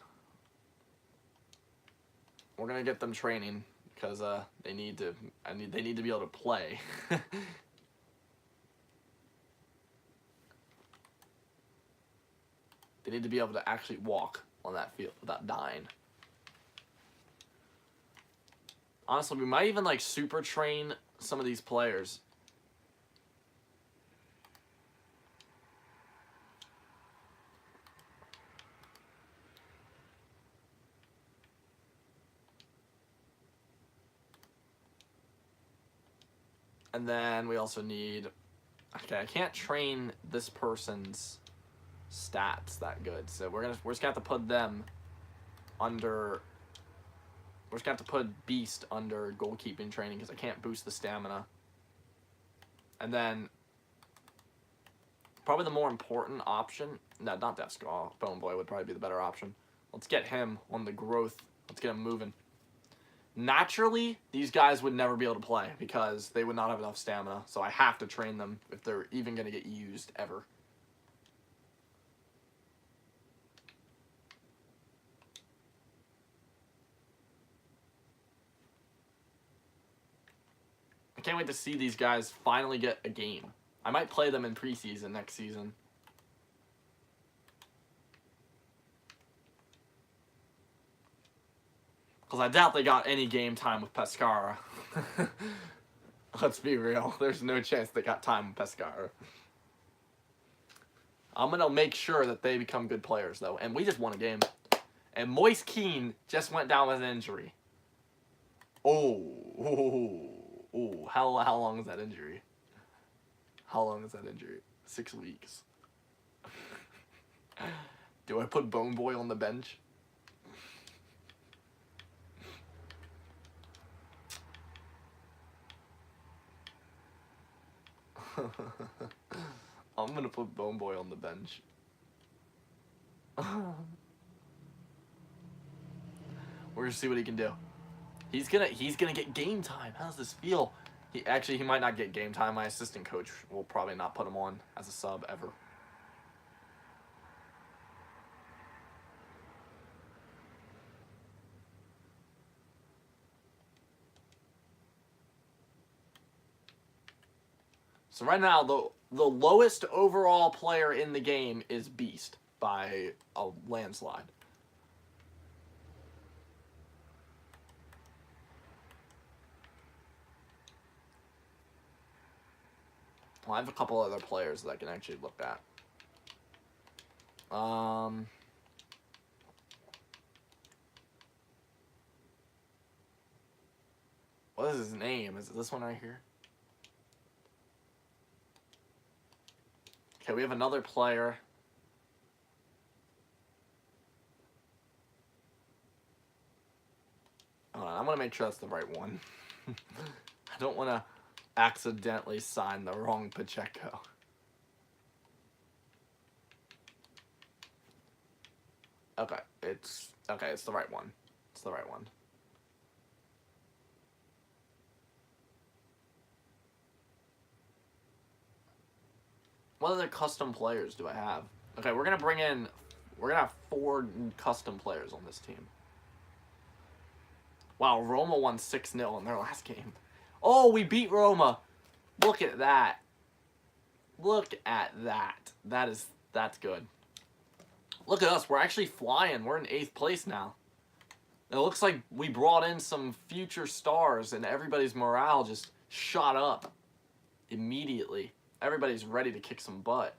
S1: We're gonna get them training because they need to. They need to be able to play. They need to be able to actually walk on that field without dying. Honestly, we might even like super train some of these players. And then we also need, okay, I can't train this person's stats that good. So we're just gonna have to put them under, we're just gonna have to put Beast under goalkeeping training because I can't boost the stamina. And then probably the more important option, no, not Death Skull, Bone Boy would probably be the better option. Let's get him on the growth. Let's get him moving. Naturally, these guys would never be able to play because they would not have enough stamina. So I have to train them if they're even going to get used ever. I can't wait to see these guys finally get a game. I might play them in preseason next season. Because I doubt they got any game time with Pescara. Let's be real. There's no chance they got time with Pescara. I'm going to make sure that they become good players, though. And we just won a game. And Moise Keane just went down with an injury. Oh. How long is that injury? How long is that injury? 6 weeks. Do I put Bone Boy on the bench? I'm gonna put Bone Boy on the bench. We're gonna see what he can do. He's gonna get game time. How does this feel? He might not get game time. My assistant coach will probably not put him on as a sub ever. So right now, the lowest overall player in the game is Beast by a landslide. Well, I have a couple other players that I can actually look at. What is his name? Is it this one right here? Okay, we have another player. Hold on, I'm gonna make sure that's the right one. I don't want to accidentally sign the wrong Pacheco. Okay, it's the right one. It's the right one. What other custom players do I have? Okay, we're gonna have 4 custom players on this team. Wow, Roma won 6-0 in their last game. Oh, we beat Roma. Look at that. Look at that. That is That's good. Look at us. We're actually flying. We're in 8th place now. It looks like we brought in some future stars, and everybody's morale just shot up immediately. Everybody's ready to kick some butt.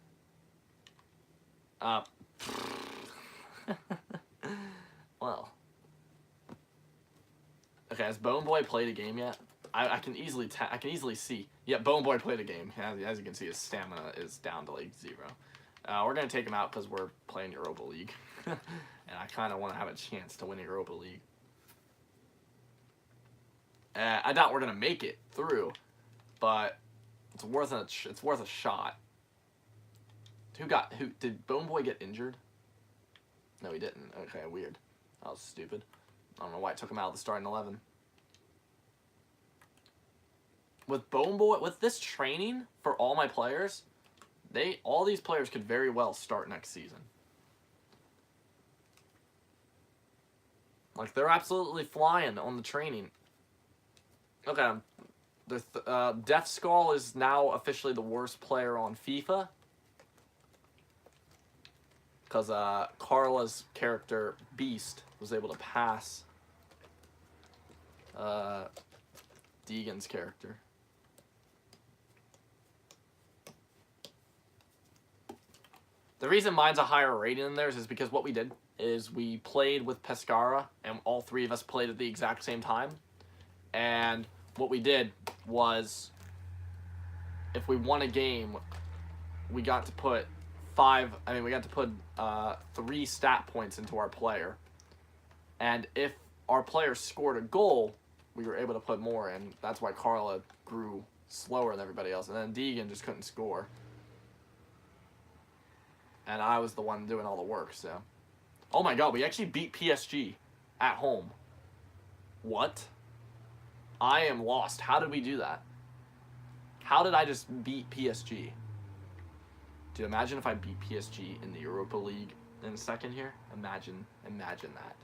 S1: Well. Okay, has Bone Boy played a game yet? I can easily see. Yeah, Bone Boy played a game. As you can see, his stamina is down to like 0. We're gonna take him out because we're playing Europa League, and I kind of want to have a chance to win Europa League. I doubt we're gonna make it through, but it's worth a shot. Who did Bone Boy get injured? No, he didn't. Okay, weird. That was stupid. I don't know why I took him out of the starting 11. With Bone Boy, with this training for all my players, all these players could very well start next season. Like, they're absolutely flying on the training. Okay, Death Skull is now officially the worst player on FIFA. Because Carla's character, Beast, was able to pass Deegan's character. The reason mine's a higher rating than theirs is because what we did is we played with Pescara, and all 3 of us played at the exact same time. And what we did was, if we won a game, we got to put 3 stat points into our player. And if our player scored a goal, we were able to put more in. That's why Carla grew slower than everybody else. And then Deegan just couldn't score. And I was the one doing all the work, so. Oh my god, we actually beat PSG at home. What? I am lost. How did we do that? How did I just beat PSG? Dude, imagine if I beat PSG in the Europa League in a second here. Imagine that.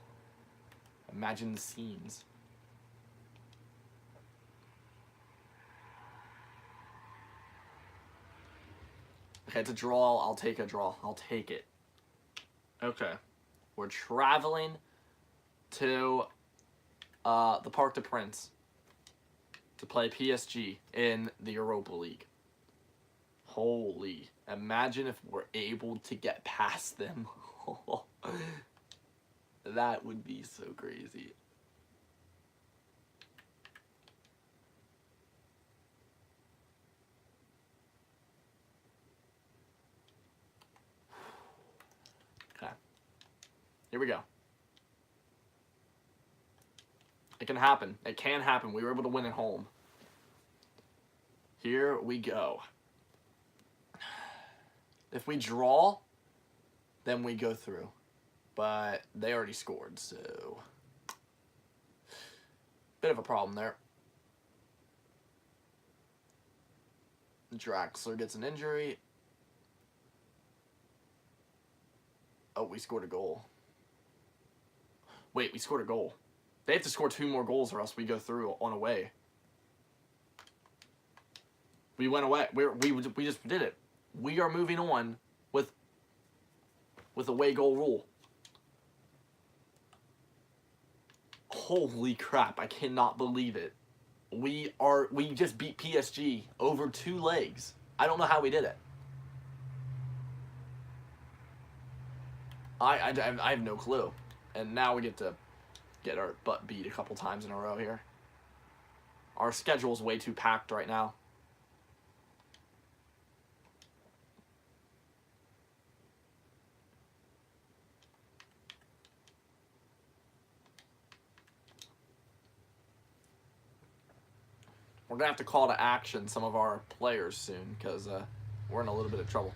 S1: Imagine the scenes. Okay, it's a draw. I'll take a draw. I'll take it. Okay. We're traveling to the Parc des Princes to play PSG in the Europa League. Holy. Imagine if we're able to get past them. That would be so crazy. Okay. Here we go. It can happen. It can happen. We were able to win at home. Here we go. If we draw, then we go through. But they already scored, so bit of a problem there. Draxler gets an injury. Oh, we scored a goal. Wait, we scored a goal. They have to score 2 more goals or else we go through on away. We went away. We just did it. We are moving on with away goal rule. Holy crap, I cannot believe it. We just beat PSG over 2 legs. I don't know how we did it. I have no clue. And now we get to get our butt beat a couple times in a row here. Our schedule's way too packed right now. We're going to have to call to action some of our players soon because we're in a little bit of trouble.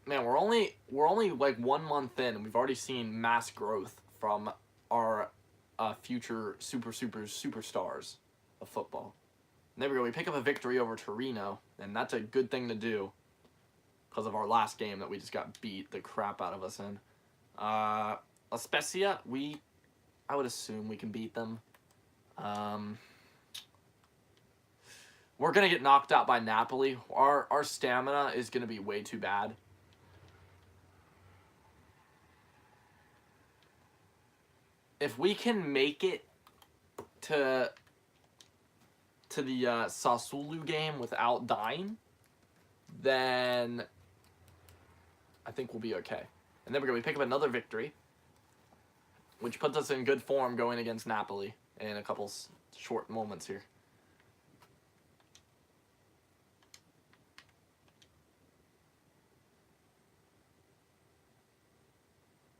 S1: Man, we're only like 1 month in, and we've already seen mass growth from our future superstars of football. And there we go. We pick up a victory over Torino, and that's a good thing to do because of our last game that we just got beat the crap out of us in. La Spezia, I would assume we can beat them. We're going to get knocked out by Napoli. Our stamina is going to be way too bad. If we can make it to the Sassuolo game without dying, then I think we'll be okay. And then we're going to pick up another victory, which puts us in good form going against Napoli in a couple short moments here.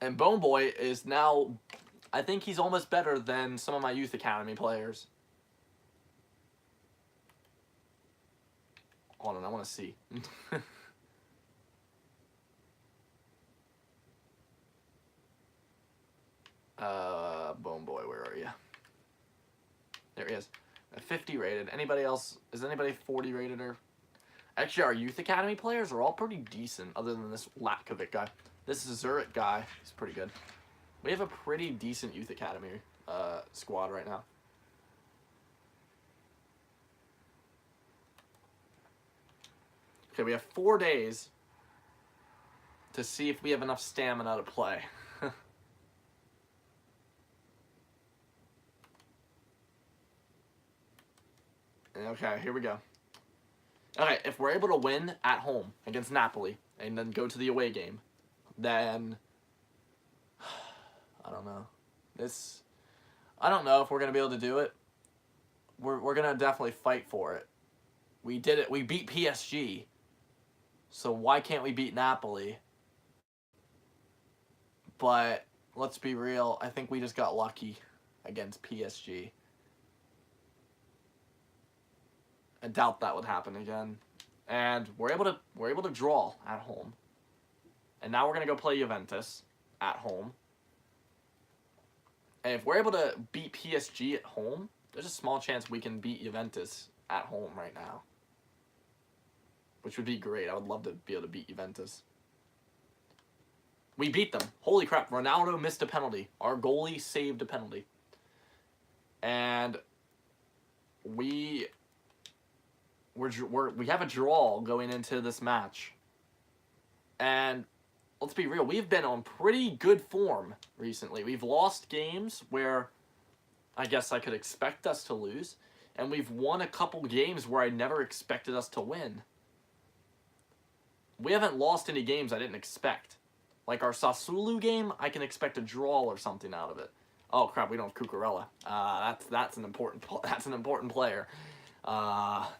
S1: And Bone Boy is now, I think he's almost better than some of my youth academy players. Hold on, I want to see. Bone Boy, where are you? There he is. 50 rated. Anybody else? Is anybody 40 rated or? Actually, our youth academy players are all pretty decent, other than this Latkovic guy. This Zurich guy, he's pretty good. We have a pretty decent youth academy squad right now. Okay, we have 4 days to see if we have enough stamina to play. Okay, here we go. Okay, if we're able to win at home against Napoli and then go to the away game, then I don't know. I don't know if we're gonna be able to do it. We're gonna definitely fight for it. We did it. We beat PSG. So why can't we beat Napoli? But let's be real. I think we just got lucky against PSG. I doubt that would happen again. And we're able to draw at home. And now we're gonna go play Juventus at home. And if we're able to beat PSG at home, there's a small chance we can beat Juventus at home right now. Which would be great. I would love to be able to beat Juventus. We beat them. Holy crap. Ronaldo missed a penalty. Our goalie saved a penalty. And we have a draw going into this match. And let's be real, we've been on pretty good form recently. We've lost games where I guess I could expect us to lose. And we've won a couple games where I never expected us to win. We haven't lost any games I didn't expect. Like our Sassuolo game, I can expect a draw or something out of it. Oh crap, we don't have Cucurella. That's an important player.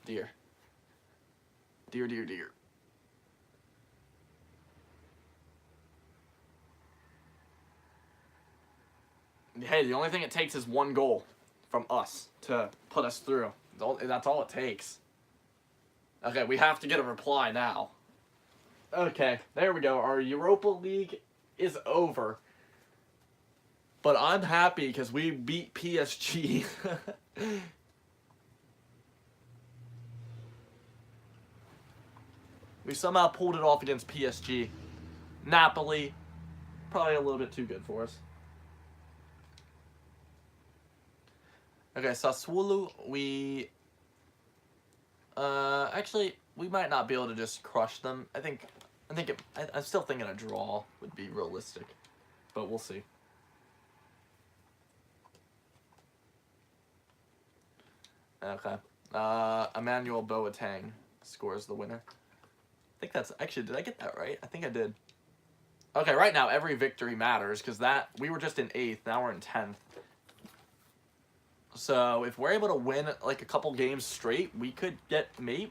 S1: Dear. Dear. Hey, the only thing it takes is one goal from us to put us through. That's all it takes. Okay, we have to get a reply now. Okay, there we go. Our Europa League is over. But I'm happy because we beat PSG. We somehow pulled it off against PSG. Napoli, probably a little bit too good for us. Okay, Sassuolo, actually, we might not be able to just crush them. I'm still thinking a draw would be realistic, but we'll see. Okay, Emmanuel Boateng scores the winner. I think that's actually, did I get that right? I think I did. Okay, right now every victory matters because we were just in 8th, now we're in 10th. So if we're able to win like a couple games straight, we could get maybe.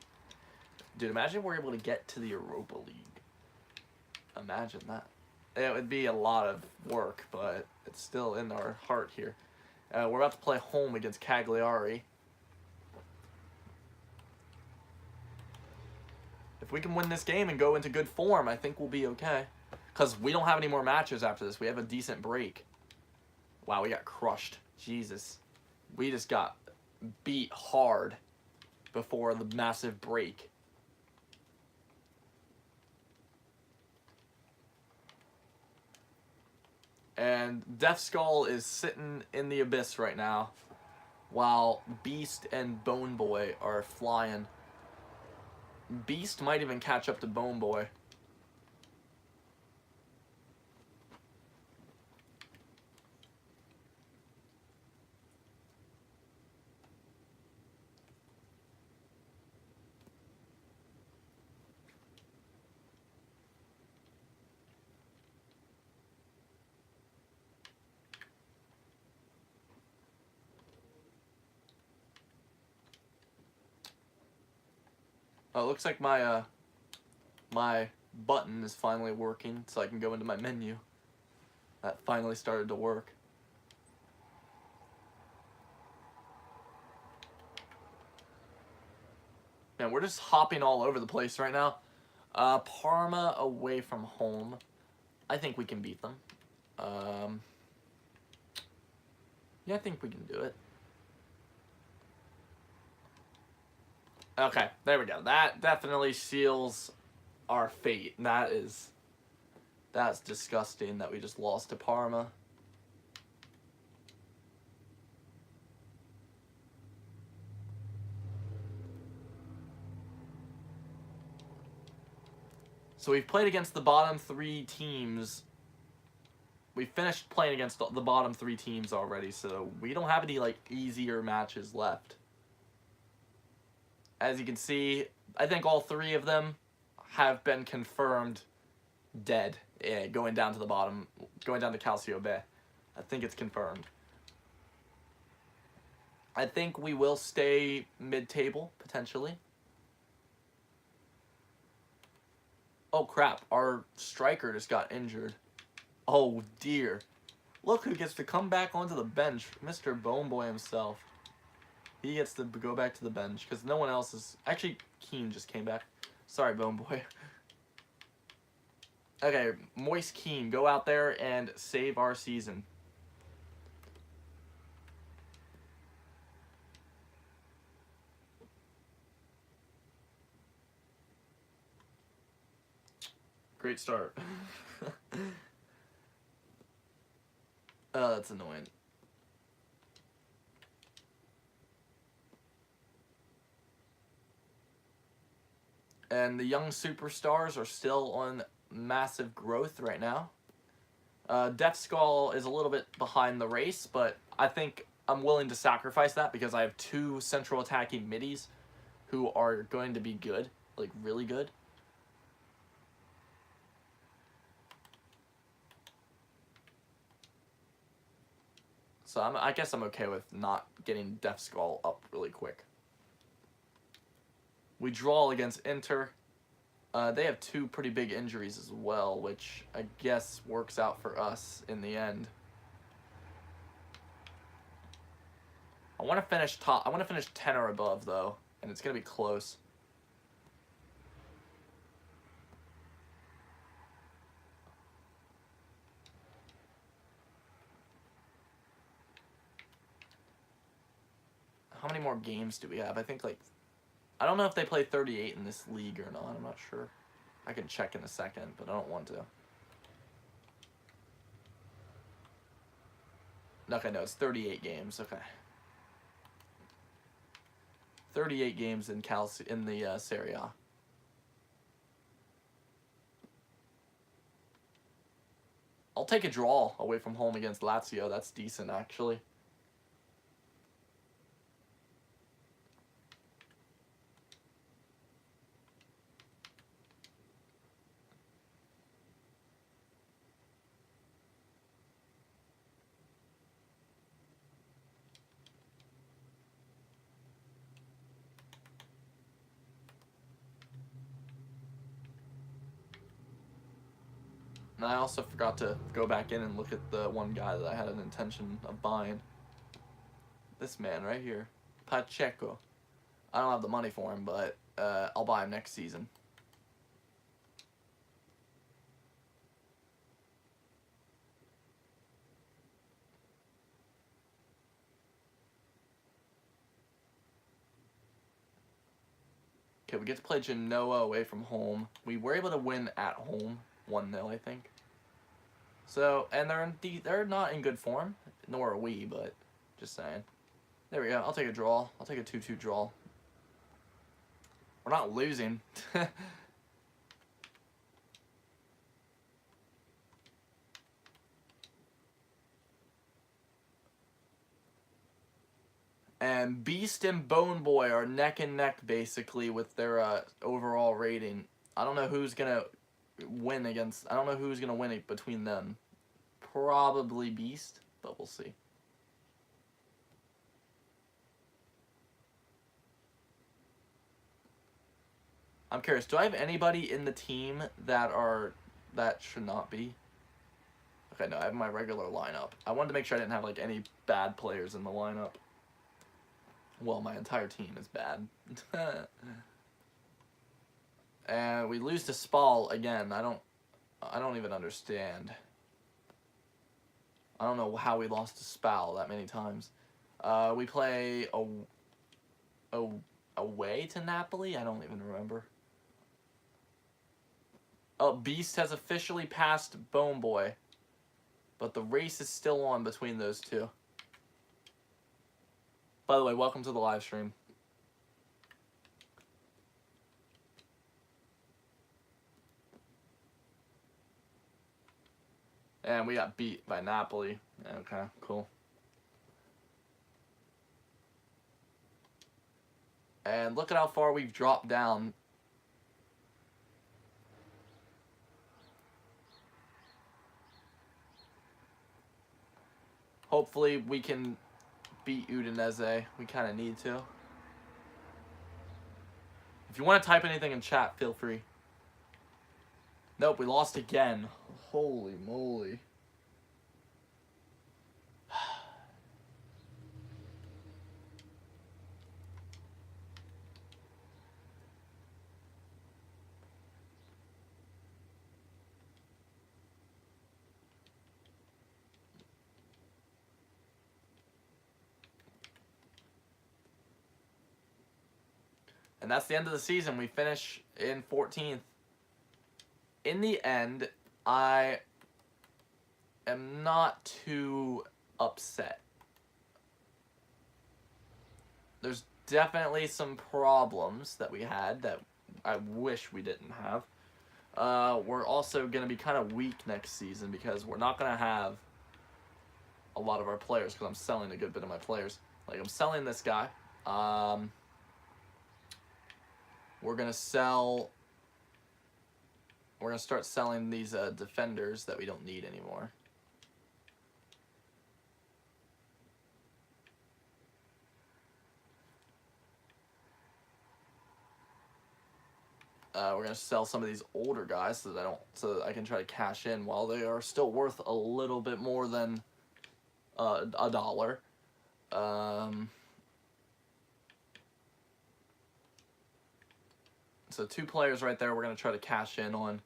S1: Dude, imagine we're able to get to the Europa League. Imagine that. It would be a lot of work, but it's still in our heart here. We're about to play home against Cagliari. If we can win this game and go into good form, I think we'll be okay. Because we don't have any more matches after this. We have a decent break. Wow, we got crushed. Jesus. We just got beat hard before the massive break. And Death Skull is sitting in the abyss right now, while Beast and Bone Boy are flying. Beast might even catch up to Bone Boy. Oh, it looks like my button is finally working, so I can go into my menu. That finally started to work. Man, we're just hopping all over the place right now. Parma away from home. I think we can beat them. Yeah, I think we can do it. Okay, there we go. That definitely seals our fate. That's disgusting that we just lost to Parma. So we've played against the bottom 3 teams. We finished playing against the bottom 3 teams already, so we don't have any like easier matches left. As you can see, I think all 3 of them have been confirmed dead, going down to the bottom, going down to Calcio Bay. I think it's confirmed. I think we will stay mid-table, potentially. Oh crap, our striker just got injured. Oh dear. Look who gets to come back onto the bench, Mr. Bone Boy himself. He gets to go back to the bench, because no one else is... Actually, Keane just came back. Sorry, Bone Boy. Okay, Moist Keane, go out there and save our season. Great start. Oh, that's annoying. And the young superstars are still on massive growth right now. Death Skull is a little bit behind the race, but I think I'm willing to sacrifice that because I have 2 central attacking middies who are going to be good, like really good. So I guess I'm okay with not getting Death Skull up really quick. We draw against Inter. They have 2 pretty big injuries as well, which I guess works out for us in the end. I want to finish top. I want to finish 10 or above though, and it's gonna be close. How many more games do we have? I think like, I don't know if they play 38 in this league or not. I'm not sure. I can check in a second, but I don't want to. Okay, no, it's 38 games. Okay. 38 games in the Serie A. I'll take a draw away from home against Lazio. That's decent, actually. And I also forgot to go back in and look at the one guy that I had an intention of buying. This man right here. Pacheco. I don't have the money for him, but I'll buy him next season. Okay, we get to play Genoa away from home. We were able to win at home, 1-0, I think. So, and they're not in good form, nor are we, but just saying. There we go. I'll take a draw. I'll take a 2-2 draw. We're not losing. And Beast and Bone Boy are neck and neck, basically, with their overall rating. I don't know who's going to win against... I don't know who's going to win it between them. Probably Beast, but we'll see. I'm curious, do I have anybody in the team that should not be? Okay, no, I have my regular lineup. I wanted to make sure I didn't have like any bad players in the lineup. Well, my entire team is bad. And we lose to Spal again. I don't even understand. I don't know how we lost to Spal that many times. We play away to Napoli? I don't even remember. Oh, Beast has officially passed Bone Boy. But the race is still on between those two. By the way, welcome to the live stream. And we got beat by Napoli. Okay, cool. And look at how far we've dropped down. Hopefully we can beat Udinese. We kind of need to. If you want to type anything in chat, feel free. Nope, we lost again. Holy moly. And that's the end of the season. We finish in 14th. In the end, I am not too upset. There's definitely some problems that we had that I wish we didn't have. We're also going to be kind of weak next season because we're not going to have a lot of our players because I'm selling a good bit of my players. Like, I'm selling this guy. We're going to sell... We're going to start selling these defenders that we don't need anymore. We're going to sell some of these older guys so that I can try to cash in while they are still worth a little bit more than $1. So 2 players right there we're going to try to cash in on.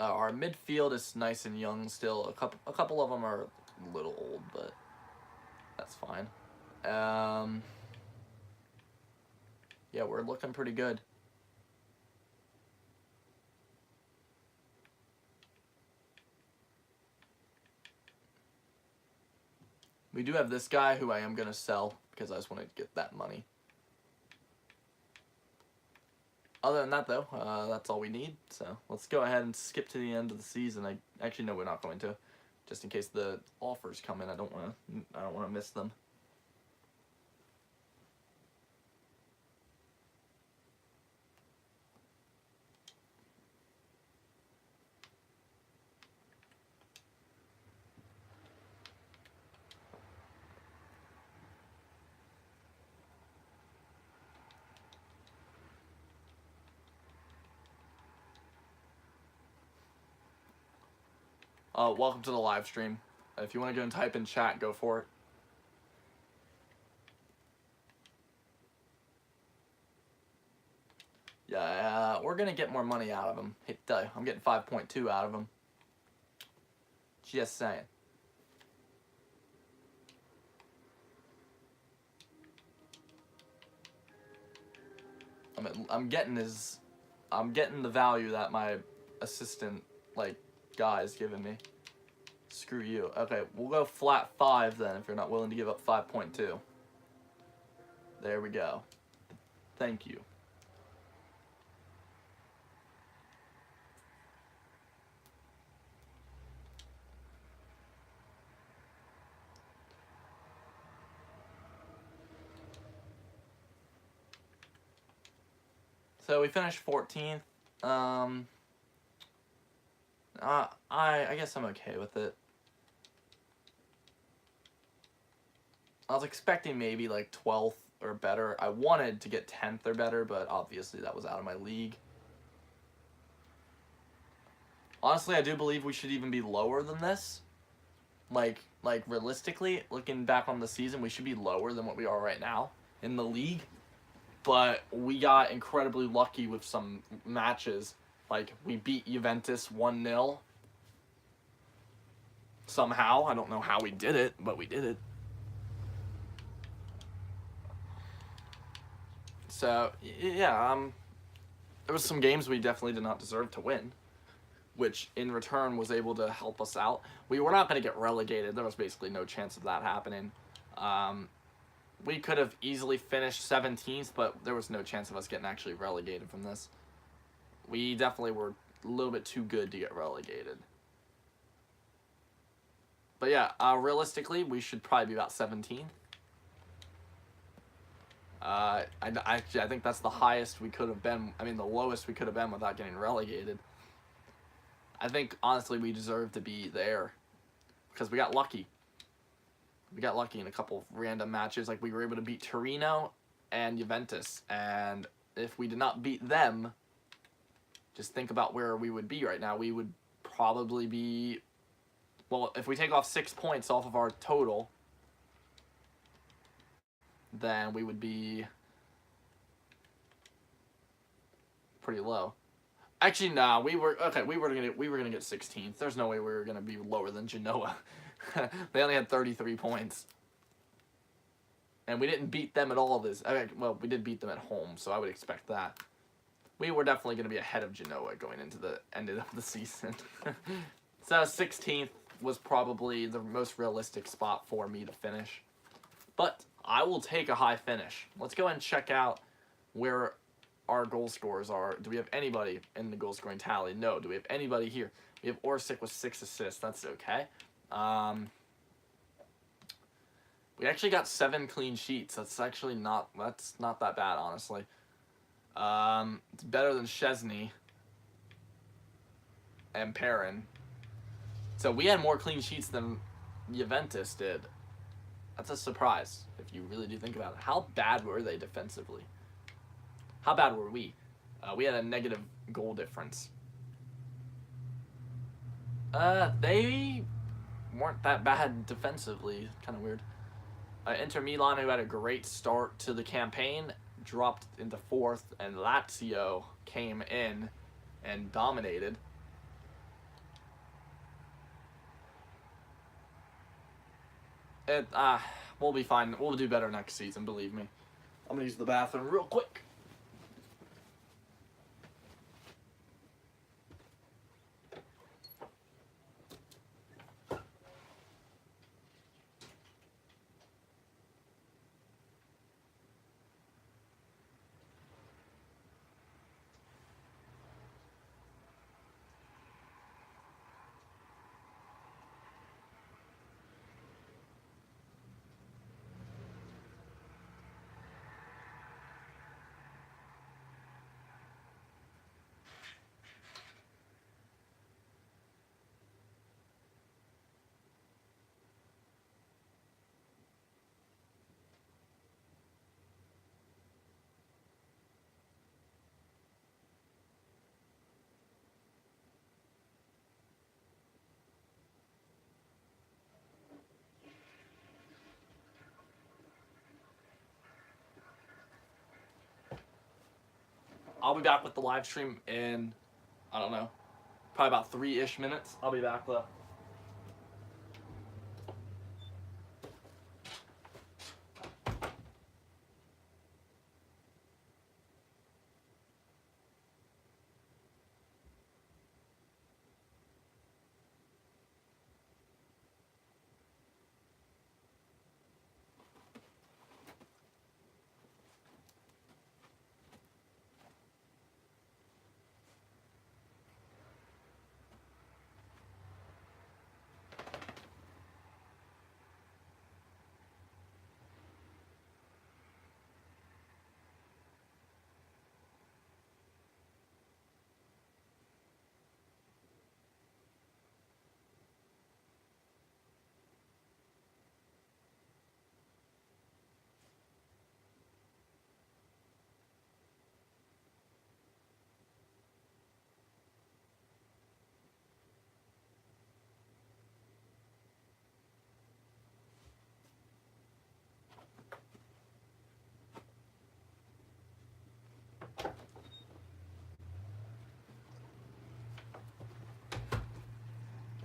S1: Our midfield is nice and young still. A couple of them are a little old, but that's fine. Yeah, we're looking pretty good. We do have this guy who I am going to sell because I just want to get that money. Other than that, though, that's all we need. So let's go ahead and skip to the end of the season. Actually, no, we're not going to, just in case the offers come in. I don't want to miss them. Welcome to the live stream. If you want to go and type in chat, go for it. Yeah, we're going to get more money out of him. I'm getting 5.2 out of him. Just saying. I'm getting the value that my assistant guy is giving me. Screw you. Okay, we'll go flat 5 then if you're not willing to give up 5.2. There we go. Thank you. So we finished 14th. I guess I'm okay with it. I was expecting maybe like 12th or better. I wanted to get 10th or better, but obviously that was out of my league. Honestly, I do believe we should even be lower than this. Like realistically, looking back on the season, we should be lower than what we are right now in the league. But we got incredibly lucky with some matches. Like, we beat Juventus 1-0. Somehow. I don't know how we did it, but we did it. So, yeah, there was some games we definitely did not deserve to win, which in return was able to help us out. We were not going to get relegated. There was basically no chance of that happening. We could have easily finished 17th, but there was no chance of us getting actually relegated from this. We definitely were a little bit too good to get relegated. But yeah, realistically, we should probably be about 17th. I think that's the highest we could have been. I mean, the lowest we could have been without getting relegated. I think, honestly, we deserve to be there because we got lucky. We got lucky in a couple of random matches. Like, we were able to beat Torino and Juventus. And if we did not beat them, just think about where we would be right now. We would probably be... Well, if we take off 6 points off of our total, then we would be pretty low. Actually, nah, we were gonna get 16th. There's no way we were gonna be lower than Genoa. They only had 33 points. And we didn't beat them at all this. Well, we did beat them at home, so I would expect that. We were definitely going to be ahead of Genoa going into the end of the season. So 16th was probably the most realistic spot for me to finish. But I will take a high finish. Let's go ahead and check out where our goal scorers are. Do we have anybody in the goal scoring tally? No. Do we have anybody here? We have Orsic with 6 assists. That's okay. We actually got 7 clean sheets. That's actually not that bad, honestly. It's better than Szczesny and Perrin. So we had more clean sheets than Juventus did. That's a surprise, if you really do think about it. How bad were they defensively? How bad were we? We had a negative goal difference. They weren't that bad defensively. Kind of weird. Inter Milan, who had a great start to the campaign, dropped into 4th, and Lazio came in and dominated. We'll be fine. We'll do better next season, believe me. I'm gonna use the bathroom real quick. I'll be back with the live stream in, I don't know, probably about 3-ish minutes. I'll be back though.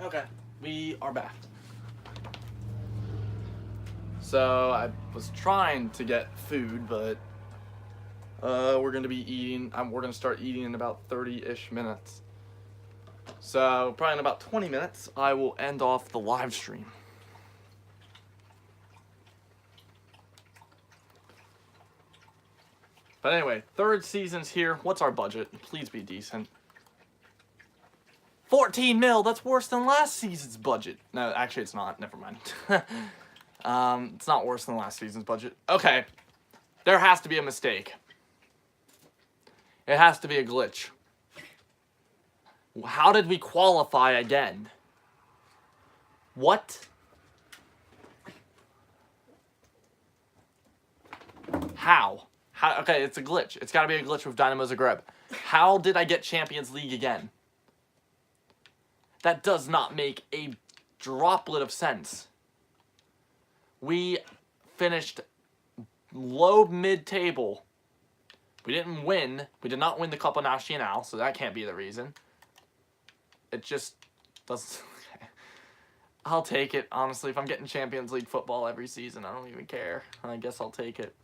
S1: Okay, we are back. So I was trying to get food, but we're gonna be eating. We're gonna start eating in about 30-ish minutes. So probably in about 20 minutes, I will end off the live stream. But anyway, third season's here. What's our budget? Please be decent. 14 mil. That's worse than last season's budget. No, actually, it's not. Never mind. It's not worse than last season's budget. Okay, there has to be a mistake. It has to be a glitch. How did we qualify again? What? How? Okay, it's a glitch. It's got to be a glitch with Dinamo Zagreb. How did I get Champions League again? That does not make a droplet of sense. We finished low mid-table. We didn't win. We did not win the Copa Nacional, so that can't be the reason. It just doesn't... I'll take it, honestly. If I'm getting Champions League football every season, I don't even care. I guess I'll take it.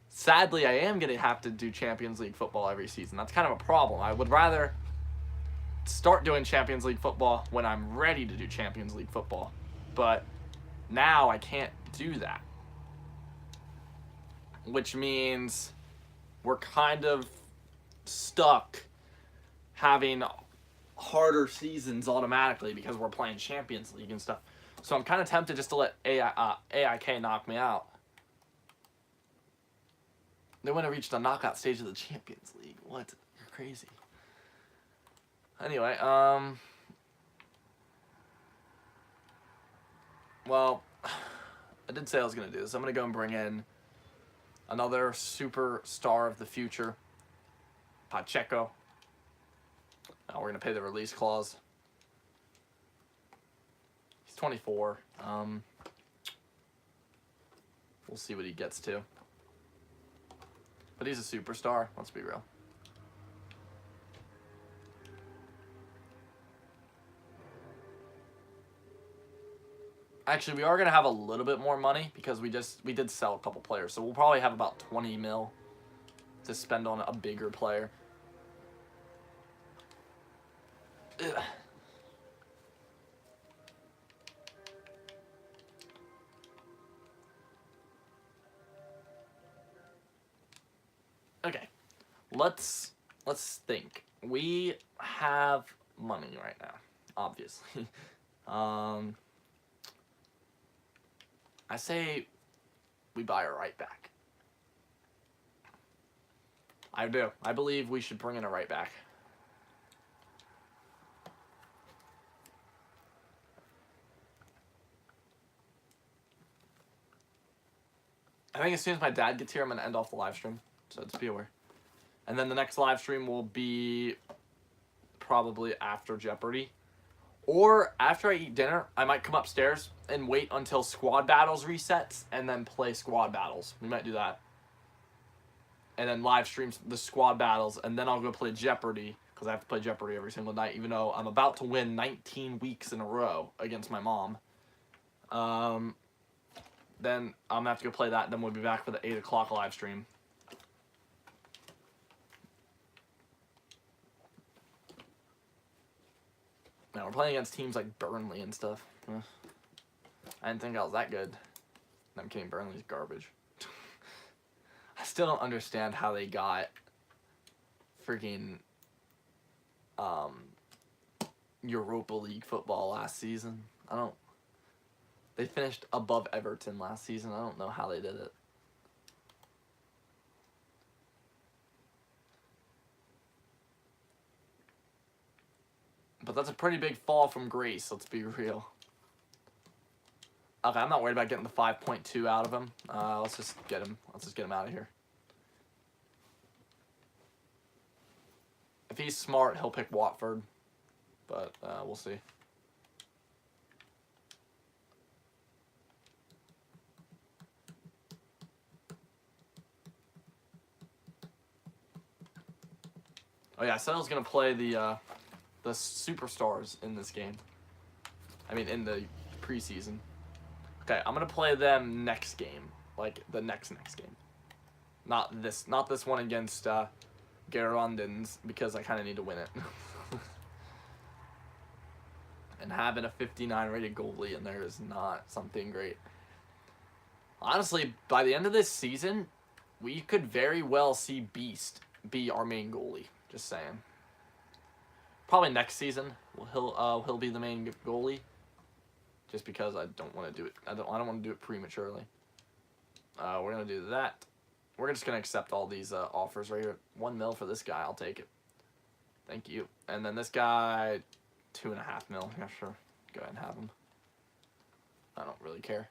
S1: Sadly, I am going to have to do Champions League football every season. That's kind of a problem. I would rather start doing Champions League football when I'm ready to do Champions League football. But now I can't do that. Which means we're kind of stuck having harder seasons automatically because we're playing Champions League and stuff. So I'm kind of tempted just to let AIK knock me out. They wouldn't have reached the knockout stage of the Champions League. What? You're crazy. Anyway, well, I did say I was going to do this. I'm going to go and bring in another superstar of the future, Pacheco. We're going to pay the release clause. He's 24. We'll see what he gets to. But he's a superstar, let's be real. Actually, we are going to have a little bit more money because we did sell a couple players. So we'll probably have about 20 mil to spend on a bigger player. Ugh. Okay, let's think. We have money right now, obviously. I say we buy a right back. I do. I believe we should bring in a right back. I think as soon as my dad gets here, I'm going to end off the live stream. So just be aware. And then the next live stream will be probably after Jeopardy. Or after I eat dinner, I might come upstairs and wait until Squad Battles resets and then play Squad Battles. We might do that. And then live stream the Squad Battles, and then I'll go play Jeopardy, because I have to play Jeopardy every single night, even though I'm about to win 19 weeks in a row against my mom. Then I'm going to have to go play that, and then we'll be back for the 8 o'clock live stream. Now, we're playing against teams like Burnley and stuff. I didn't think I was that good. I'm kidding, Burnley's garbage. I still don't understand how they got freaking Europa League football last season. They finished above Everton last season. I don't know how they did it. But that's a pretty big fall from grace, let's be real. Okay, I'm not worried about getting the 5.2 out of him. Let's just get him out of here. If he's smart, he'll pick Watford. But we'll see. Oh yeah, I said I was gonna play the superstars in this game. I mean, in the preseason. Okay, I'm gonna play them next game, like the next game. Not this one against Gerondins, because I kind of need to win it. And having a 59 rated goalie in there is not something great. Honestly, by the end of this season, we could very well see Beast be our main goalie. Just saying. Probably next season he'll be the main goalie. Just because I don't want to do it. I don't want to do it prematurely. We're gonna do that. We're just gonna accept all these offers right here. 1 mil for this guy. I'll take it. Thank you. And then this guy, 2.5 mil. Yeah, sure. Go ahead and have him. I don't really care.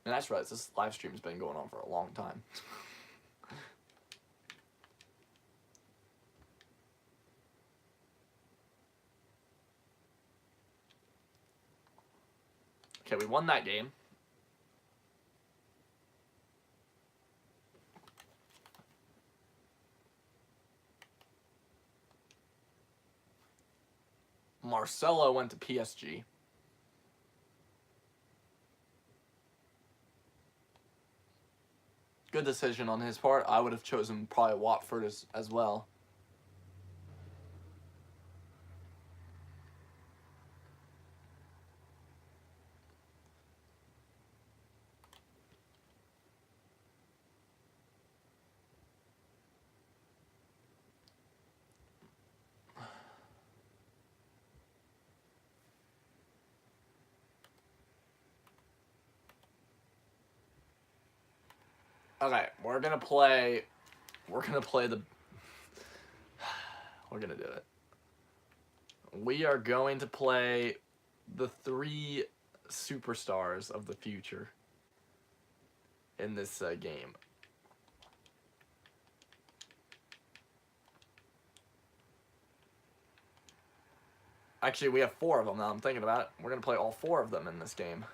S1: And that's right, this live stream's been going on for a long time. Okay, we won that game. Marcelo went to PSG. Good decision on his part. I would have chosen probably Watford as well. Okay, we're gonna play the we're gonna do it. We are going to play the 3 superstars of the future in this game. Actually, we have 4 of them now. I'm thinking about it. We're gonna play all 4 of them in this game.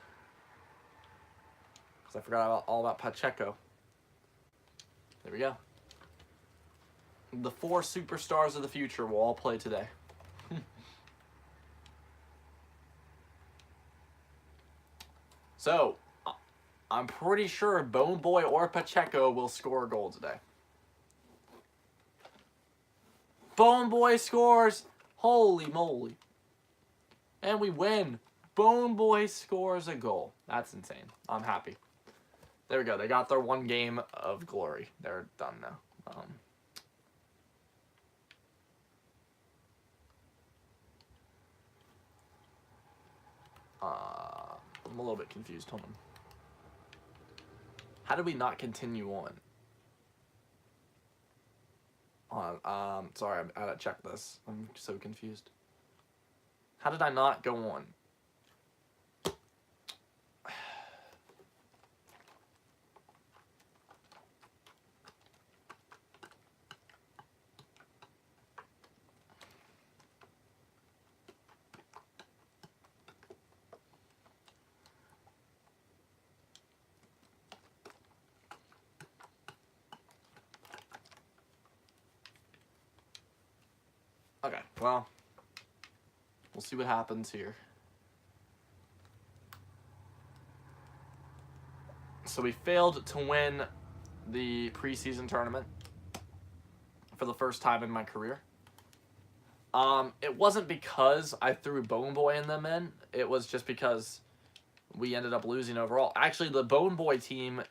S1: Because I forgot all about Pacheco. There we go. The 4 superstars of the future will all play today. So, I'm pretty sure Bone Boy or Pacheco will score a goal today. Bone Boy scores! Holy moly. And we win. Bone Boy scores a goal. That's insane. I'm happy. There we go. They got their 1 game of glory. They're done now. I'm a little bit confused. Hold on. How did we not continue on? Sorry, I gotta check this. I'm so confused. How did I not go on? Okay, well, we'll see what happens here. So we failed to win the preseason tournament for the first time in my career. It wasn't because I threw Bone Boy in them in. It was just because we ended up losing overall. Actually, the Bone Boy team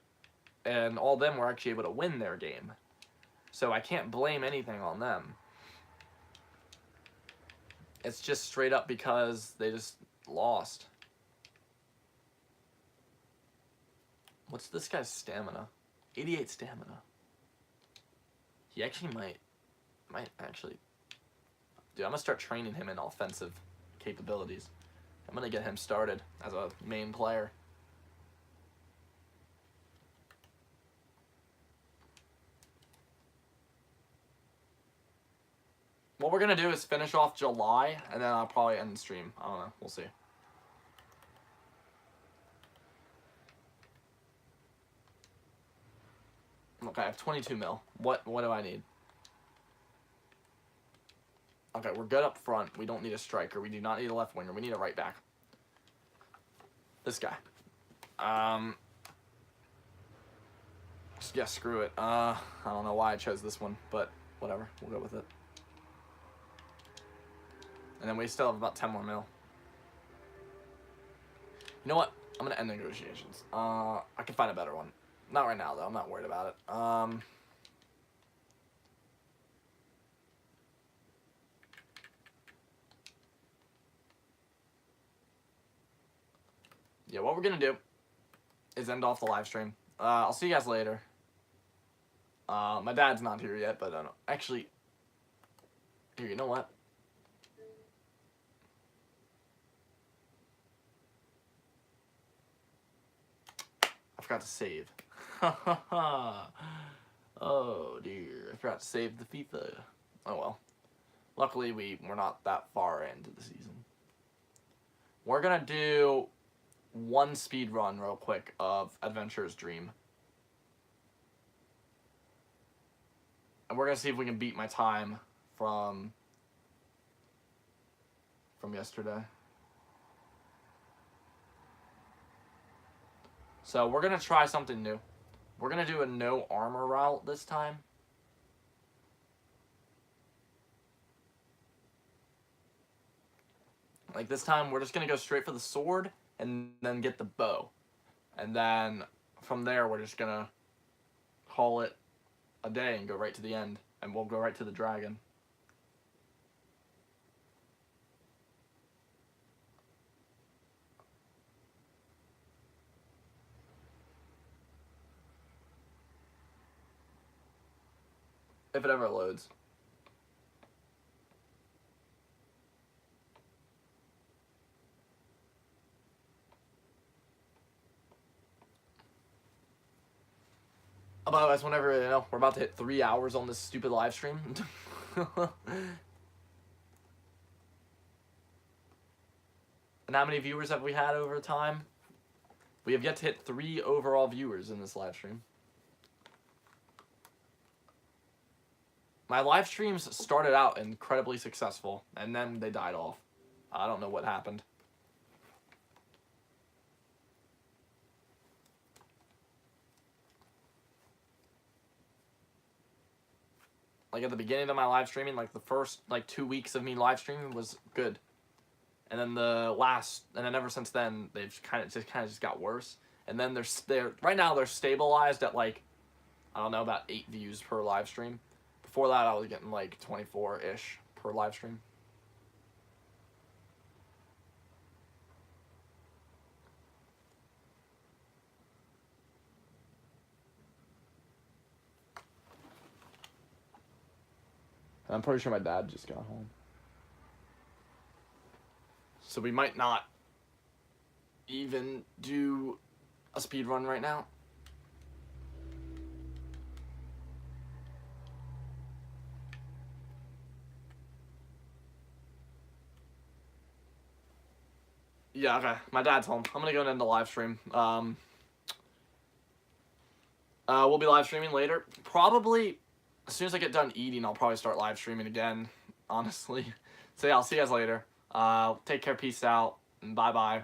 S1: and all them were actually able to win their game. So I can't blame anything on them. It's just straight up because they just lost. What's this guy's stamina? 88 stamina. He actually might actually... Dude, I'm going to start training him in offensive capabilities. I'm going to get him started as a main player. what we're going to do is finish off July, and then I'll probably end the stream. I don't know. We'll see. Okay, I have 22 mil. What do I need? Okay, we're good up front. We don't need a striker. We do not need a left winger. We need a right back. This guy. Yeah, screw it. I don't know why I chose this one, but whatever. We'll go with it. And then we still have about 10 more mil. You know what? I'm going to end negotiations. I can find a better one. Not right now, though. I'm not worried about it. Yeah, what we're going to do is end off the live stream. I'll see you guys later. My dad's not here yet, but I don't know. Actually, here, you know what? I forgot to save. Oh, dear. I forgot to save the FIFA. Oh, well. Luckily, we're not that far into the season. We're going to do one speed run real quick of Adventurer's Dream. And we're going to see if we can beat my time from yesterday. So we're going to try something new. We're going to do a no armor route this time. Like this time, we're just going to go straight for the sword and then get the bow. And then from there, we're just going to call it a day and go right to the end. And we'll go right to the dragon. If it ever loads. Otherwise, whenever, you know, we're about to hit 3 hours on this stupid live stream. And how many viewers have we had over time? We have yet to hit 3 overall viewers in this live stream. My live streams started out incredibly successful, and then they died off. I don't know what happened. Like at the beginning of my live streaming, like the first 2 weeks of me live streaming was good. And then ever since then, they've kind of just got worse. And then they're right now they're stabilized at like, I don't know, about 8 views per live stream. Before that, I was getting like 24-ish per live stream. And I'm pretty sure my dad just got home. So we might not even do a speed run right now. Yeah, okay. My dad's home. I'm gonna go and end the live stream. We'll be live streaming later. Probably as soon as I get done eating, I'll probably start live streaming again, honestly. So yeah, I'll see you guys later. Take care, peace out, and bye-bye.